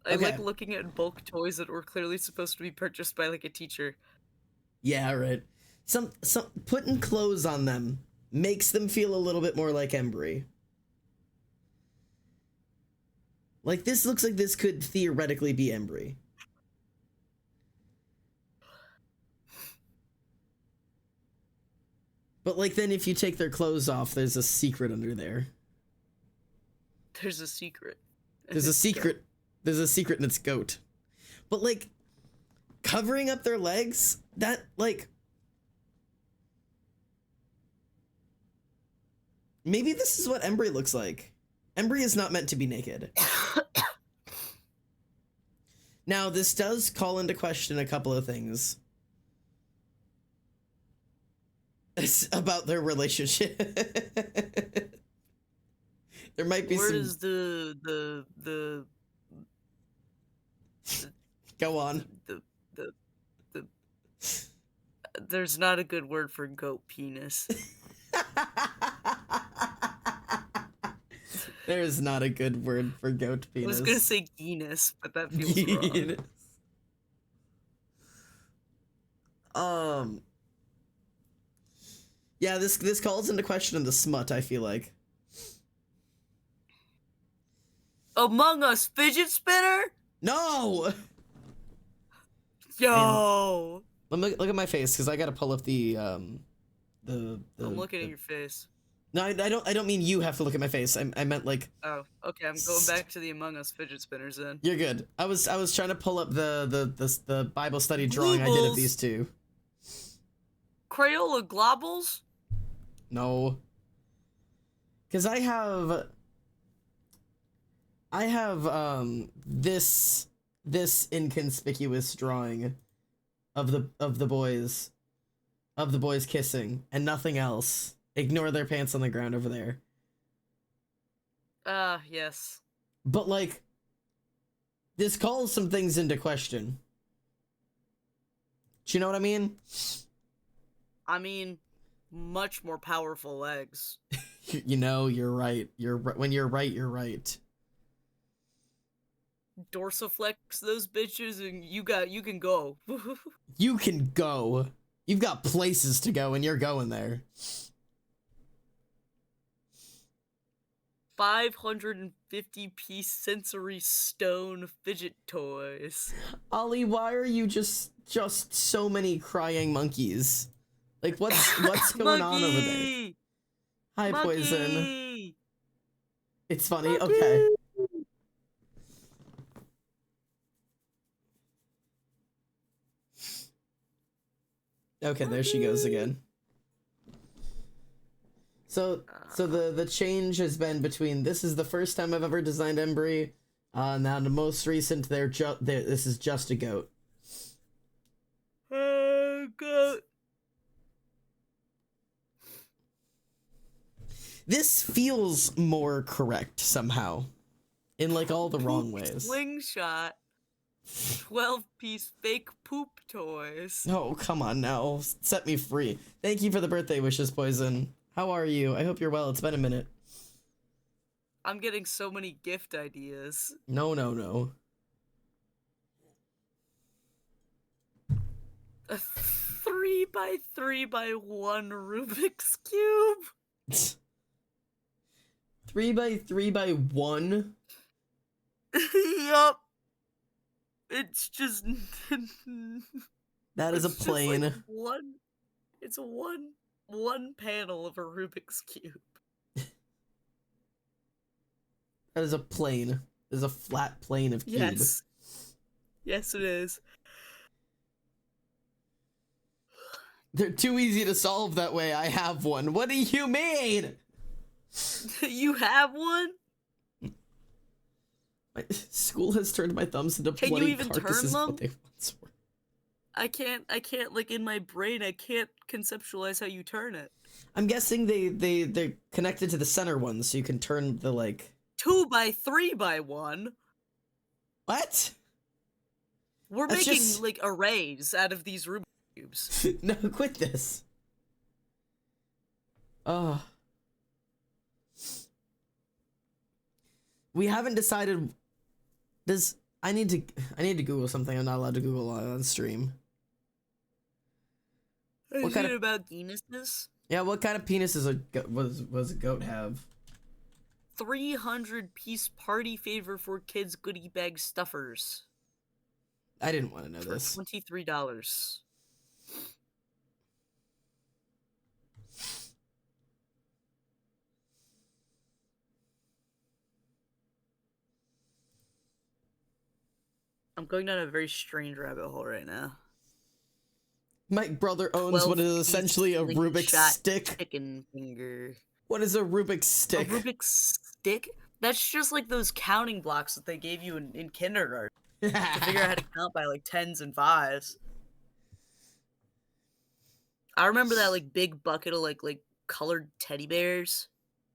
Speaker 2: I like
Speaker 1: Okay.
Speaker 2: looking at bulk toys that were clearly supposed to be purchased by like a teacher.
Speaker 1: Yeah, right. Some putting clothes on them makes them feel a little bit more like Embry. Like this looks like this could theoretically be Embry. But like then if you take their clothes off, there's a secret under there.
Speaker 2: There's a secret. and
Speaker 1: There's a
Speaker 2: it's
Speaker 1: secret. There's a secret and it's goat. But like covering up their legs, that like maybe this is what Embry looks like. Embry is not meant to be naked. Now, this does call into question a couple of things. It's about their relationship. There might be
Speaker 2: Where
Speaker 1: some.
Speaker 2: does the
Speaker 1: Go on.
Speaker 2: There's not a good word for goat penis.
Speaker 1: There is not a good word for goat
Speaker 2: I
Speaker 1: penis.
Speaker 2: was gonna say genus, but that feels wrong.
Speaker 1: Penis. Yeah, this calls into question the smut, I feel like.
Speaker 2: Among Us fidget spinner?
Speaker 1: No!
Speaker 2: Yo!
Speaker 1: Let me look at my face, because I gotta pull up the
Speaker 2: I'm looking at your face.
Speaker 1: No, I don't mean you have to look at my face. I meant like
Speaker 2: Oh, okay. I'm going back to the Among Us fidget spinners then.
Speaker 1: you're good. I was trying to pull up the Bible study drawing I did of
Speaker 2: Gloobles.
Speaker 1: these two.
Speaker 2: Crayola globbles?
Speaker 1: No. Cause I have this inconspicuous drawing of the boys kissing and nothing else. Ignore their pants on the ground over there.
Speaker 2: Yes.
Speaker 1: But like this calls some things into question. Do you know what I mean?
Speaker 2: I mean, much more powerful legs.
Speaker 1: You know, you're right. When you're right, you're right.
Speaker 2: Dorsiflex those bitches and you can go.
Speaker 1: You can go. You've got places to go and you're going there.
Speaker 2: 550-piece sensory stone fidget toys.
Speaker 1: Ollie, why are you just so many crying monkeys? Like what's going on over there?
Speaker 2: Monkey!
Speaker 1: Hi, Poison.
Speaker 2: Monkey!
Speaker 1: It's funny.
Speaker 2: Monkey!
Speaker 1: Okay. Okay, there she goes again. So the change has been between this is the first time I've ever designed Embry, now the most recent this is just a goat.
Speaker 2: Goat.
Speaker 1: This feels more correct somehow, in like all the wrong
Speaker 2: Poop
Speaker 1: ways.
Speaker 2: Slingshot. 12-piece fake poop toys.
Speaker 1: Oh, come on now, set me free. Thank you for the birthday wishes, Poison. How are you? I hope you're well. It's been a minute.
Speaker 2: I'm getting so many gift ideas.
Speaker 1: No.
Speaker 2: A 3x3x1 Rubik's Cube.
Speaker 1: 3x3x1?
Speaker 2: Yup. It's just
Speaker 1: That is a
Speaker 2: it's just
Speaker 1: plane.
Speaker 2: like it's one panel of a Rubik's Cube.
Speaker 1: That is a plane. There's a flat plane of cube.
Speaker 2: Yes. Yes, it is.
Speaker 1: They're too easy to solve that way. I have one. What do you mean?
Speaker 2: You have one?
Speaker 1: School has turned my thumbs into
Speaker 2: Can you
Speaker 1: bloody
Speaker 2: even
Speaker 1: carcasses
Speaker 2: turn
Speaker 1: of what
Speaker 2: them?
Speaker 1: they once were.
Speaker 2: I can't like in my brain I can't conceptualize how you turn it.
Speaker 1: I'm guessing they're connected to the center one, so you can turn the like
Speaker 2: 2x3x1.
Speaker 1: what?
Speaker 2: We're
Speaker 1: That's
Speaker 2: making
Speaker 1: just-
Speaker 2: like arrays out of these Rubik's Cubes.
Speaker 1: No, quit this. Oh. We haven't decided. I need to Google something I'm not allowed to Google on stream.
Speaker 2: Is
Speaker 1: kind
Speaker 2: it
Speaker 1: of-
Speaker 2: about penises?
Speaker 1: Yeah, what kind of penis does was a goat have?
Speaker 2: 300-piece party favor for kids goodie bag stuffers
Speaker 1: I didn't want to know
Speaker 2: for
Speaker 1: this.
Speaker 2: $23. I'm going down a very strange rabbit hole right now.
Speaker 1: My brother owns what is
Speaker 2: 12-piece
Speaker 1: essentially a Rubik's
Speaker 2: slingshot
Speaker 1: stick.
Speaker 2: Chicken finger.
Speaker 1: What is a Rubik's stick?
Speaker 2: A Rubik's stick? That's just like those counting blocks that they gave you in kindergarten to figure out how to count by like tens and fives. I remember that like big bucket of like colored teddy bears.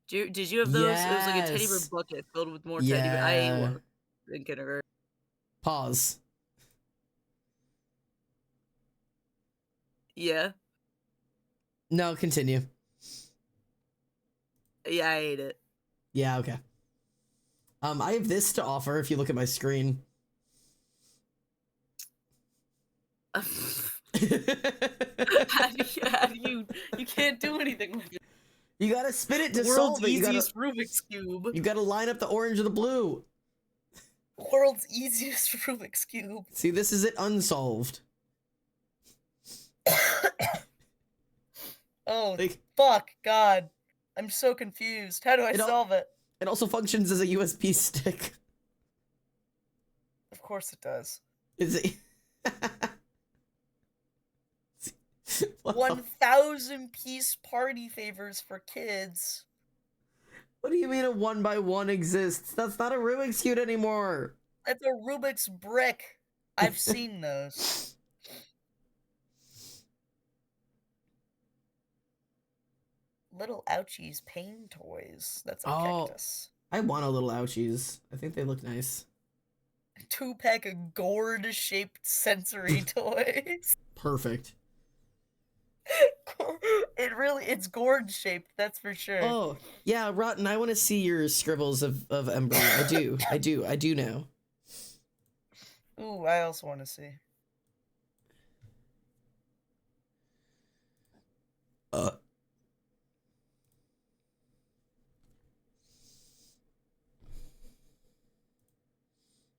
Speaker 2: Did you have those? It was like a teddy bear
Speaker 1: Yes.
Speaker 2: bucket filled with more teddy bears. I ate
Speaker 1: Yeah.
Speaker 2: one in kindergarten.
Speaker 1: Pause.
Speaker 2: Yeah.
Speaker 1: No, continue.
Speaker 2: Yeah, I ate it.
Speaker 1: Yeah, okay. I have this to offer if you look at my screen.
Speaker 2: How do you can't do anything with it.
Speaker 1: You gotta spin it
Speaker 2: The
Speaker 1: to
Speaker 2: world's
Speaker 1: solve it.
Speaker 2: easiest Rubik's Cube.
Speaker 1: You gotta line up the orange or the blue.
Speaker 2: World's easiest Rubik's Cube.
Speaker 1: See, this is it unsolved.
Speaker 2: Oh,
Speaker 1: Like,
Speaker 2: fuck, God. I'm so confused. How do I
Speaker 1: It al-
Speaker 2: solve it?
Speaker 1: it also functions as a USB stick.
Speaker 2: Of course it does.
Speaker 1: Is it? What the
Speaker 2: 1,000 piece party favors for kids.
Speaker 1: What do you mean a 1x1 exists? That's not a Rubik's Cube anymore.
Speaker 2: That's a Rubik's brick. I've seen those. Little Ouchies pain toys. That's a
Speaker 1: Oh.
Speaker 2: cactus.
Speaker 1: I want a little ouchies. I think they look nice.
Speaker 2: 2-pack of gourd-shaped sensory toys.
Speaker 1: Perfect.
Speaker 2: It's gourd-shaped, that's for sure.
Speaker 1: Oh, yeah, Rotten, I want to see your scribbles of Embry. I do now.
Speaker 2: Ooh, I also want to see.
Speaker 1: I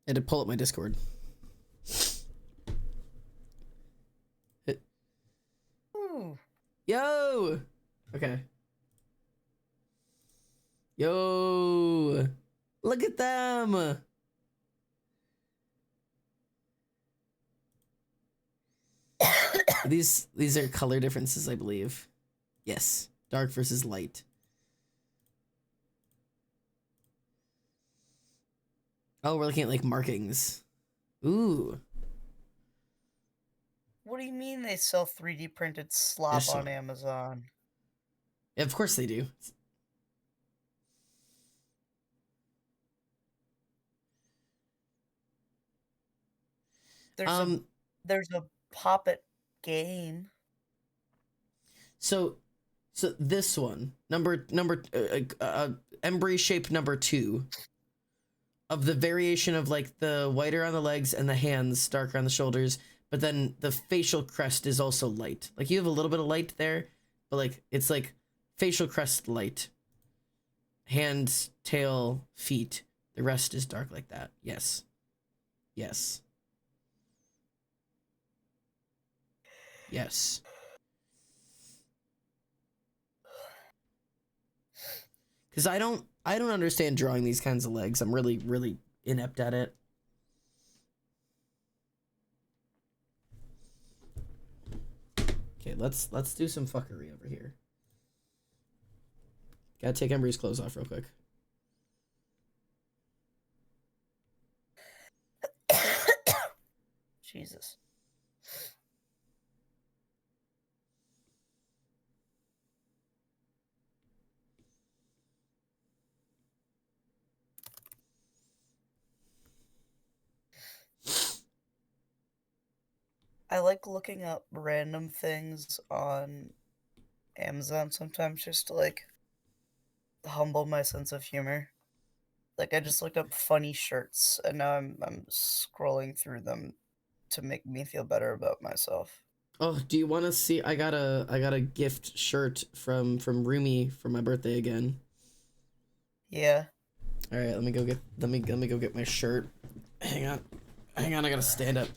Speaker 1: had to pull up my Discord.
Speaker 2: Ooh.
Speaker 1: Yo! Okay. Yo! Look at them! These are color differences, I believe. Yes. Dark versus light. Oh, we're looking at like markings. Ooh.
Speaker 2: What do you mean they sell 3D printed slop
Speaker 1: Yes, sir.
Speaker 2: on Amazon?
Speaker 1: Yeah, of course they do.
Speaker 2: There's a Pop-It game.
Speaker 1: So this one, Embry shape number 2 of the variation of like the whiter on the legs and the hands, darker on the shoulders, but then the facial crest is also light. Like you have a little bit of light there, but like it's like facial crest light. Hands, tail, feet. The rest is dark like that. Yes. Yes. Yes. Because I don't understand drawing these kinds of legs. I'm really, really inept at it. Okay, let's do some fuckery over here. Gotta take Embry's clothes off real quick.
Speaker 2: Jesus. I like looking up random things on Amazon sometimes just to like humble my sense of humor. Like I just looked up funny shirts and now I'm scrolling through them to make me feel better about myself.
Speaker 1: Oh, do you want to see? I got a gift shirt from Rumi for my birthday again.
Speaker 2: Yeah.
Speaker 1: All right, let me go get my shirt. Hang on, I gotta stand up.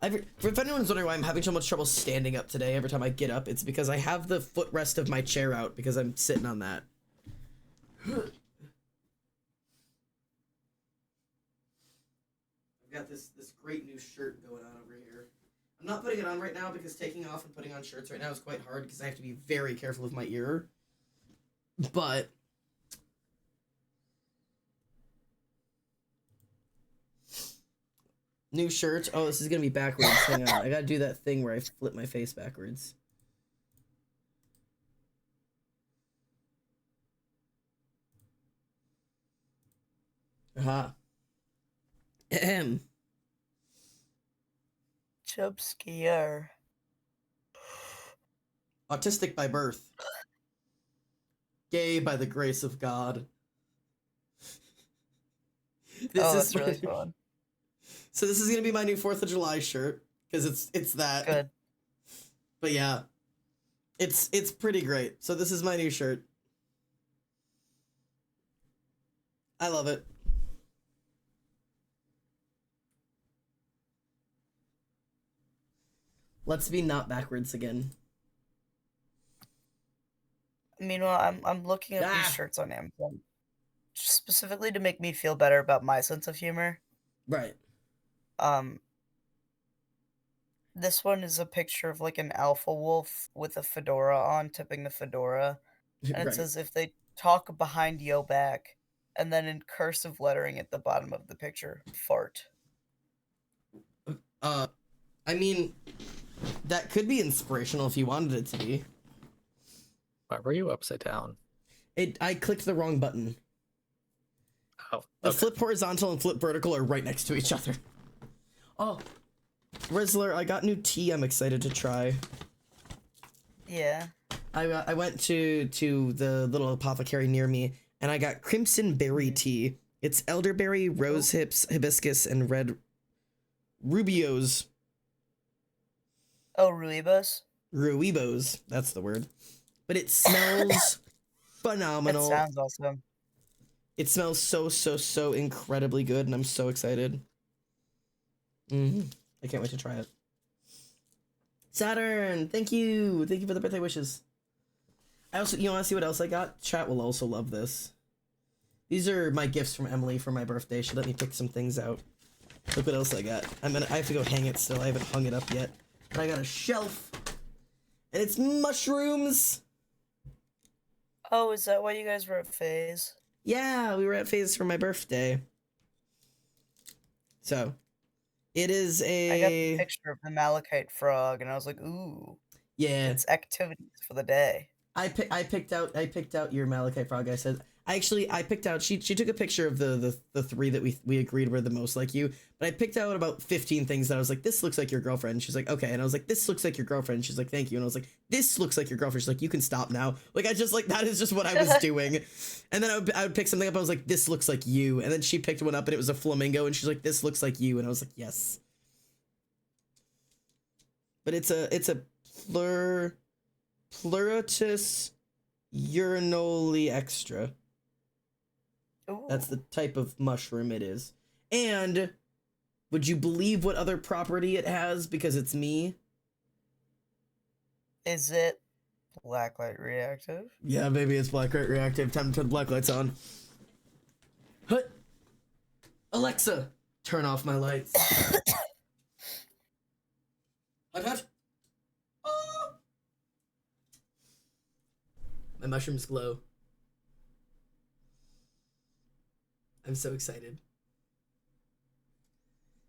Speaker 1: If anyone's wondering why I'm having so much trouble standing up today, every time I get up, it's because I have the footrest of my chair out because I'm sitting on that. I've got this great new shirt going on over here. I'm not putting it on right now because taking off and putting on shirts right now is quite hard because I have to be very careful of my ear. But new shirt. Oh, this is gonna be backwards. Hang on, I gotta do that thing where I flip my face backwards. Aha.
Speaker 2: Chub skier.
Speaker 1: Autistic by birth. Gay by the grace of God.
Speaker 2: That's really fun.
Speaker 1: So this is gonna be my new 4th of July shirt because it's that.
Speaker 2: Good.
Speaker 1: But yeah, it's pretty great. So this is my new shirt. I love it. Let's be not backwards again.
Speaker 2: Meanwhile, I'm looking at
Speaker 1: Ah!
Speaker 2: these shirts on Amazon specifically to make me feel better about my sense of humor.
Speaker 1: Right.
Speaker 2: This one is a picture of like an alpha wolf with a fedora on, tipping the fedora, and it
Speaker 1: Right.
Speaker 2: says if they talk behind yo back, and then in cursive lettering at the bottom of the picture, fart.
Speaker 1: I mean, that could be inspirational if you wanted it to be.
Speaker 3: Why were you upside down?
Speaker 1: I clicked the wrong button.
Speaker 3: Oh,
Speaker 1: The
Speaker 3: okay.
Speaker 1: flip horizontal and flip vertical are right next to each other. Oh, Rizzler, I got new tea I'm excited to try.
Speaker 2: Yeah.
Speaker 1: I went to the little apothecary near me, and I got crimson berry tea. It's elderberry, rose hips, hibiscus, and red rubios.
Speaker 2: Oh, Ruibos?
Speaker 1: Ruibos, that's the word. But it smells
Speaker 2: It
Speaker 1: phenomenal.
Speaker 2: sounds awesome.
Speaker 1: It smells so incredibly good, and I'm so excited. I can't wait to try it. Saturn, thank you for the birthday wishes. I also, you want to see what else I got? Chat will also love this. These are my gifts from Emily for my birthday. She let me pick some things out. Look what else I got. I have to go hang it still. I haven't hung it up yet. But I got a shelf, and it's mushrooms.
Speaker 2: Oh, is that why you guys were at Phase?
Speaker 1: Yeah, we were at Phase for my birthday. So, it is
Speaker 2: I got the
Speaker 1: a
Speaker 2: picture of the malachite frog, and I was like, ooh,
Speaker 1: yeah.
Speaker 2: it's activities for the day.
Speaker 1: I picked out your malachite frog. I said I picked out. She took a picture of the 3 that we agreed were the most like you. But I picked out about 15 things that I was like, this looks like your girlfriend. She's like, okay. And I was like, this looks like your girlfriend. She's like, thank you. And I was like, this looks like your girlfriend. She's like, you can stop now. Like, I just like, that is just what I was doing. And then I would pick something up. I was like, this looks like you. And then she picked one up and it was a flamingo. And she's like, this looks like you. And I was like, yes. But it's a Pleurotus urinoli extra.
Speaker 2: Ooh.
Speaker 1: That's the type of mushroom it is. And would you believe what other property it has because it's me?
Speaker 2: Is it blacklight reactive?
Speaker 1: Yeah, maybe it's blacklight reactive. Time to turn the blacklights on. Hut! Alexa, turn off my lights. Hut. Oh! My mushrooms glow. I'm so excited.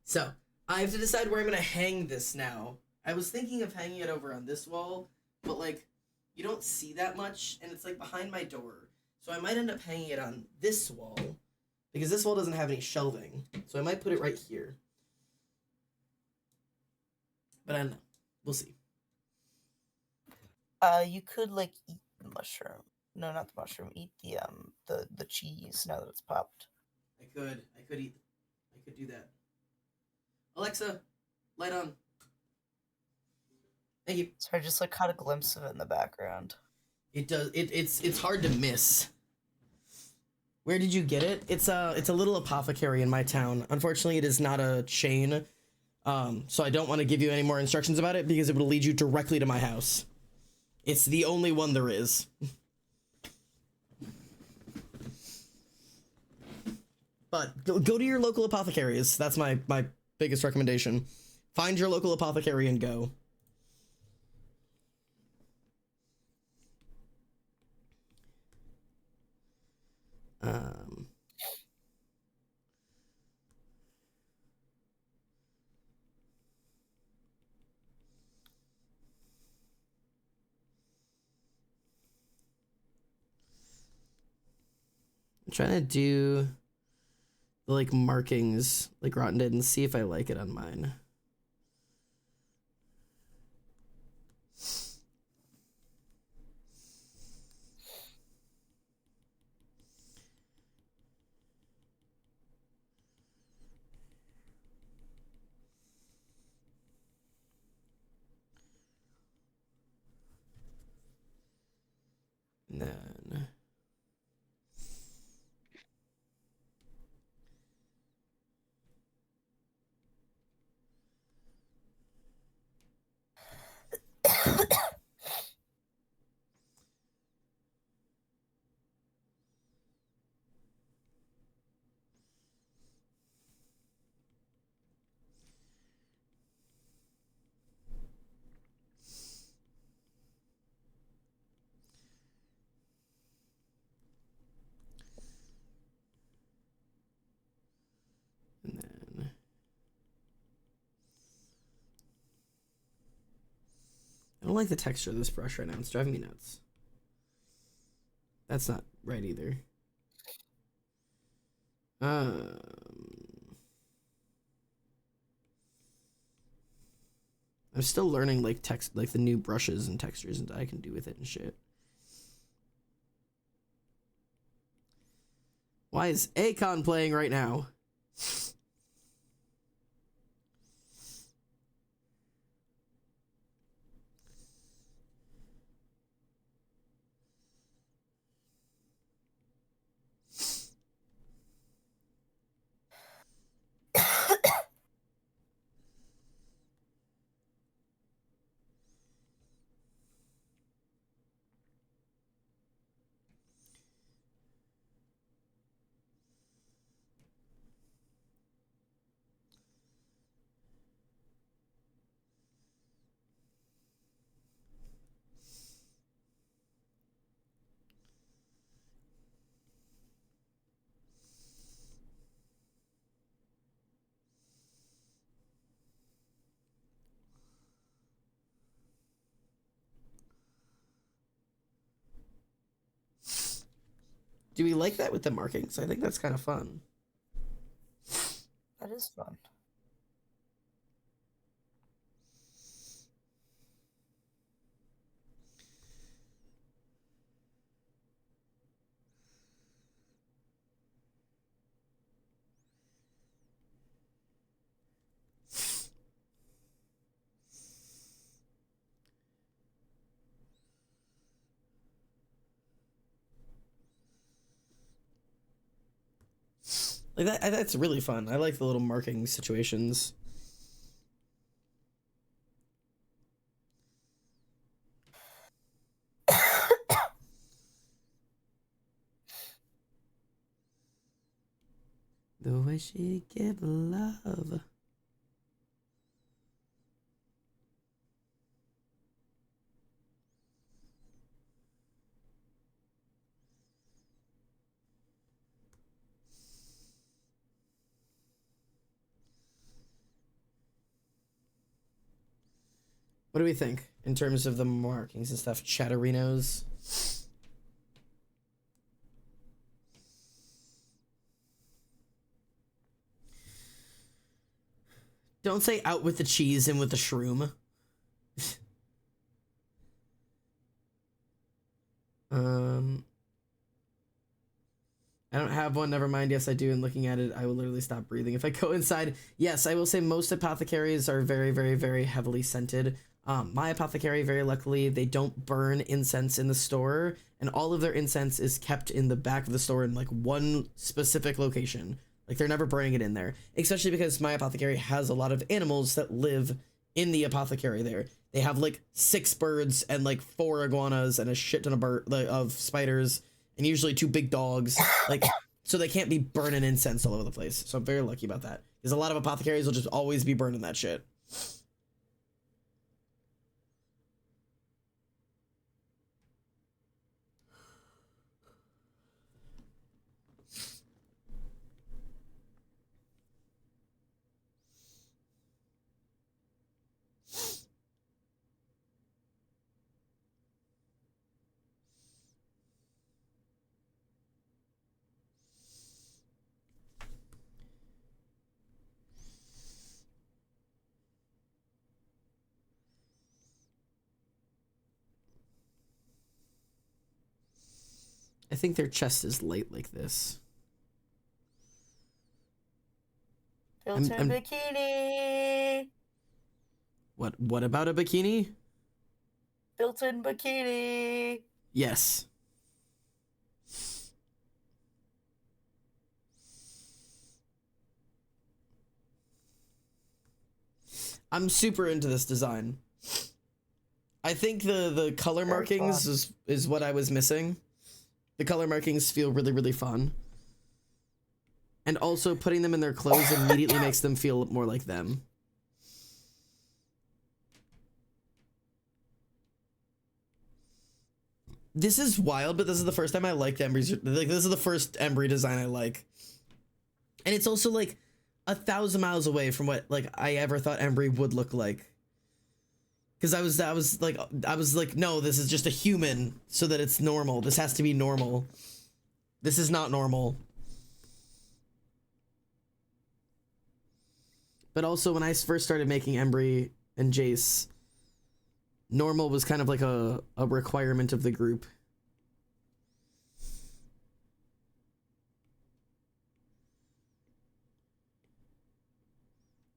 Speaker 1: So, I have to decide where I'm gonna hang this now. I was thinking of hanging it over on this wall, but like, you don't see that much, and it's like behind my door. So I might end up hanging it on this wall, because this wall doesn't have any shelving. So I might put it right here. But I don't know. We'll see.
Speaker 2: You could like eat the mushroom. No, not the mushroom. Eat the cheese now that it's popped.
Speaker 1: I could do that. Alexa, light on. Thank you.
Speaker 2: So I just like caught a glimpse of it in the background.
Speaker 1: It does. It's hard to miss. Where did you get it? It's a little apothecary in my town. Unfortunately, it is not a chain. So I don't want to give you any more instructions about it because it will lead you directly to my house. It's the only one there is. But go to your local apothecaries. That's my biggest recommendation. Find your local apothecary and go. I'm trying to do the like markings like Rotten did and see if I like it on mine. like the texture of this brush right now. It's driving me nuts. That's not right either. I'm still learning like the new brushes and textures and I can do with it and shit. Why is Akon playing right now? Do we like that with the markings? I think that's kind of fun.
Speaker 2: That is fun.
Speaker 1: Like that's really fun. I like the little marking situations. The way she give love. What do we think in terms of the markings and stuff? Chatterinos. Don't say out with the cheese and with the shroom. I don't have one, never mind. Yes, I do, and looking at it, I will literally stop breathing if I go inside. Yes, I will say most apothecaries are very, very, very heavily scented. My apothecary, very luckily, they don't burn incense in the store, and all of their incense is kept in the back of the store in like one specific location. Like they're never burning it in there, especially because my apothecary has a lot of animals that live in the apothecary there. They have like 6 birds and like 4 iguanas and a shit ton of spiders and usually 2 big dogs. Like, so they can't be burning incense all over the place. So I'm very lucky about that. Because a lot of apothecaries will just always be burning that shit. I think their chest is light like this.
Speaker 2: Built-in bikini.
Speaker 1: What about a bikini?
Speaker 2: Built-in bikini.
Speaker 1: Yes. I'm super into this design. I think the color
Speaker 2: Very
Speaker 1: markings is what I was missing. The color markings feel really, really fun. And also putting them in their clothes immediately makes them feel more like them. This is wild, but this is the first time I liked Embry's. Like, this is the first Embry design I like. And it's also like 1,000 miles away from what like I ever thought Embry would look like. Because I was like, no, this is just a human, so that it's normal. This has to be normal. This is not normal. But also, when I first started making Embry and Jace, normal was kind of like a requirement of the group.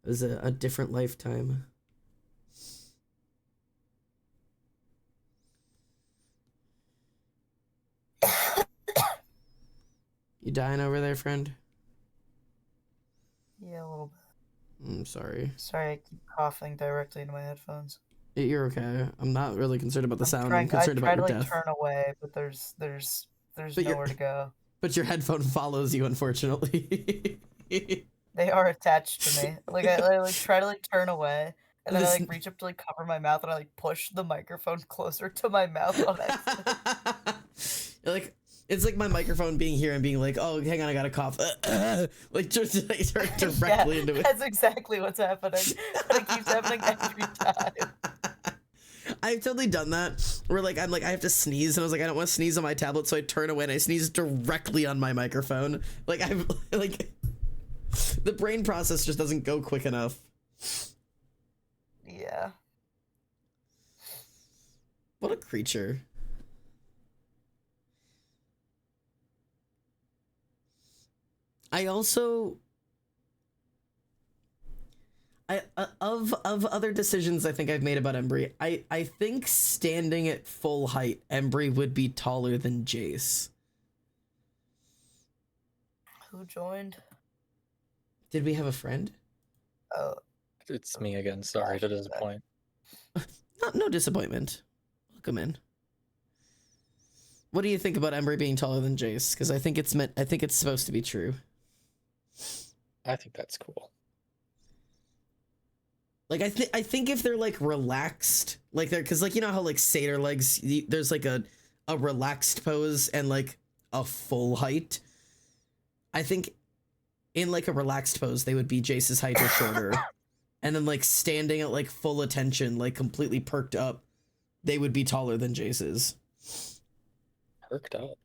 Speaker 1: It was a different lifetime. You dying over there, friend?
Speaker 2: Yeah, a little bit.
Speaker 1: I'm sorry.
Speaker 2: Sorry, I keep coughing directly into my headphones.
Speaker 1: You're okay. I'm not really concerned about the sound. I'm
Speaker 2: I
Speaker 1: concerned
Speaker 2: try
Speaker 1: about
Speaker 2: to
Speaker 1: your
Speaker 2: like
Speaker 1: death.
Speaker 2: turn away, but there's
Speaker 1: But you're-
Speaker 2: nowhere to go.
Speaker 1: But your headphone follows you, unfortunately.
Speaker 2: They are attached to me. Like I like try to like turn away, and then I
Speaker 1: Listen-
Speaker 2: like reach up to like cover my mouth, and I like push the microphone closer to my mouth on accident.
Speaker 1: Like, it's like my microphone being here and being like, oh, hang on, I got a cough. Like, just like, directly
Speaker 2: Yeah,
Speaker 1: into it.
Speaker 2: That's exactly what's happening. And it keeps happening every time.
Speaker 1: I've totally done that where like I'm like I have to sneeze and I was like I don't want to sneeze on my tablet, so I turn away and I sneeze directly on my microphone. Like I'm like the brain process just doesn't go quick enough.
Speaker 2: Yeah.
Speaker 1: What a creature. I also of other decisions I think I've made about Embry, I think standing at full height, Embry would be taller than Jace.
Speaker 2: Who joined?
Speaker 1: Did we have a friend?
Speaker 2: Oh,
Speaker 3: It's me again. Sorry to disappoint.
Speaker 1: No disappointment. Welcome in. What do you think about Embry being taller than Jace? Because I think it's supposed to be true.
Speaker 3: I think that's cool.
Speaker 1: Like I think if they're like relaxed, like they're because like you know how like satyr legs, there's like a relaxed pose and like a full height. I think in like a relaxed pose they would be Jace's height or shorter, and then like standing at like full attention, like completely perked up, they would be taller than Jace's.
Speaker 3: Perked up.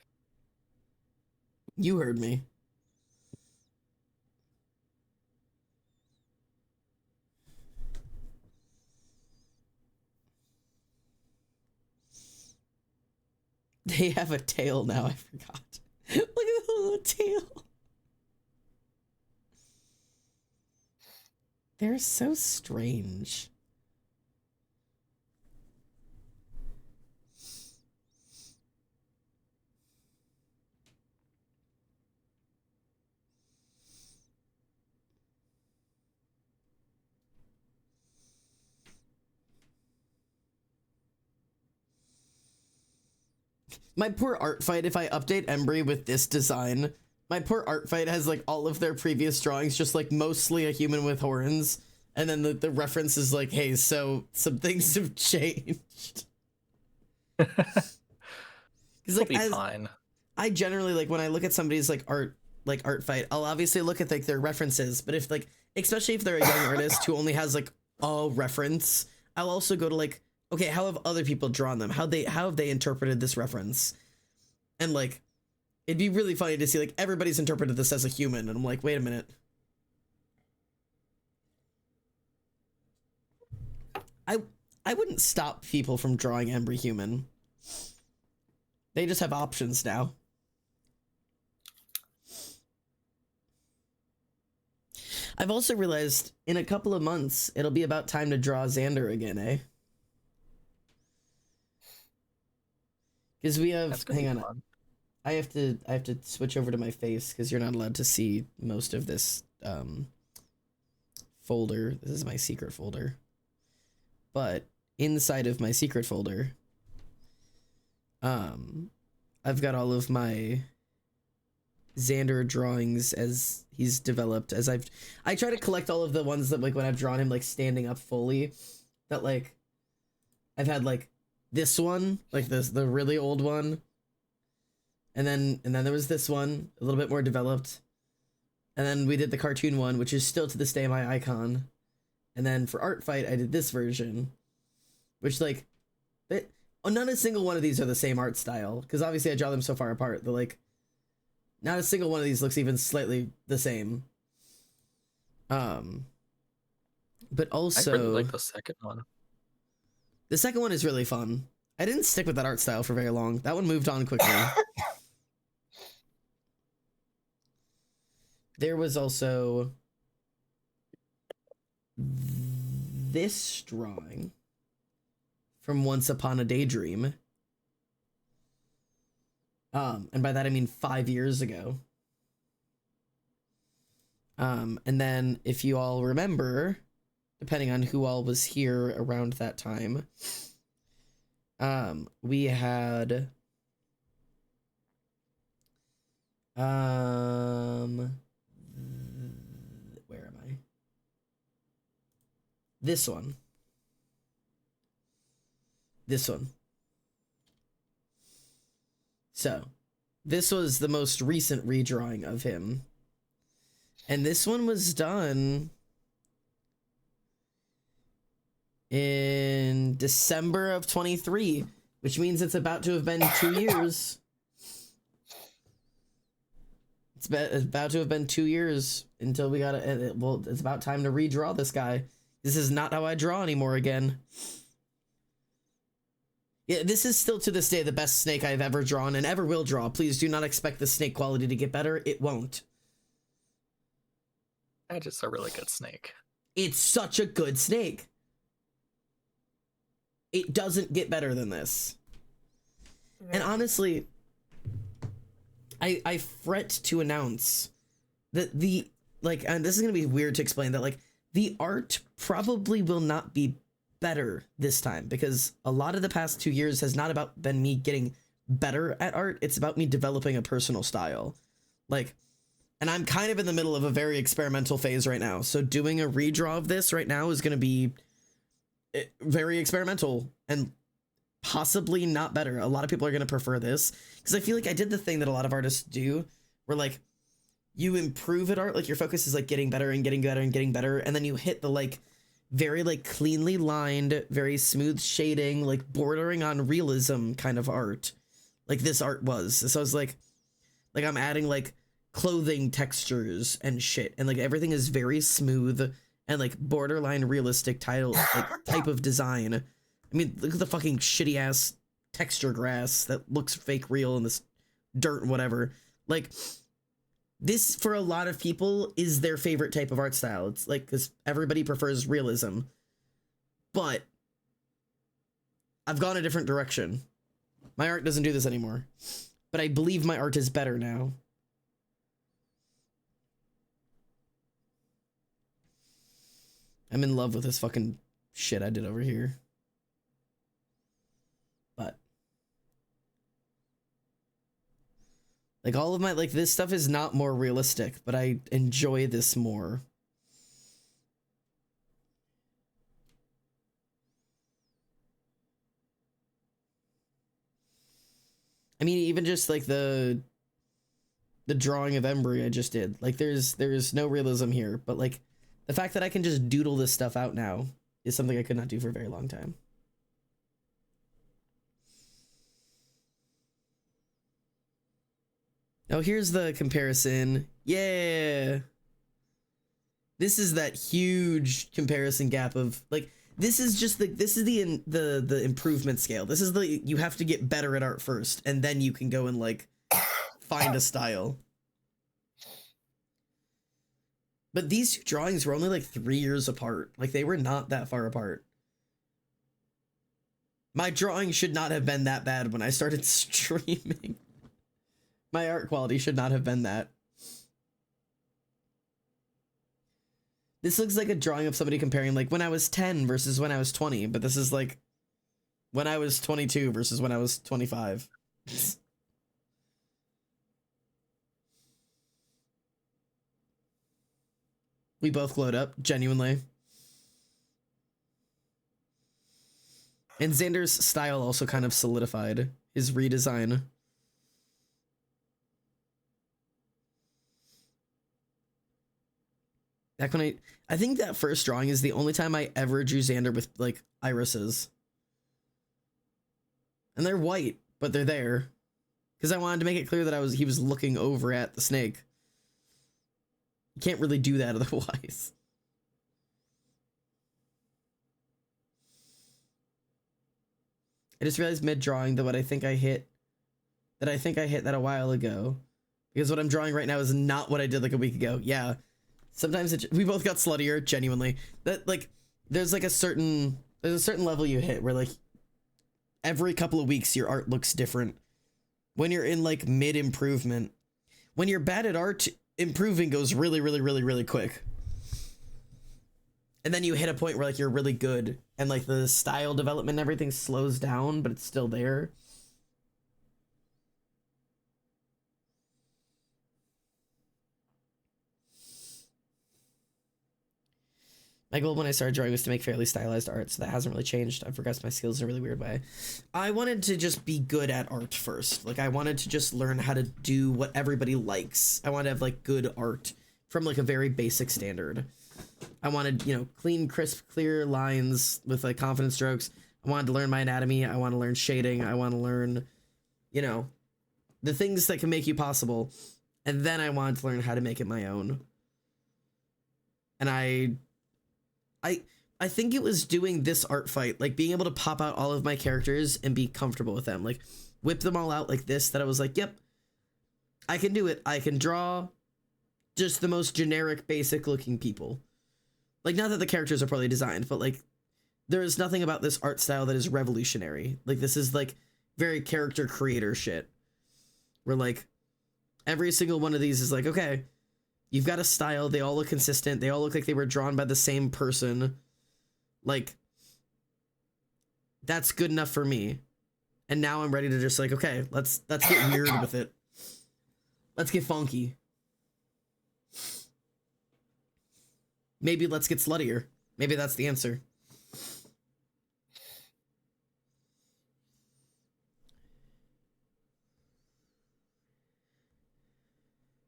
Speaker 1: You heard me. They have a tail now, I forgot. Look at the little tail. They're so strange. My poor art fight, if I update Embry with this design, my poor art fight has like all of their previous drawings, just like mostly a human with horns. And then the reference is like, hey, so some things have changed. Because
Speaker 3: It'll
Speaker 1: like
Speaker 3: be
Speaker 1: as,
Speaker 3: fine.
Speaker 1: I generally like when I look at somebody's like art fight, I'll obviously look at like their references, but if like especially if they're a young artist who only has like a reference, I'll also go to like, okay, how have other people drawn them? How have they interpreted this reference? And like it'd be really funny to see like everybody's interpreted this as a human, and I'm like, wait a minute. I wouldn't stop people from drawing Embry human. They just have options now. I've also realized in a couple of months, it'll be about time to draw Xander again, eh? Because we have,
Speaker 3: That's gonna
Speaker 1: hang
Speaker 3: be
Speaker 1: on,
Speaker 3: fun.
Speaker 1: I have to switch over to my face because you're not allowed to see most of this folder. This is my secret folder. But inside of my secret folder, I've got all of my Xander drawings as he's developed. I try to collect all of the ones that like when I've drawn him like standing up fully, that like I've had like this one, like the really old one, and then there was this one a little bit more developed, and then we did the cartoon one, which is still to this day my icon, and then for art fight I did this version, which like, none a single one of these are the same art style, because obviously I draw them so far apart. They're like, not a single one of these looks even slightly the same. But also,
Speaker 3: I really like the second one.
Speaker 1: the second one is really fun. I didn't stick with that art style for very long. That one moved on quickly. There was also this drawing from Once Upon a Daydream. And by that I mean 5 years ago. And then if you all remember, depending on who all was here around that time, we had where am I? This one. This one. So, this was the most recent redrawing of him. And this one was done in December of 23, which means it's about to have been 2 years. It's about to have been 2 years until we got it. Well, it's about time to redraw this guy. This is not how I draw anymore again. Yeah, this is still to this day the best snake I've ever drawn and ever will draw. Please do not expect the snake quality to get better. It won't.
Speaker 3: That's just a really good snake.
Speaker 1: It's such a good snake. It doesn't get better than this. And honestly, I fret to announce that and this is gonna be weird to explain, that like the art probably will not be better this time, because a lot of the past 2 years has not about been me getting better at art. It's about me developing a personal style. Like, and I'm kind of in the middle of a very experimental phase right now. So doing a redraw of this right now is going to be very experimental and possibly not better. A lot of people are going to prefer this, because I feel like I did the thing that a lot of artists do, where like you improve at art, like your focus is like getting better and getting better and getting better, and then you hit the like very like cleanly lined, very smooth shading, like bordering on realism kind of art, like this art was. So I was like I'm adding like clothing textures and shit, and like everything is very smooth and like borderline realistic type of design. I mean, look at the fucking shitty ass texture grass that looks fake real in this dirt and whatever. Like, this, for a lot of people, is their favorite type of art style. It's like, because everybody prefers realism. But I've gone a different direction. My art doesn't do this anymore. But I believe my art is better now. I'm in love with this fucking shit I did over here. But like all of my, like, this stuff is not more realistic, but I enjoy this more. I mean, even just like the drawing of Embry I just did, like there's no realism here, but like the fact that I can just doodle this stuff out now is something I could not do for a very long time. Oh, here's the comparison. Yeah. This is that huge comparison gap of like, this is just the improvement scale. This is you have to get better at art first, and then you can go and like find a style. But these two drawings were only like 3 years apart. Like, they were not that far apart. My drawing should not have been that bad when I started streaming. My art quality should not have been that. This looks like a drawing of somebody comparing like when I was 10 versus when I was 20, but this is like when I was 22 versus when I was 25. We both glowed up, genuinely. And Xander's style also kind of solidified his redesign. Back when I think that first drawing is the only time I ever drew Xander with like irises. And they're white, but they're there. Because I wanted to make it clear that he was looking over at the snake. You can't really do that otherwise. I just realized mid-drawing that I think I hit that a while ago. Because what I'm drawing right now is not what I did like a week ago. Yeah. Sometimes we both got sluttier, genuinely. That, like, there's a certain level you hit where, like, every couple of weeks your art looks different. When you're in, like, mid-improvement. When you're bad at art, improving goes really, really, really, really quick. And then you hit a point where, like, you're really good. And, like, the style development and everything slows down, but it's still there. My goal when I started drawing was to make fairly stylized art, so that hasn't really changed. I've progressed my skills in a really weird way. I wanted to just be good at art first. Like, I wanted to just learn how to do what everybody likes. I wanted to have, like, good art from, like, a very basic standard. I wanted, you know, clean, crisp, clear lines with, like, confident strokes. I wanted to learn my anatomy. I want to learn shading. I want to learn, you know, the things that can make you possible. And then I wanted to learn how to make it my own. And I think it was doing this art fight, like being able to pop out all of my characters and be comfortable with them, like whip them all out like this, that I was like, yep, I can do it. I can draw just the most generic, basic looking people. Like, not that the characters are poorly designed, but like there is nothing about this art style that is revolutionary. Like, this is like very character creator shit, where like every single one of these is like, okay, you've got a style, they all look consistent, they all look like they were drawn by the same person. Like, that's good enough for me. And now I'm ready to just like, okay, let's get weird with it. Let's get funky. Maybe let's get sluttier. Maybe that's the answer.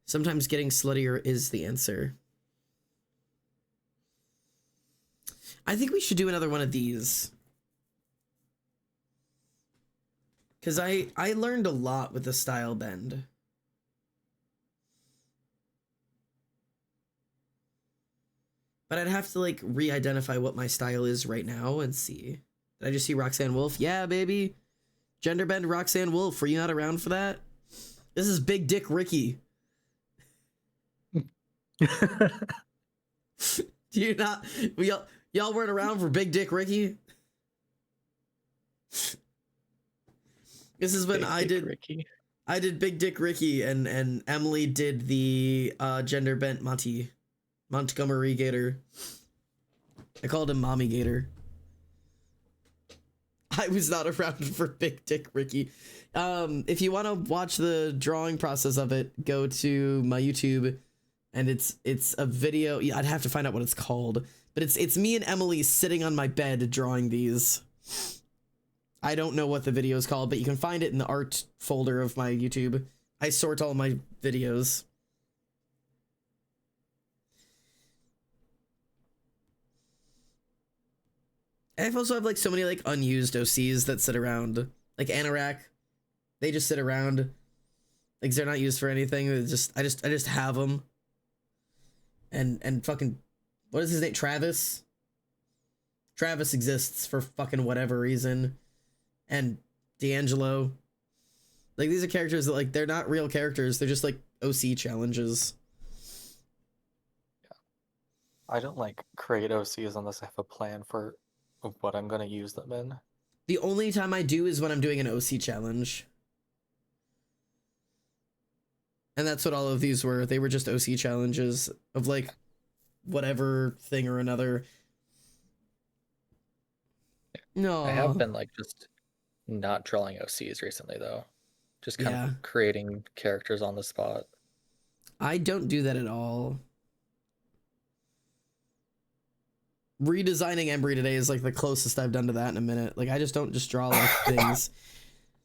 Speaker 1: Sometimes getting sluttier is the answer. I think we should do another one of these. Because I learned a lot with the style bend. But I'd have to, like, re-identify what my style is right now and see. Did I just see Roxanne Wolf? Yeah, baby. Gender bend Roxanne Wolf. Were you not around for that? This is Big Dick Ricky. Do you not? Y'all weren't around for Big Dick Ricky? This is when I did Big Dick Ricky, and Emily did the gender bent Montgomery Gator. I called him Mommy Gator. I was not around for Big Dick Ricky. If you want to watch the drawing process of it, go to my YouTube. And it's a video. Yeah, I'd have to find out what it's called, but it's me and Emily sitting on my bed drawing these. I don't know what the video is called, but you can find it in the art folder of my YouTube. I sort all my videos. I also have like so many like unused OCs that sit around, like Anorak. They just sit around, like they're not used for anything. I just have them. And fucking, what is his name? Travis? Travis exists for fucking whatever reason. And D'Angelo. Like, these are characters that, like, they're not real characters. They're just, like, OC challenges.
Speaker 3: Yeah. I don't, like, create OCs unless I have a plan for what I'm going to use them in.
Speaker 1: The only time I do is when I'm doing an OC challenge. And that's what all of these were. They were just OC challenges of, like, whatever thing or another. No.
Speaker 3: I have been, like, just not drawing OCs recently, though. Just kind of creating characters on the spot.
Speaker 1: I don't do that at all. Redesigning Embry today is, like, the closest I've done to that in a minute. Like, I just don't just draw, like, things.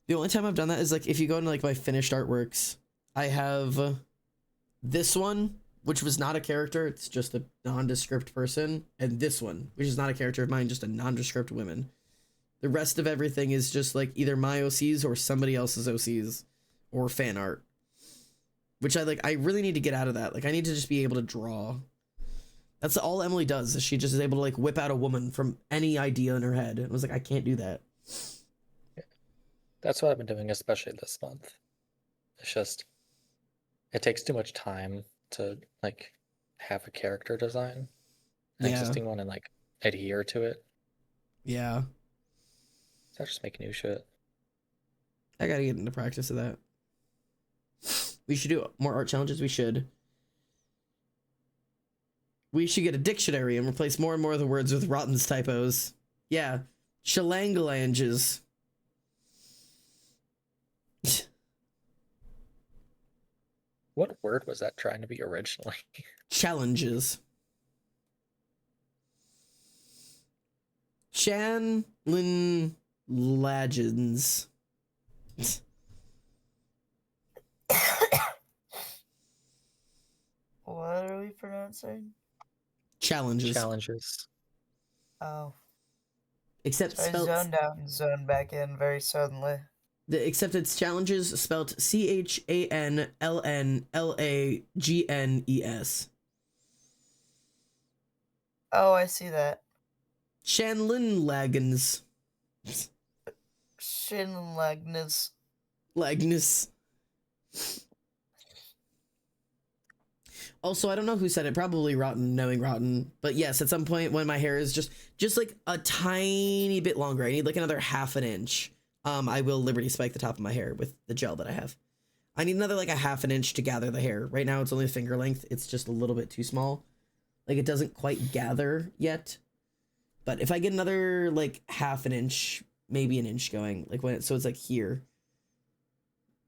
Speaker 1: The only time I've done that is, like, if you go into, like, my finished artworks, I have this one, which was not a character, it's just a nondescript person, and this one, which is not a character of mine, just a nondescript woman. The rest of everything is just like either my OCs or somebody else's OCs or fan art. Which I really need to get out of that. Like I need to just be able to draw. That's all Emily does, is she just is able to like whip out a woman from any idea in her head. And I was like, I can't do that.
Speaker 3: That's what I've been doing, especially this month. It's just, it takes too much time to like have a character design, an
Speaker 1: Yeah.
Speaker 3: existing one, and like adhere to it.
Speaker 1: Yeah.
Speaker 3: So I just make new shit.
Speaker 1: I gotta get into practice of that. We should do more art challenges. We should get a dictionary and replace more and more of the words with Rotten's typos. Yeah. Shalangalanges.
Speaker 3: What word was that trying to be originally?
Speaker 1: Challenges. Chanlin Legends.
Speaker 2: What are we pronouncing?
Speaker 1: Challenges.
Speaker 3: Challenges.
Speaker 2: Oh.
Speaker 1: Except
Speaker 2: So I
Speaker 1: spelled
Speaker 2: zoned out and zoned back in very suddenly.
Speaker 1: except it's challenges spelled CHANLNLAGNES.
Speaker 2: Oh, I see that.
Speaker 1: Chanlin Lagans.
Speaker 2: Shinlagnus.
Speaker 1: Lagnus. Also, I don't know who said it, probably Rotten, knowing Rotten. But yes, at some point when my hair is just like a tiny bit longer, I need like another half an inch. I will Liberty Spike the top of my hair with the gel that I have. I need another like a half an inch to gather the hair. Right now it's only finger length. It's just a little bit too small. Like it doesn't quite gather yet. But if I get another like half an inch, maybe an inch going, like when so it's like here.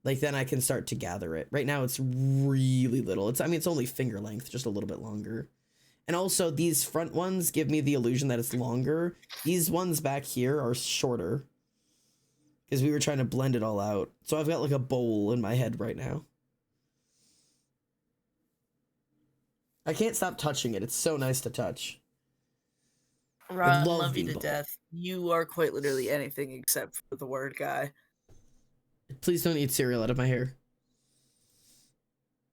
Speaker 1: Like then I can start to gather it. Right now it's really little. It's only finger length, just a little bit longer. And also these front ones give me the illusion that it's longer. These ones back here are shorter. Because we were trying to blend it all out. So I've got like a bowl in my head right now. I can't stop touching it. It's so nice to touch.
Speaker 2: Ron,
Speaker 1: love
Speaker 2: love you
Speaker 1: being
Speaker 2: to
Speaker 1: bald.
Speaker 2: death. You are quite literally anything except for the word guy.
Speaker 1: Please don't eat cereal out of my hair.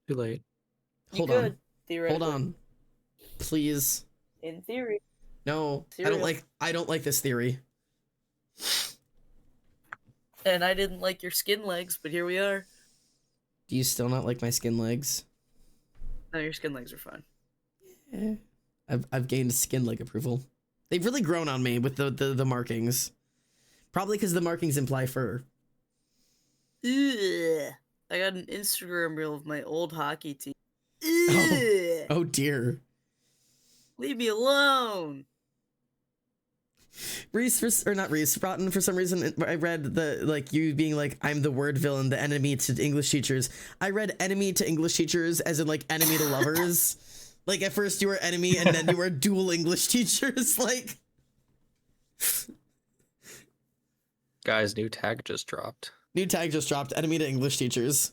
Speaker 3: Too late.
Speaker 1: Hold
Speaker 2: you
Speaker 1: on.
Speaker 2: could, theoretically.
Speaker 1: Hold on. Please.
Speaker 2: In theory.
Speaker 1: No.
Speaker 2: Cereal.
Speaker 1: I don't like this theory.
Speaker 2: And I didn't like your skin legs, but here we are.
Speaker 1: Do you still not like my skin legs?
Speaker 2: No, your skin legs are fine.
Speaker 1: Eh. I've gained skin leg approval. They've really grown on me with the markings. Probably because the markings imply fur.
Speaker 2: Ugh. I got an Instagram reel of my old hockey team.
Speaker 1: Oh.
Speaker 2: Ugh.
Speaker 1: Oh dear.
Speaker 2: Leave me alone.
Speaker 1: Rotten, for some reason, I read you being like, I'm the word villain, the enemy to English teachers. I read enemy to English teachers as in like enemy to lovers. Like at first you were enemy and then you were dual English teachers. Like,
Speaker 3: Guys, new tag just dropped.
Speaker 1: new tag just dropped, enemy to English teachers.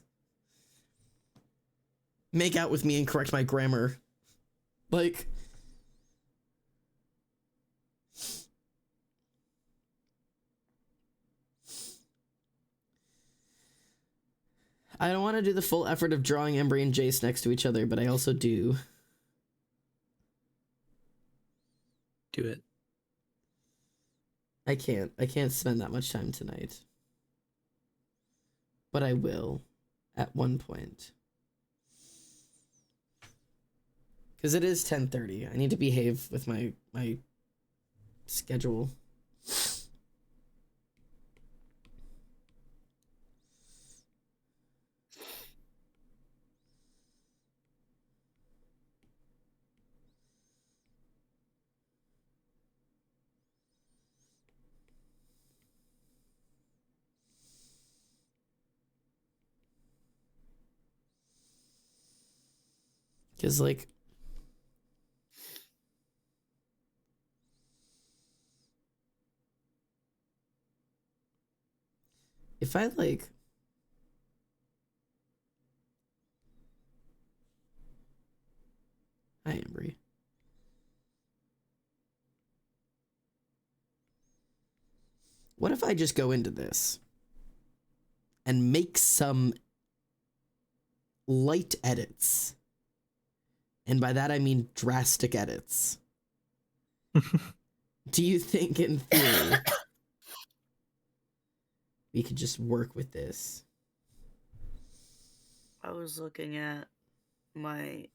Speaker 1: Make out with me and correct my grammar. Like, I don't want to do the full effort of drawing Embry and Jace next to each other, but I also do.
Speaker 3: Do it.
Speaker 1: I can't spend that much time tonight. But I will at one point. Because it is 10:30. I need to behave with my schedule. Because, like, if I, like, hi, Embry. what if I just go into this and make some light edits? And by that I mean drastic edits. Do you think in theory we could just work with this?
Speaker 2: I was looking at my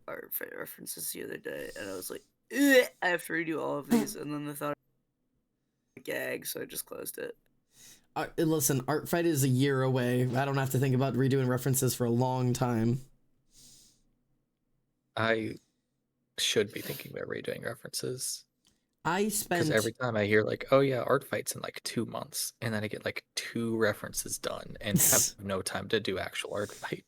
Speaker 2: art references the other day, and I was like, "Ugh, I have to redo all of these," and then the thought gag, so I just closed it.
Speaker 1: Listen, Art Fight is a year away. I don't have to think about redoing references for a long time.
Speaker 3: I should be thinking about redoing references.
Speaker 1: I spent
Speaker 3: Because every time I hear like, oh yeah, art fights in like 2 months, and then I get like 2 references done and have no time to do actual art fight.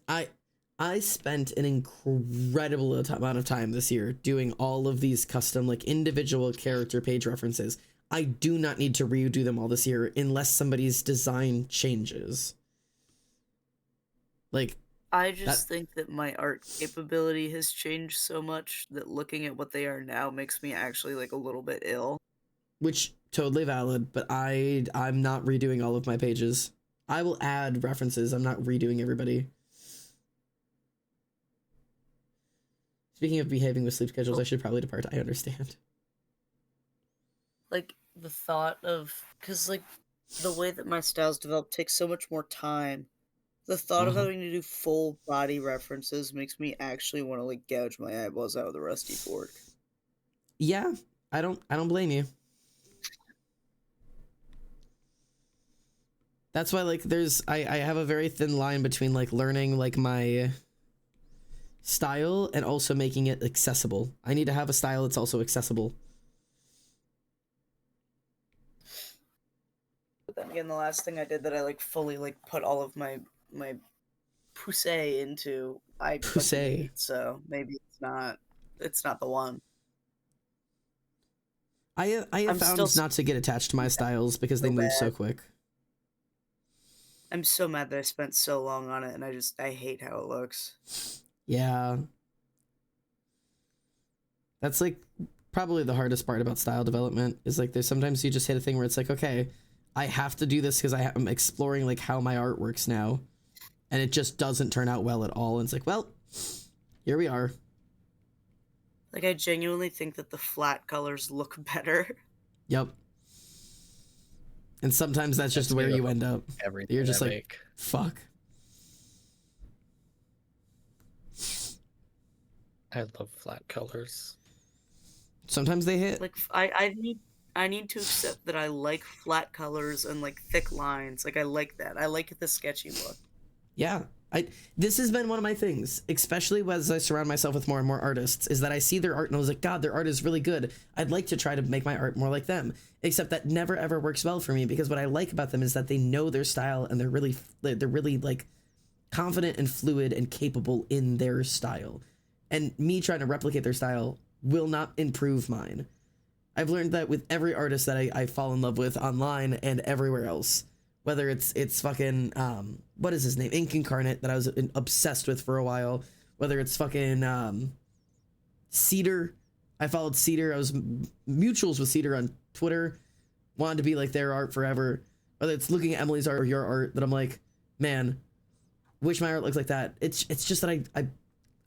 Speaker 1: I spent an incredible amount of time this year doing all of these custom, like, individual character page references. I do not need to redo them all this year unless somebody's design changes. Like,
Speaker 2: I just think that my art capability has changed so much that looking at what they are now makes me actually like a little bit ill.
Speaker 1: which totally valid, but I'm not redoing all of my pages. I will add references. I'm not redoing everybody. Speaking of behaving with sleep schedules, I should probably depart. I understand.
Speaker 2: Like the thought of, because like the way that my styles develop takes so much more time. The thought of
Speaker 1: Uh-huh.
Speaker 2: having to do full body references makes me actually want to like gouge my eyeballs out with a rusty fork.
Speaker 1: Yeah, I don't blame you. That's why, like, I have a very thin line between like learning like my style and also making it accessible. I need to have a style that's also accessible.
Speaker 2: But then again, the last thing I did that I like fully like put all of my poussé into, I fucking
Speaker 1: Poussé.
Speaker 2: hate, so maybe it's not the one.
Speaker 1: I have
Speaker 2: I'm
Speaker 1: found
Speaker 2: still
Speaker 1: not to get attached to my styles because they
Speaker 2: so
Speaker 1: move so
Speaker 2: bad.
Speaker 1: quick.
Speaker 2: I'm so mad that I spent so long on it, and I hate how it looks.
Speaker 1: Yeah. That's like probably the hardest part about style development is like there's sometimes you just hit a thing where it's like, okay, I have to do this because I'm exploring like how my art works now. And it just doesn't turn out well at all. And it's like, well, here we are.
Speaker 2: Like, I genuinely think that the flat colors look better.
Speaker 1: Yep. And sometimes that's just where you end up.
Speaker 3: Everything
Speaker 1: You're just
Speaker 3: I
Speaker 1: like,
Speaker 3: make.
Speaker 1: fuck.
Speaker 3: I love flat colors.
Speaker 1: Sometimes they hit.
Speaker 2: Like, I need to accept that I like flat colors and like thick lines. Like, I like that. I like the sketchy look.
Speaker 1: Yeah. This has been one of my things, especially as I surround myself with more and more artists, is that I see their art and I was like, God, their art is really good. I'd like to try to make my art more like them. Except that never ever works well for me because what I like about them is that they know their style and they're really like confident and fluid and capable in their style. And me trying to replicate their style will not improve mine. I've learned that with every artist that I fall in love with online and everywhere else. Whether it's fucking, what is his name? Ink Incarnate that I was obsessed with for a while. Whether it's fucking Cedar. I followed Cedar. I was mutuals with Cedar on Twitter. Wanted to be like their art forever. Whether it's looking at Emily's art or your art that I'm like, man, wish my art looks like that. It's just that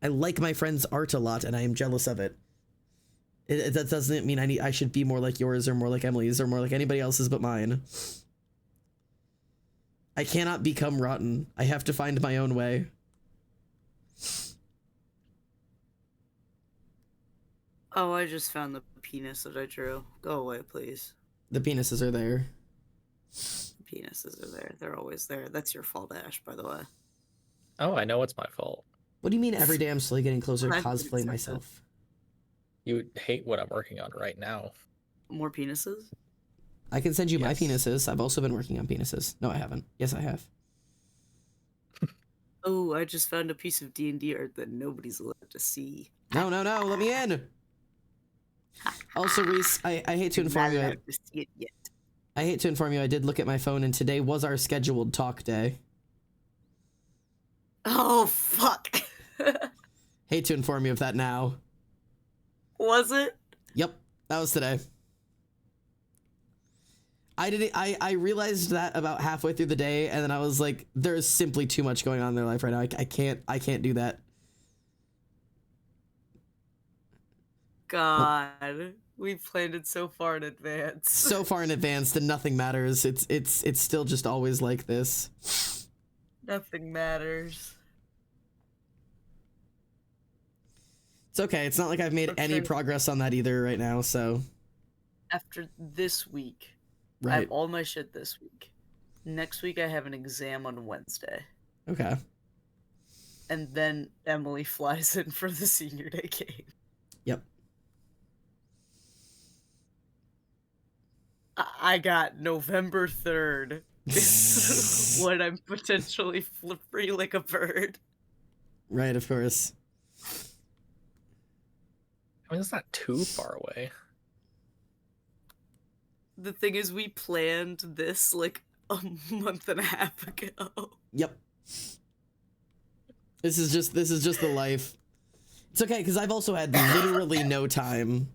Speaker 1: I like my friend's art a lot and I am jealous of it. That doesn't mean I should be more like yours or more like Emily's or more like anybody else's but mine. I cannot become rotten. I have to find my own way.
Speaker 2: Oh, I just found the penis that I drew. Go away, please.
Speaker 1: The penises are there.
Speaker 2: The penises are there. They're always there. That's your fault, Ash, by the way.
Speaker 3: Oh, I know it's my fault.
Speaker 1: What do you mean every day I'm slowly getting closer to
Speaker 2: I wouldn't
Speaker 1: cosplay
Speaker 2: say
Speaker 1: myself?
Speaker 3: You would hate what I'm working on right now.
Speaker 2: More penises?
Speaker 1: I can send you my
Speaker 3: Yes.
Speaker 1: penises. I've also been working on penises. No, I haven't. Yes, I have.
Speaker 2: Oh, I just found a piece of D&D art that nobody's allowed to see.
Speaker 1: No, let me in. Also, Reese, I hate to
Speaker 2: You're
Speaker 1: inform
Speaker 2: not
Speaker 1: you.
Speaker 2: allowed to see it yet.
Speaker 1: I hate to inform you. I did look at my phone, and today was our scheduled talk day.
Speaker 2: Oh, fuck.
Speaker 1: Hate to inform you of that now.
Speaker 2: Was it?
Speaker 1: Yep, that was today. I realized that about halfway through the day, and then I was like, there's simply too much going on in their life right now. I can't do that.
Speaker 2: God, we planned it so far in advance.
Speaker 1: So far in advance that nothing matters. It's still just always like this.
Speaker 2: Nothing matters.
Speaker 1: It's okay. It's not like I've made any
Speaker 2: Okay.
Speaker 1: progress on that either right now, so
Speaker 2: After this week, I
Speaker 1: right.
Speaker 2: have all my shit this week. Next week, I have an exam on Wednesday.
Speaker 1: Okay.
Speaker 2: And then Emily flies in for the senior day game.
Speaker 1: Yep.
Speaker 2: I got November 3rd. Is when I'm potentially free like a bird.
Speaker 1: Right, of course.
Speaker 3: I mean, it's not too far away.
Speaker 2: The thing is, we planned this like a month and a half ago.
Speaker 1: Yep. This is just the life. It's okay because I've also had literally no time.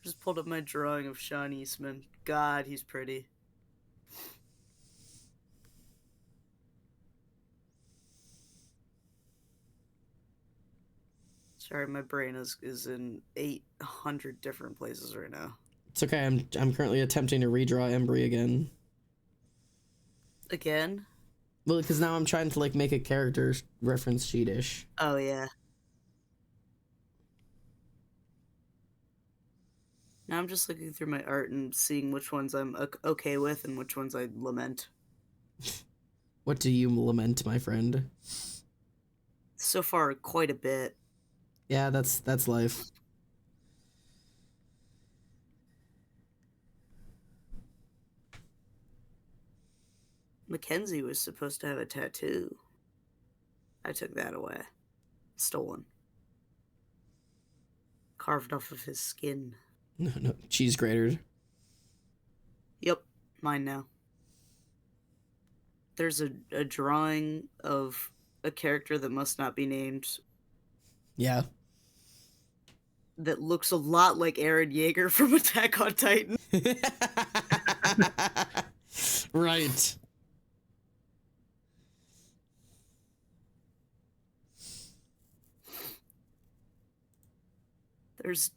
Speaker 2: Just pulled up my drawing of Sean Eastman. God, he's pretty. Sorry, my brain is in 800 different places right now.
Speaker 1: It's okay. I'm currently attempting to redraw Embry again.
Speaker 2: Again?
Speaker 1: Well, because now I'm trying to like make a character reference sheetish.
Speaker 2: Oh yeah. Now I'm just looking through my art and seeing which ones I'm okay with and which ones I lament.
Speaker 1: What do you lament, my friend?
Speaker 2: So far, quite a bit.
Speaker 1: Yeah, that's life.
Speaker 2: Mackenzie was supposed to have a tattoo. I took that away. Stolen. Carved off of his skin.
Speaker 1: No, cheese grater.
Speaker 2: Yep, mine now. There's a drawing of a character that must not be named
Speaker 1: Yeah.
Speaker 2: that looks a lot like Eren Yeager from Attack on Titan.
Speaker 1: Right.
Speaker 2: There's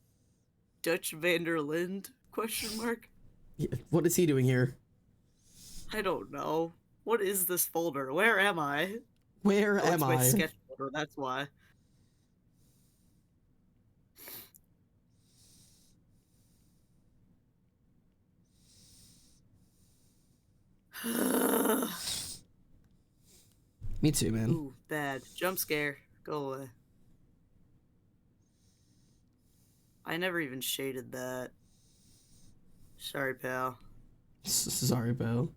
Speaker 2: Dutch Vanderlind, question mark?
Speaker 1: Yeah, what is he doing here?
Speaker 2: I don't know. What is this folder? Where am I?
Speaker 1: Where
Speaker 2: Oh,
Speaker 1: am
Speaker 2: it's my
Speaker 1: I?
Speaker 2: sketch folder, that's why.
Speaker 1: Me too, man.
Speaker 2: Ooh, bad. Jump scare. Go away. I never even shaded that. Sorry, pal.
Speaker 1: Sorry, Bill.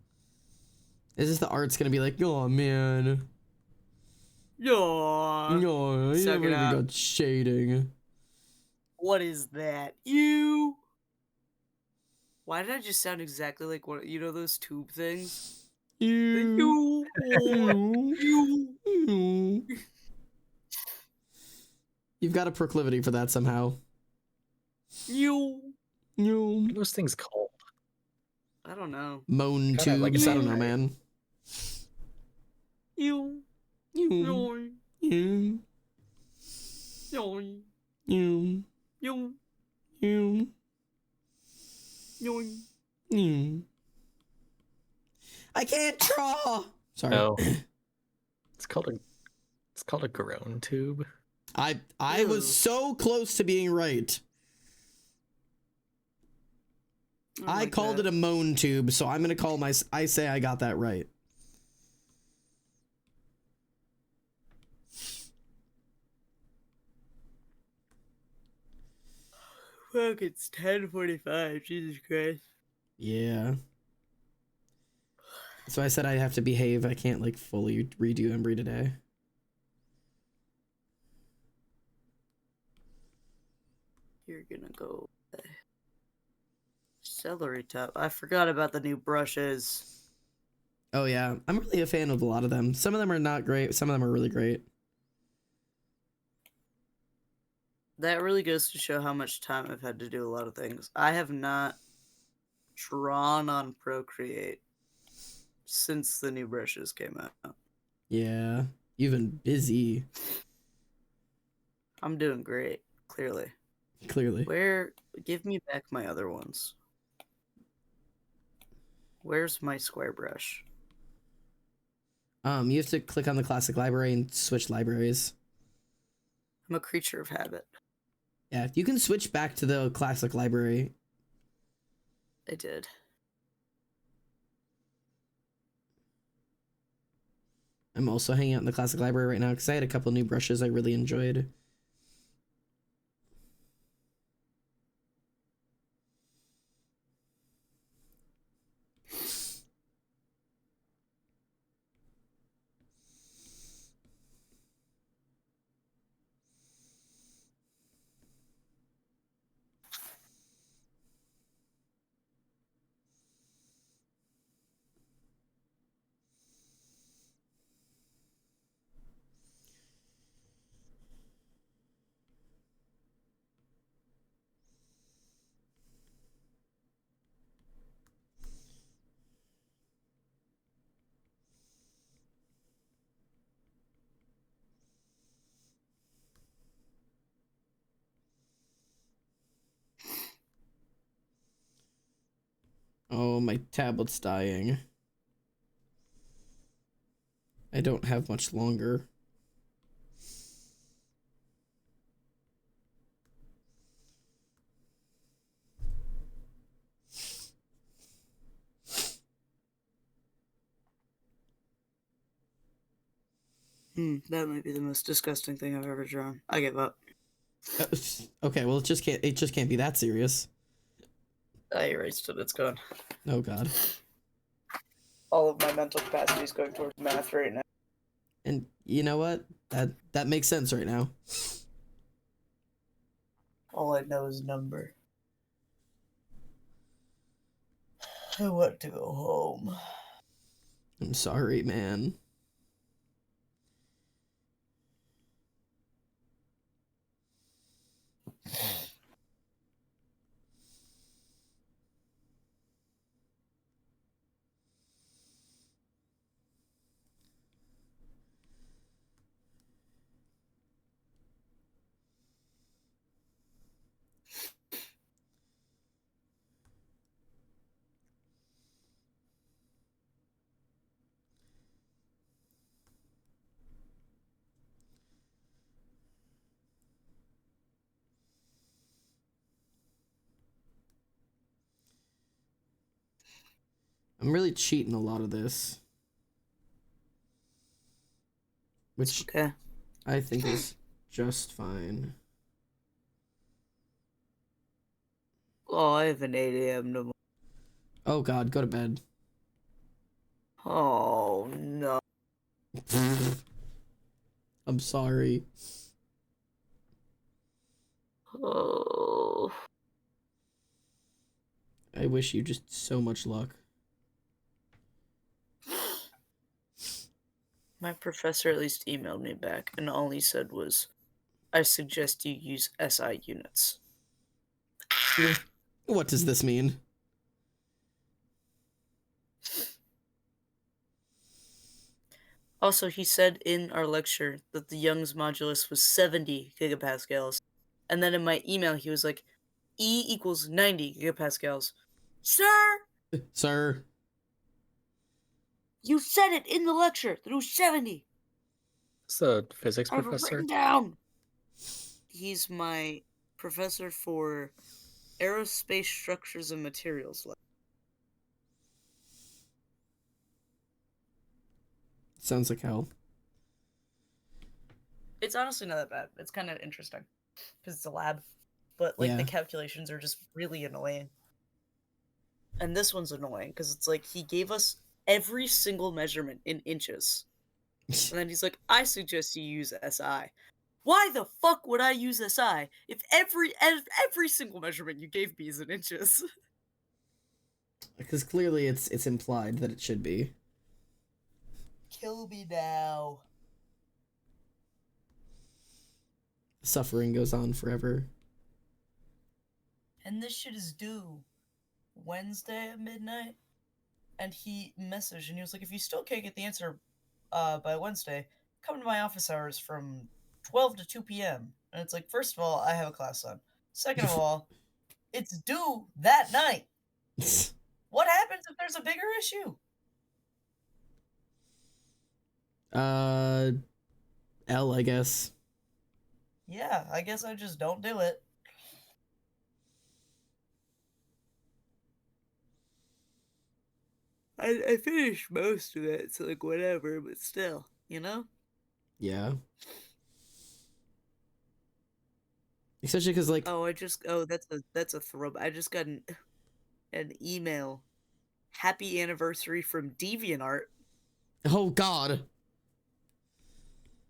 Speaker 1: Is this the art's gonna be like, oh man,
Speaker 2: Yaw.
Speaker 1: no, you
Speaker 2: Suck
Speaker 1: never
Speaker 2: it
Speaker 1: even
Speaker 2: up.
Speaker 1: got shading.
Speaker 2: What is that? You? Why did I just sound exactly like one? You know those tube things? The
Speaker 1: You,
Speaker 2: you.
Speaker 1: you. You've got a proclivity for that somehow.
Speaker 2: You.
Speaker 1: You.
Speaker 3: What are those things called?
Speaker 2: I don't know.
Speaker 1: Moan
Speaker 3: Kinda like
Speaker 1: tubes.
Speaker 3: a
Speaker 1: I don't know,
Speaker 3: sound, right?
Speaker 1: man.
Speaker 2: You.
Speaker 1: You.
Speaker 2: Yoing.
Speaker 1: You.
Speaker 2: Yoing.
Speaker 1: You.
Speaker 2: Yoing.
Speaker 1: You.
Speaker 2: Yoing.
Speaker 1: You. I can't draw. Sorry.
Speaker 3: No. It's called a groan tube.
Speaker 1: I
Speaker 2: Ew.
Speaker 1: was so close to being right. I called it a moan tube, so I'm gonna call I say I got that right.
Speaker 2: Fuck, it's 10:45. Jesus Christ.
Speaker 1: Yeah. So I said I have to behave. I can't like fully redo Embry today.
Speaker 2: You're gonna go. Celery top. I forgot about the new brushes.
Speaker 1: Oh yeah, I'm really a fan of a lot of them. Some of them are not great. Some of them are really great.
Speaker 2: That really goes to show how much time I've had to do a lot of things. I have not drawn on Procreate since the new brushes came out.
Speaker 1: Yeah, you've been busy,
Speaker 2: I'm doing great, clearly.
Speaker 1: clearly.
Speaker 2: Give me back my other ones. Where's my square brush?
Speaker 1: You have to click on the classic library and switch libraries.
Speaker 2: I'm a creature of habit.
Speaker 1: Yeah, you can switch back to the classic library.
Speaker 2: I did.
Speaker 1: I'm also hanging out in the classic library right now because I had a couple new brushes I really enjoyed. Oh, my tablet's dying. I don't have much longer.
Speaker 2: That might be the most disgusting thing I've ever drawn. I give up.
Speaker 1: Okay, well, it just can't be that serious.
Speaker 2: I erased it. It's gone.
Speaker 1: Oh god.
Speaker 2: All of my mental capacity is going towards math right now.
Speaker 1: And you know what? That makes sense right now.
Speaker 2: All I know is number. I want to go home.
Speaker 1: I'm sorry, man. I'm really cheating a lot of this. Which
Speaker 2: Okay.
Speaker 1: I think is just fine.
Speaker 2: Oh, I have an 8 a.m. tomorrow.
Speaker 1: Oh god, go to bed.
Speaker 2: Oh, no.
Speaker 1: I'm sorry.
Speaker 2: Oh.
Speaker 1: I wish you just so much luck.
Speaker 2: My professor at least emailed me back, and all he said was, I suggest you use SI units.
Speaker 1: What does this mean?
Speaker 2: Also, he said in our lecture that the Young's modulus was 70 gigapascals. And then in my email, he was like, E equals 90 gigapascals. Sir,
Speaker 1: Sir,
Speaker 2: you said it in the lecture that it was 70.
Speaker 3: It's the physics
Speaker 2: I have it
Speaker 3: professor.
Speaker 2: written down. He's my professor for aerospace structures and materials.
Speaker 1: sounds like hell.
Speaker 2: It's honestly not that bad. It's kind of interesting because it's a lab, but like
Speaker 1: Yeah.
Speaker 2: the calculations are just really annoying. And this one's annoying because it's like he gave us every single measurement in inches, and then he's like, "I suggest you use SI." Why the fuck would I use SI if every single measurement you gave me is in inches?
Speaker 1: Because clearly it's implied that it should be.
Speaker 2: Kill me now.
Speaker 1: Suffering goes on forever.
Speaker 2: And this shit is due Wednesday at midnight. And he messaged and he was like, if you still can't get the answer by Wednesday, come to my office hours from 12 to 2 p.m. And it's like, first of all, I have a class on. Second of all, it's due that night. What happens if there's a bigger issue?
Speaker 1: L, I guess.
Speaker 2: Yeah, I guess I just don't do it. I finished most of it, so like whatever, but still, you know?
Speaker 1: Yeah. Especially because, like,
Speaker 2: That's a throw. I just got an email. Happy anniversary from DeviantArt.
Speaker 1: oh god.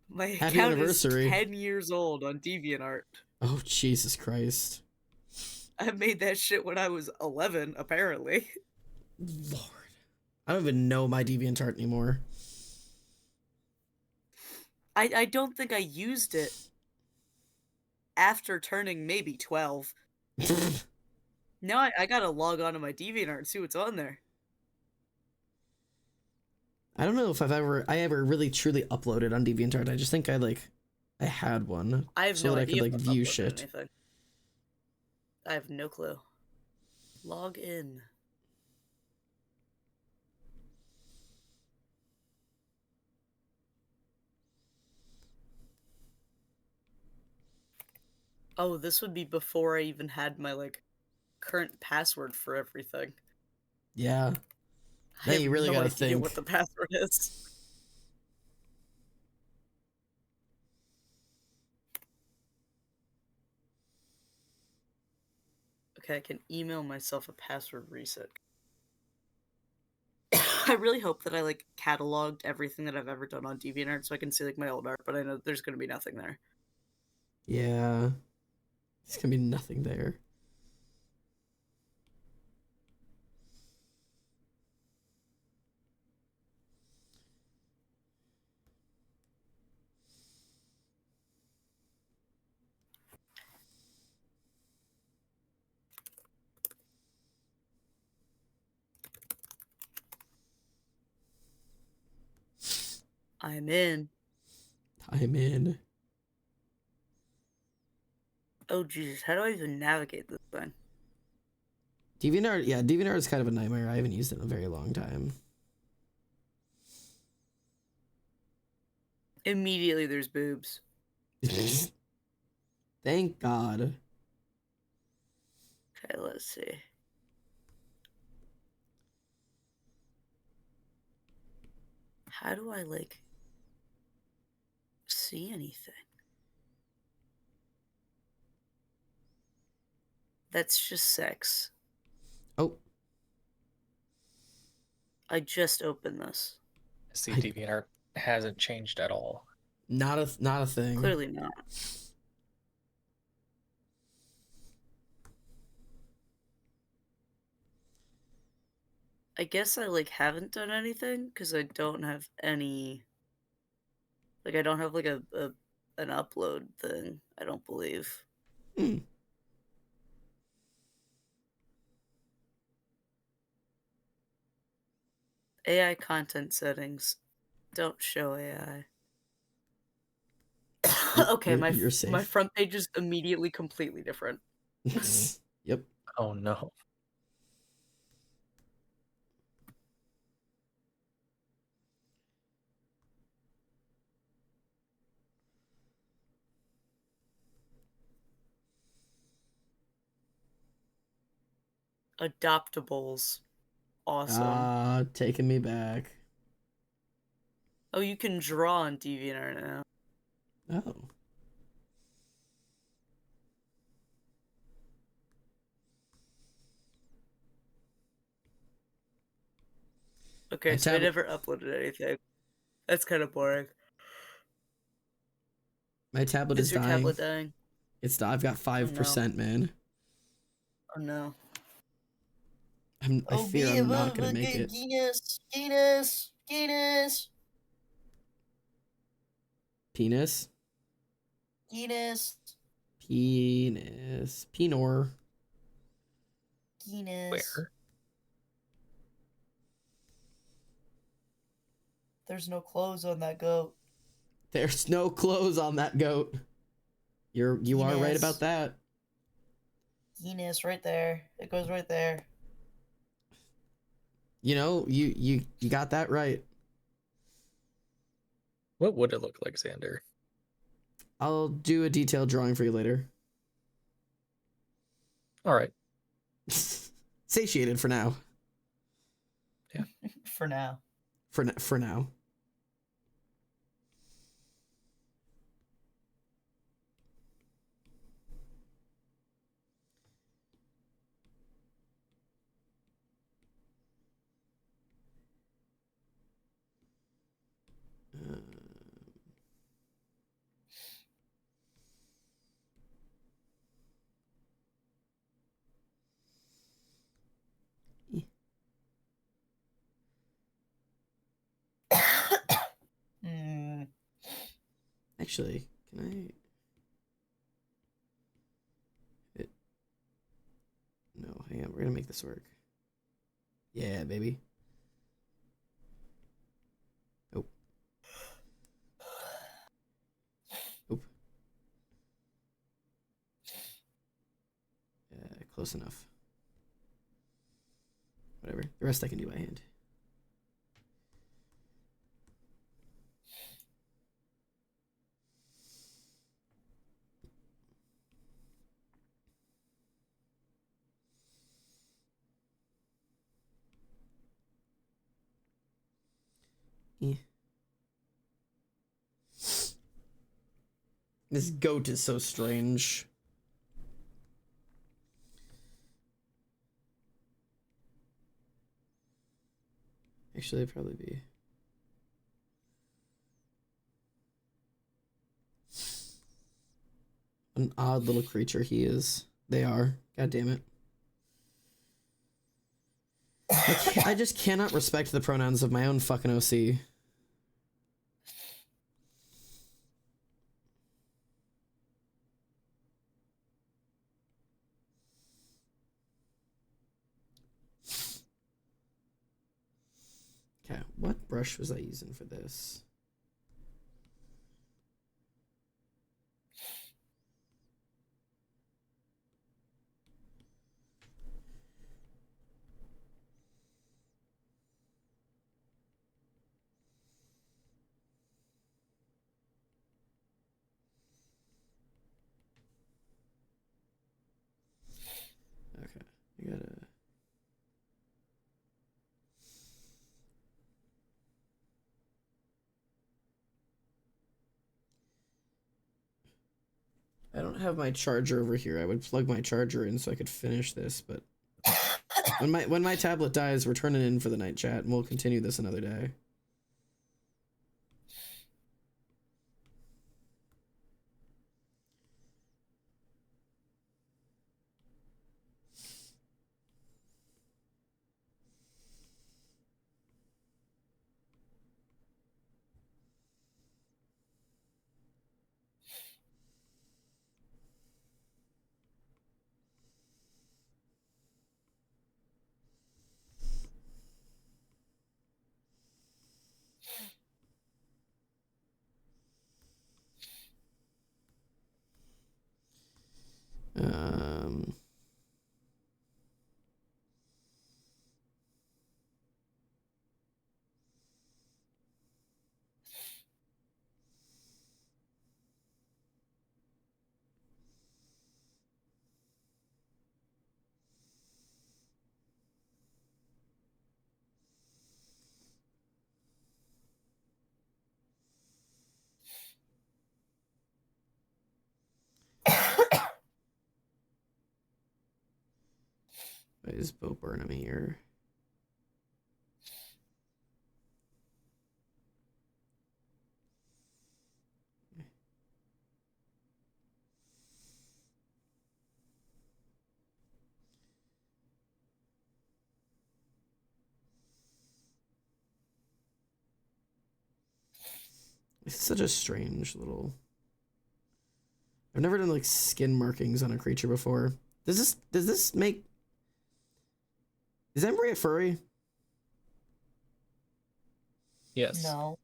Speaker 2: My
Speaker 1: Happy
Speaker 2: account
Speaker 1: anniversary.
Speaker 2: is 10 years old on DeviantArt.
Speaker 1: Oh, Jesus Christ.
Speaker 2: I made that shit when I was 11, apparently.
Speaker 1: Lord. I don't even know my DeviantArt anymore.
Speaker 2: I don't think I used it after turning maybe 12. Now I gotta log on to my DeviantArt and see what's on there.
Speaker 1: I don't know if I ever really truly uploaded on DeviantArt. I just think I had one.
Speaker 2: I have
Speaker 1: so
Speaker 2: no
Speaker 1: that
Speaker 2: idea
Speaker 1: I
Speaker 2: if
Speaker 1: could
Speaker 2: I've
Speaker 1: view
Speaker 2: uploaded
Speaker 1: shit.
Speaker 2: anything. I have no clue. Log in. Oh, this would be before I even had my current password for everything.
Speaker 1: Yeah.
Speaker 2: I
Speaker 1: Now
Speaker 2: have
Speaker 1: you really
Speaker 2: no
Speaker 1: gotta
Speaker 2: idea
Speaker 1: think.
Speaker 2: what the password is. Okay, I can email myself a password reset. I really hope that I cataloged everything that I've ever done on DeviantArt so I can see my old art, but I know there's gonna be nothing there.
Speaker 1: Yeah. There's gonna be nothing there.
Speaker 2: I'm in.
Speaker 1: I'm in.
Speaker 2: Oh Jesus, how do I even navigate this thing?
Speaker 1: DeviantArt, yeah, DeviantArt is kind of a nightmare. I haven't used it in a very long time.
Speaker 2: Immediately there's boobs.
Speaker 1: Thank God.
Speaker 2: Okay, let's see. How do I see anything? That's just sex.
Speaker 1: Oh,
Speaker 2: I just opened this.
Speaker 3: See, DeviantArt hasn't changed at all.
Speaker 1: not a thing.
Speaker 2: Clearly not. I guess I haven't done anything because I don't have any. I don't have an upload thing. I don't believe.
Speaker 1: Hmm.
Speaker 2: AI content settings. Don't show AI. Okay,
Speaker 1: You're safe.
Speaker 2: my front page is immediately completely different.
Speaker 1: Yep.
Speaker 3: Oh no.
Speaker 2: Adoptables. Awesome.
Speaker 1: Taking me back.
Speaker 2: Oh, you can draw on DeviantArt now.
Speaker 1: Oh.
Speaker 2: Okay,
Speaker 1: My
Speaker 2: so I
Speaker 1: tablet-
Speaker 2: never uploaded anything. That's kind of boring.
Speaker 1: My tablet is
Speaker 2: Is your
Speaker 1: dying.
Speaker 2: tablet dying?
Speaker 1: I've got 5%, man.
Speaker 2: Oh no.
Speaker 1: I fear I'm not gonna make it.
Speaker 2: Guinness.
Speaker 1: Penis? Penis. Penor.
Speaker 2: Penis.
Speaker 3: Where?
Speaker 2: There's no clothes on that goat.
Speaker 1: There's no clothes on that goat. You are right
Speaker 2: Penis.
Speaker 1: about that.
Speaker 2: Penis right there. It goes right there.
Speaker 1: You know, you got that right.
Speaker 3: What would it look like, Xander?
Speaker 1: I'll do a detailed drawing for you later.
Speaker 3: All right.
Speaker 1: Satiated for now.
Speaker 2: For now.
Speaker 1: For now.
Speaker 2: Hmm.
Speaker 1: Actually, can I? No, hang on. We're gonna make this work. Yeah, baby. Nope. Nope. Close enough. Whatever. The rest I can do by hand. Eh. This goat is so strange. Actually, it'd probably be. An odd little creature he is. They are. God damn it. I just cannot respect the pronouns of my own fucking OC. Okay, what brush was I using for this? Okay, I gotta. I don't have my charger over here. I would plug my charger in so I could finish this, but when my tablet dies, we're turning in for the night, chat, and we'll continue this another day. Um. Why is Bo Burnham here? It's such a strange little I've never done like skin markings on a creature before. Does this make... Is Embry a furry?
Speaker 3: Yes.
Speaker 2: No,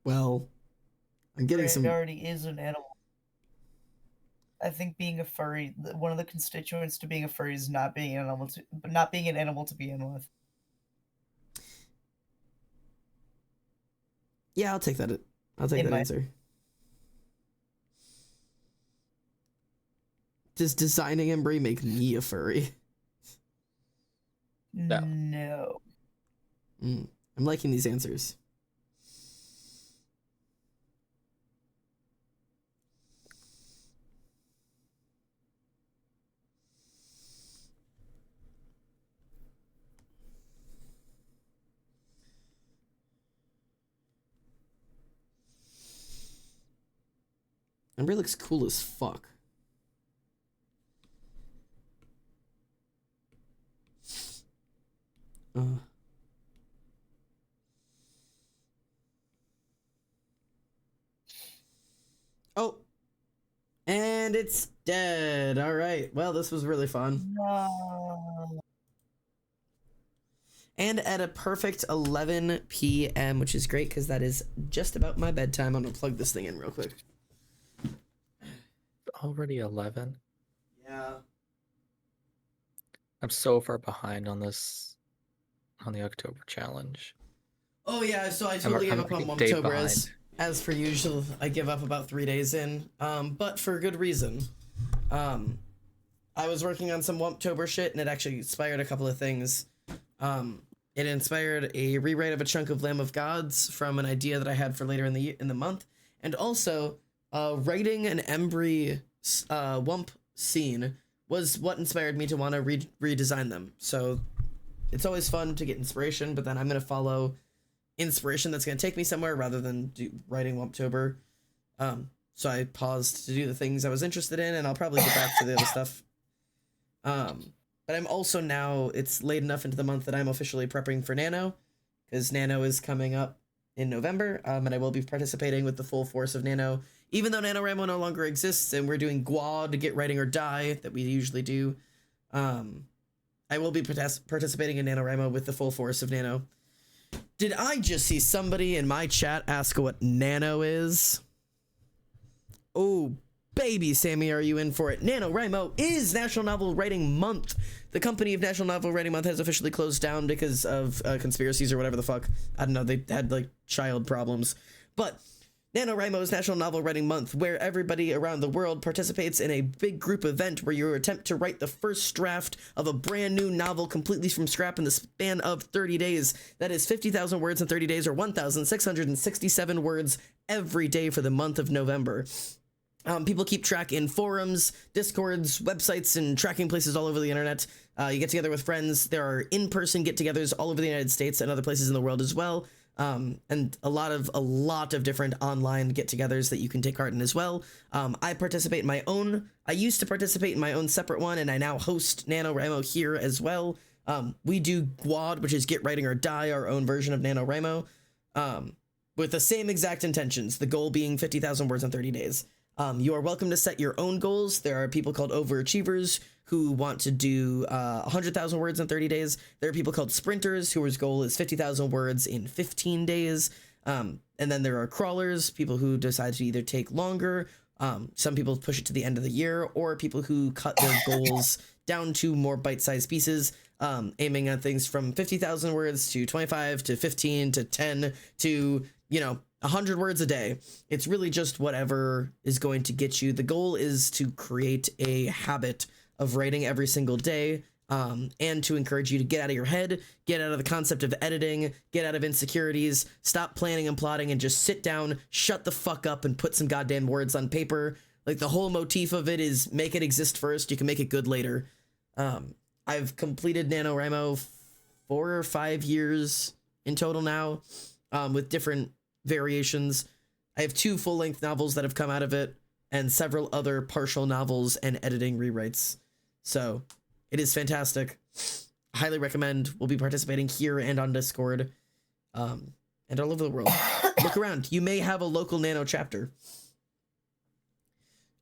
Speaker 1: Well, I'm getting
Speaker 2: it
Speaker 1: some...
Speaker 2: already is an animal. I think being a furry, one of the constituents to being a furry is not being an animal, not being an animal to begin with.
Speaker 1: Yeah, I'll take that. I'll take
Speaker 2: In
Speaker 1: that
Speaker 2: my-
Speaker 1: answer. Does designing Embry make me a furry?
Speaker 3: No.
Speaker 2: No.
Speaker 1: I'm liking these answers. Embry looks cool as fuck. Oh, and it's dead. All right. Well, this was really fun.
Speaker 2: No.
Speaker 1: And at a perfect 11 p.m., which is great because that is just about my bedtime. I'm going to plug this thing in real quick.
Speaker 3: Already 11.
Speaker 1: Yeah.
Speaker 3: I'm so far behind on this, on the October challenge.
Speaker 1: Oh, yeah. So I totally
Speaker 3: I'm
Speaker 1: gave up on
Speaker 3: like a day
Speaker 1: October
Speaker 3: behind.
Speaker 1: as per usual. I give up about 3 days in, but for good reason. I was working on some Wumptober shit, and it actually inspired a couple of things. It inspired a rewrite of a chunk of Lamb of Gods from an idea that I had for later in the month, and also writing an Embry Wump scene was what inspired me to want to redesign them. So it's always fun to get inspiration, but then I'm gonna follow inspiration that's gonna take me somewhere rather than writing Wumptober. So I paused to do the things I was interested in, and I'll probably get back to the other stuff. But I'm also now, it's late enough into the month that I'm officially prepping for Nano, because Nano is coming up in November, and I will be participating with the full force of Nano, even though NaNoWriMo no longer exists, and we're doing Guad to get Writing or Die, that we usually do. I will be participating in NaNoWriMo with the full force of Nano. Did I just see somebody in my chat ask what Nano is? Oh, baby, Sammy, are you in for it? NaNoWriMo is National Novel Writing Month. The company of National Novel Writing Month has officially closed down because of conspiracies or whatever the fuck. I don't know, they had like child problems. But NaNoWriMo is National Novel Writing Month, where everybody around the world participates in a big group event where you attempt to write the first draft of a brand new novel completely from scratch in the span of 30 days. That is 50,000 words in 30 days, or 1,667 words every day for the month of November. People keep track in forums, discords, websites, and tracking places all over the internet. You get together with friends. There are in-person get-togethers all over the United States and other places in the world as well. And a lot of different online get-togethers that you can take part in as well. I participate in my own. I used to participate in my own separate one, and I now host NaNoWriMo here as well. We do Guad, which is Get Writing or Die, our own version of NaNoWriMo, with the same exact intentions, the goal being 50,000 words in 30 days. You are welcome to set your own goals. There are people called overachievers who want to do 100,000 words in 30 days. There are people called sprinters whose goal is 50,000 words in 15 days. And then there are crawlers, people who decide to either take longer. Some people push it to the end of the year, or people who cut their goals down to more bite-sized pieces, aiming at things from 50,000 words to 25 to 15 to 10 to, 100 words a day. It's really just whatever is going to get you. The goal is to create a habit of writing every single day, and to encourage you to get out of your head, get out of the concept of editing, get out of insecurities, stop planning and plotting, and just sit down, shut the fuck up, and put some goddamn words on paper. Like, the whole motif of it is make it exist first, you can make it good later. I've completed NaNoWriMo 4 or 5 years in total now, with different variations. I have 2 full-length novels that have come out of it, and several other partial novels and editing rewrites. So it is fantastic. Highly recommend. We'll be participating here and on Discord, and all over the world. Look around. You may have a local Nano chapter.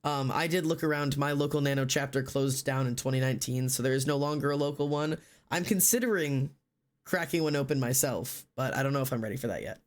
Speaker 1: I did look around. My local Nano chapter closed down in 2019, so there is no longer a local one. I'm considering cracking one open myself, but I don't know if I'm ready for that yet.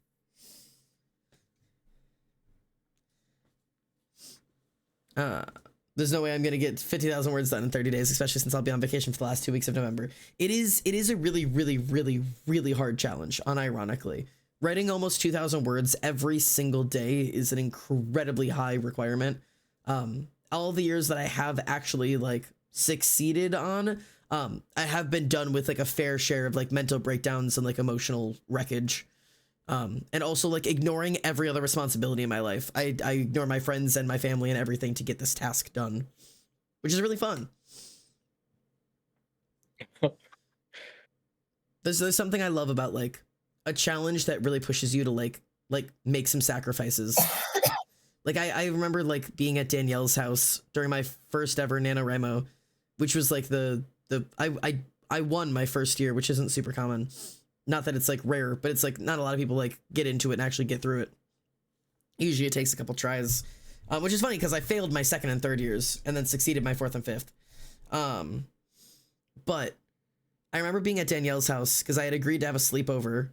Speaker 1: There's no way I'm gonna get 50,000 words done in 30 days, especially since I'll be on vacation for the last 2 weeks of November. It is a really, really, really, really hard challenge, unironically. Writing almost 2,000 words every single day is an incredibly high requirement. All the years that I have actually like succeeded on, I have been done with like a fair share of like mental breakdowns and like emotional wreckage. And also like ignoring every other responsibility in my life. I ignore my friends and my family and everything to get this task done, which is really fun. There's something I love about like a challenge that really pushes you to like make some sacrifices. Like I remember like being at Danielle's house during my first ever NaNoWriMo, which was like I won my first year, which isn't super common. Not that it's like rare, but it's like not a lot of people like get into it and actually get through it. Usually it takes a couple tries, which is funny because I failed my second and third years and then succeeded my fourth and fifth. But I remember being at Danielle's house because I had agreed to have a sleepover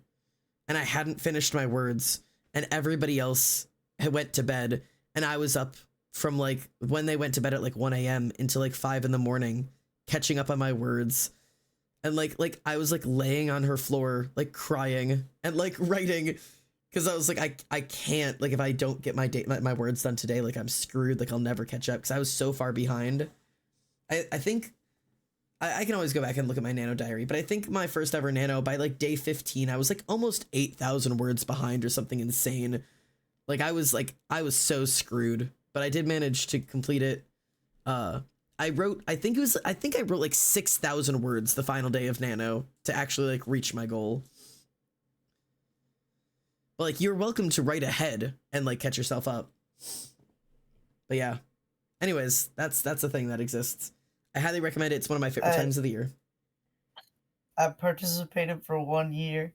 Speaker 1: and I hadn't finished my words and everybody else had went to bed and I was up from like when they went to bed at like 1 a.m. until like 5 in the morning, catching up on my words. And like I was like laying on her floor, like crying and like writing, because I was like, I can't, like if I don't get my words done today, like I'm screwed, like I'll never catch up because I was so far behind. I think I can always go back and look at my Nano diary, but I think my first ever Nano by like day 15, I was like almost 8,000 words behind or something insane. Like I was so screwed, but I did manage to complete it. I think I wrote like 6,000 words the final day of Nano to actually like reach my goal. But like you're welcome to write ahead and like catch yourself up. But yeah. Anyways, that's a thing that exists. I highly recommend it. It's one of my favorite times of the year.
Speaker 2: I participated for 1 year,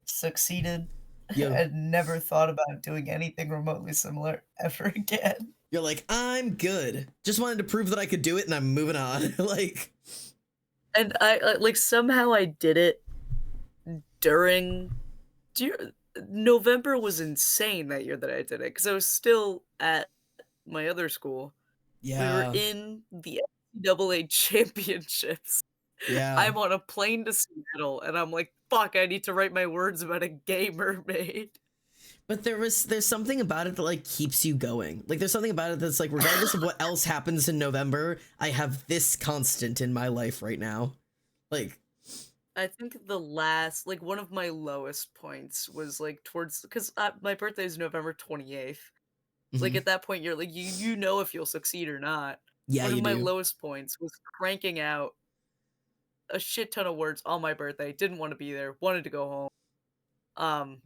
Speaker 2: succeeded,
Speaker 1: Yo.
Speaker 2: and never thought about doing anything remotely similar ever again.
Speaker 1: You're like, I'm good. Just wanted to prove that I could do it and I'm moving on. Like,
Speaker 2: And I like somehow I did it during November was insane that year that I did it because I was still at my other school.
Speaker 1: yeah.
Speaker 2: We were in the NCAA championships.
Speaker 1: Yeah.
Speaker 2: I'm on a plane to Seattle and I'm like, fuck, I need to write my words about a gay mermaid.
Speaker 1: But there's something about it that like keeps you going. Like there's something about it that's like regardless of what else happens in November, I have this constant in my life right now. Like
Speaker 2: I think the last, like one of my lowest points was like towards, because my birthday is November 28th. Like
Speaker 1: mhm.
Speaker 2: at that point, you're like, you know if you'll succeed or not.
Speaker 1: Yeah,
Speaker 2: One
Speaker 1: you
Speaker 2: of my
Speaker 1: do.
Speaker 2: lowest points was cranking out a shit ton of words on my birthday. Didn't want to be there. Wanted to go home.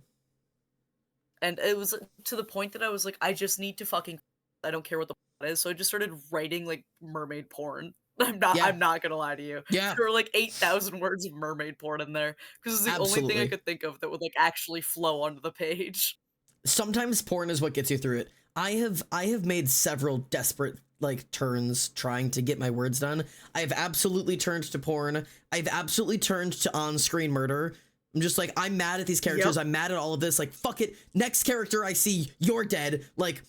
Speaker 2: And it was to the point that I was like, I just need to fucking, I don't care what the plot is. So I just started writing like mermaid porn. I'm not gonna lie to you.
Speaker 1: Yeah.
Speaker 2: There were like 8,000 words of mermaid porn in there because it's the only thing I
Speaker 1: Absolutely.
Speaker 2: could think of that would like actually flow onto the page.
Speaker 1: Sometimes porn is what gets you through it. I have made several desperate like turns trying to get my words done. I have absolutely turned to porn. I've absolutely turned to on-screen murder. I'm just like, I'm mad at these characters.
Speaker 2: Yep.
Speaker 1: I'm mad at all of this. Like, fuck it. Next character I see, you're dead. Like,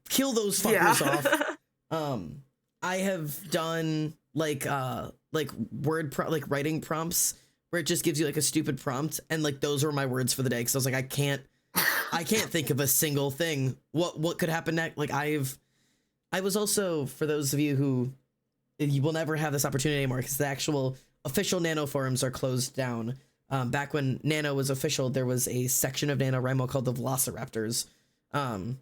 Speaker 1: kill those fuckers off. I have done like writing prompts where it just gives you like a stupid prompt, and like those were my words for the day because I was like, I can't think of a single thing. What could happen next? Like I was also, for those of you who you will never have this opportunity anymore because the actual official Nano forums are closed down. Back when Nano was official, there was a section of NaNoWriMo called the Velociraptors. And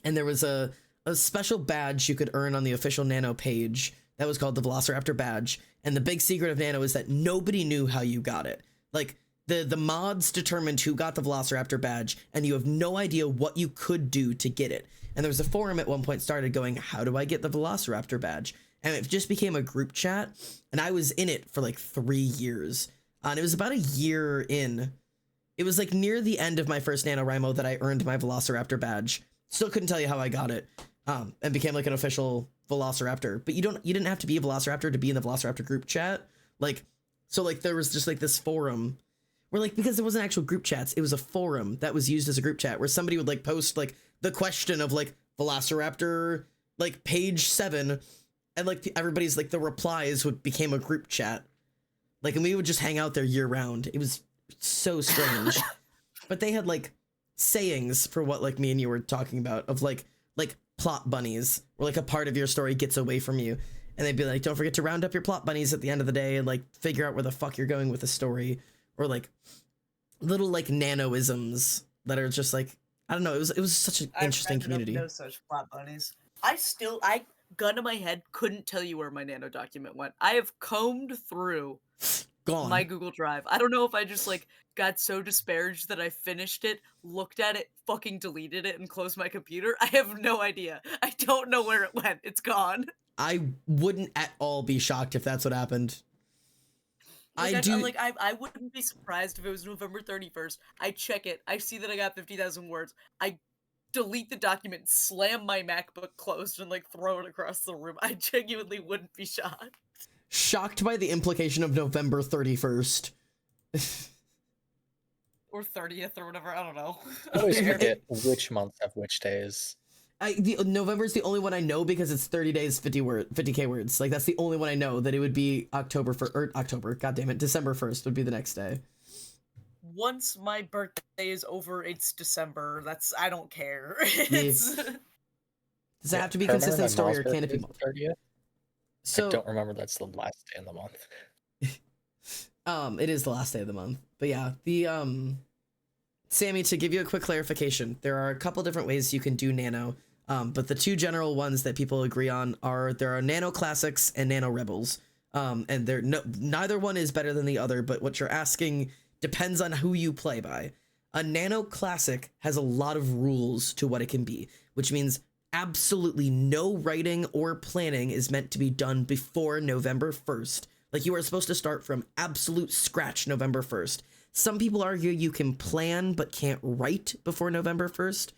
Speaker 1: there was a special badge you could earn on the official Nano page that was called the Velociraptor badge. And the big secret of Nano is that nobody knew how you got it. Like, the mods determined who got the Velociraptor badge, and you have no idea what you could do to get it. And there was a forum at one point started going, how do I get the Velociraptor badge? And it just became a group chat, and I was in it for like 3 years. And it was about a year in. It was like near the end of my first NaNoWriMo that I earned my Velociraptor badge. Still couldn't tell you how I got it. and became like an official Velociraptor. But you didn't have to be a Velociraptor to be in the Velociraptor group chat. Like, so like there was just like this forum where like, because there wasn't actual group chats, it was a forum that was used as a group chat where somebody would like post like the question of like Velociraptor, like page 7, and like everybody's like the replies would became a group chat. Like, and we would just hang out there year round. It was so strange. But they had like sayings for what like me and you were talking about of like plot bunnies, where like a part of your story gets away from you, and they'd be like, don't forget to round up your plot bunnies at the end of the day and like figure out where the fuck you're going with the story, or like little like nanoisms that are just like, I don't know, it was such an interesting community.
Speaker 2: No such plot bunnies. Gun to my head, couldn't tell you where my nano document went. I have combed through
Speaker 1: Gone.
Speaker 2: my Google Drive. I don't know if I just like got so disparaged that I finished it, looked at it, fucking deleted it, and closed my computer. I have no idea. I don't know where it went. It's gone.
Speaker 1: I wouldn't at all be shocked if that's what happened.
Speaker 2: I wouldn't be surprised if it was November 31st. I check it. I see that I got 50,000 words. I delete the document, slam my MacBook closed, and like throw it across the room. I genuinely wouldn't be shocked.
Speaker 1: Shocked by the implication of November 31st.
Speaker 2: Or 30th or whatever, I don't know.
Speaker 3: I always forget which months have which days.
Speaker 1: November's the only one I know because it's 30 days, 50k words. Like, that's the only one I know, that it would be December 1st would be the next day.
Speaker 2: Once my birthday is over, it's December. I don't care.
Speaker 1: Does it have to be consistent story, or can it be month?
Speaker 3: 30th?
Speaker 1: So
Speaker 3: I don't remember that's the last day of the month.
Speaker 1: It is the last day of the month. But yeah, Sammy, to give you a quick clarification, there are a couple different ways you can do nano. But the two general ones that people agree on are there are nano classics and nano rebels. And neither one is better than the other, but what you're asking depends on who you play by. A nano classic has a lot of rules to what it can be, which means absolutely no writing or planning is meant to be done before November 1st. Like, you are supposed to start from absolute scratch November 1st. Some people argue you can plan but can't write before November 1st.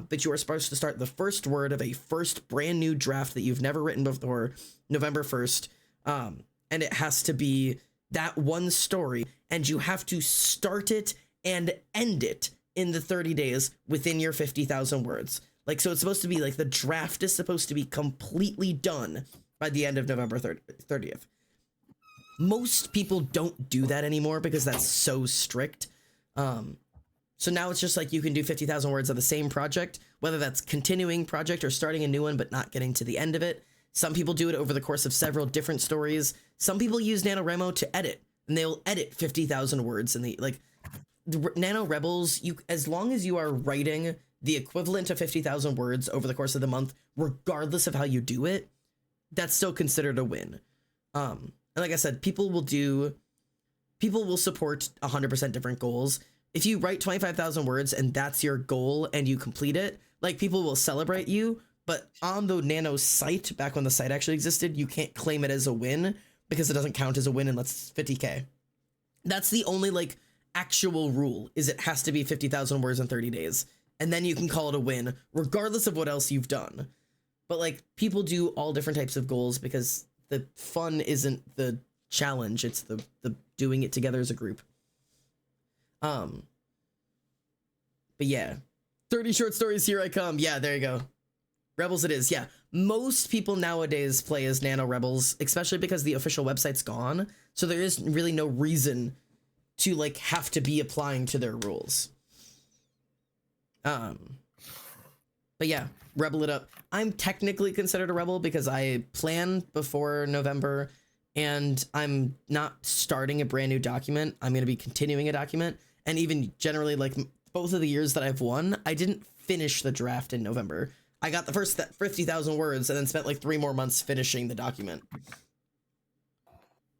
Speaker 1: But you are supposed to start the first word of a first brand new draft that you've never written before November 1st. And it has to be that one story, and you have to start it and end it in the 30 days within your 50,000 words. Like, so it's supposed to be like the draft is supposed to be completely done by the end of November 30th. Most people don't do that anymore because that's so strict. So now it's just like you can do 50,000 words of the same project, whether that's continuing project or starting a new one but not getting to the end of it. Some people do it over the course of several different stories. Some people use NaNoWriMo to edit, and they'll edit 50,000 words. And the Nano Rebels, as long as you are writing the equivalent of 50,000 words over the course of the month, regardless of how you do it, that's still considered a win. And like I said, people will support 100% different goals. If you write 25,000 words and that's your goal and you complete it, like, people will celebrate you. But on the Nano site, back when the site actually existed, you can't claim it as a win because it doesn't count as a win unless it's 50k. That's the only like actual rule, is it has to be 50,000 words in 30 days. And then you can call it a win, regardless of what else you've done. But like, people do all different types of goals because the fun isn't the challenge, it's the doing it together as a group. But yeah, 30 short stories, here I come. Yeah, there you go. Rebels it is. Yeah, most people nowadays play as Nano Rebels, especially because the official website's gone. So there is really no reason to like have to be applying to their rules. But yeah, rebel it up. I'm technically considered a rebel because I plan before November, and I'm not starting a brand new document. I'm going to be continuing a document. And even generally, like, both of the years that I've won, I didn't finish the draft in November. I got the first 50,000 words and then spent like 3 more months finishing the document.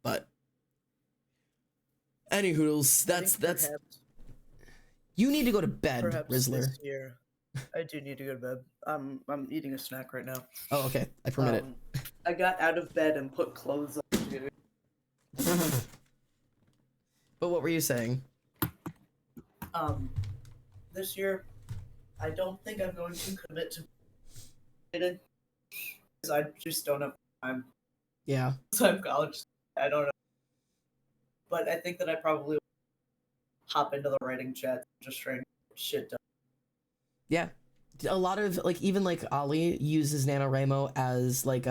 Speaker 1: But anyhoodles, that's you need to go to bed, Rizzler.
Speaker 2: This year, I do need to go to bed. I'm eating a snack right now.
Speaker 1: Oh, okay. I permit it.
Speaker 2: I got out of bed and put clothes on.
Speaker 1: But what were you saying?
Speaker 2: This year, I don't think I'm going to commit to because I just don't have time.
Speaker 1: Yeah.
Speaker 2: So I'm college. I don't know. But I think that I probably will hop into the writing chat and just try and get shit done.
Speaker 1: Yeah. A lot of like even like Ollie uses NaNoWriMo as like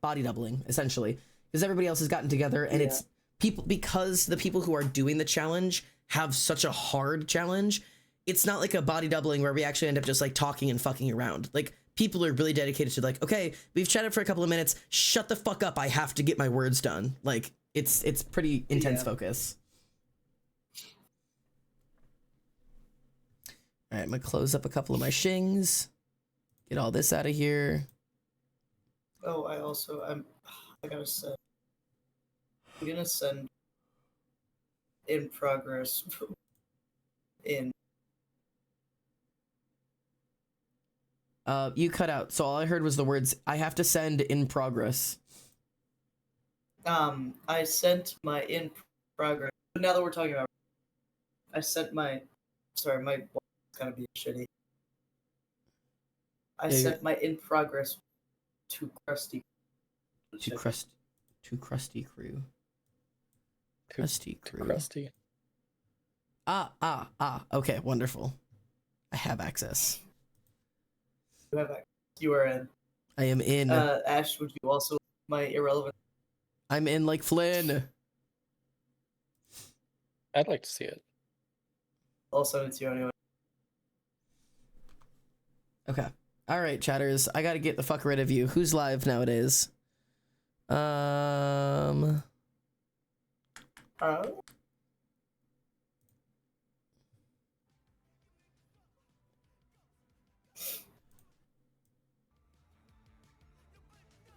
Speaker 1: body doubling essentially because everybody else has gotten together and it's people because the people who are doing the challenge have such a hard challenge. It's not like a body doubling where we actually end up just like talking and fucking around. Like people are really dedicated to like, okay, we've chatted for a couple of minutes. Shut the fuck up. I have to get my words done. Like it's pretty intense focus. All right, I'm gonna close up a couple of my shings. Get all this out of here.
Speaker 2: Oh, I gotta say, I'm gonna send in progress in.
Speaker 1: You cut out. So all I heard was the words, I have to send in progress.
Speaker 2: I sent my in progress. Now that we're talking about, I sent my. Sorry, my voice is gonna be shitty. I sent my in progress to Krusty.
Speaker 1: To Krusty Crew. Krusty Crew.
Speaker 3: Krusty.
Speaker 1: Okay, wonderful. I have access.
Speaker 2: You are in.
Speaker 1: I am in.
Speaker 2: Ash, would you also my irrelevant?
Speaker 1: I'm in like Flynn.
Speaker 3: I'd like to see it.
Speaker 2: Also, it's you anyway.
Speaker 1: Okay. All right, chatters. I gotta get the fuck rid of you. Who's live nowadays?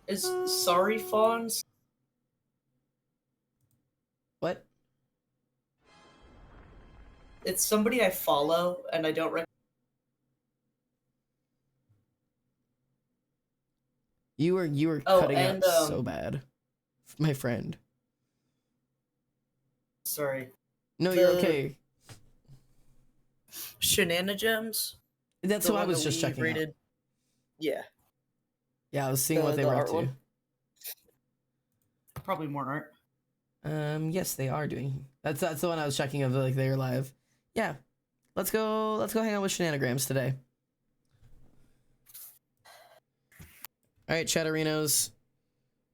Speaker 2: Is Sorry Fawns?
Speaker 1: What?
Speaker 2: It's somebody I follow, and I don't recognize.
Speaker 1: You were cutting out so bad, my friend.
Speaker 2: Sorry.
Speaker 1: No, you're okay.
Speaker 2: Shenanigems?
Speaker 1: That's who I was just checking out.
Speaker 2: Yeah.
Speaker 1: Yeah, I was seeing what they were up to.
Speaker 2: One? Probably more art.
Speaker 1: Yes, they are doing. That's the one I was checking of like they're live. Yeah. Let's go hang out with Shenanigrams today. All right, Chatterinos.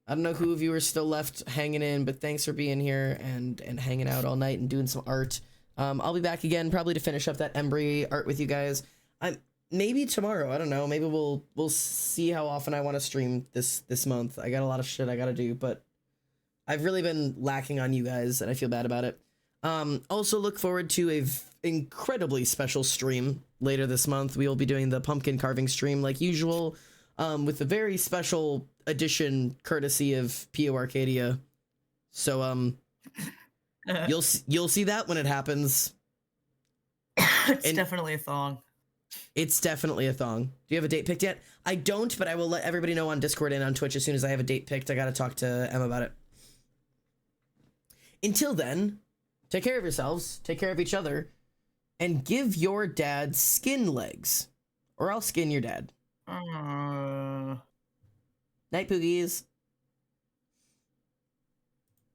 Speaker 1: I don't know who of you are still left hanging in, but thanks for being here and hanging out all night and doing some art. I'll be back again probably to finish up that Embry art with you guys. Maybe tomorrow. I don't know. Maybe we'll see how often I want to stream this month. I got a lot of shit I got to do, but I've really been lacking on you guys, and I feel bad about it. Also look forward to a incredibly special stream later this month. We will be doing the pumpkin carving stream like usual. With a very special edition courtesy of PO Arcadia. So you'll see that when it happens.
Speaker 2: It's definitely a thong.
Speaker 1: It's definitely a thong. Do you have a date picked yet? I don't, but I will let everybody know on Discord and on Twitch as soon as I have a date picked. I gotta talk to Emma about it. Until then, take care of yourselves, take care of each other, and give your dad skin legs. Or I'll skin your dad. Night, Poogies.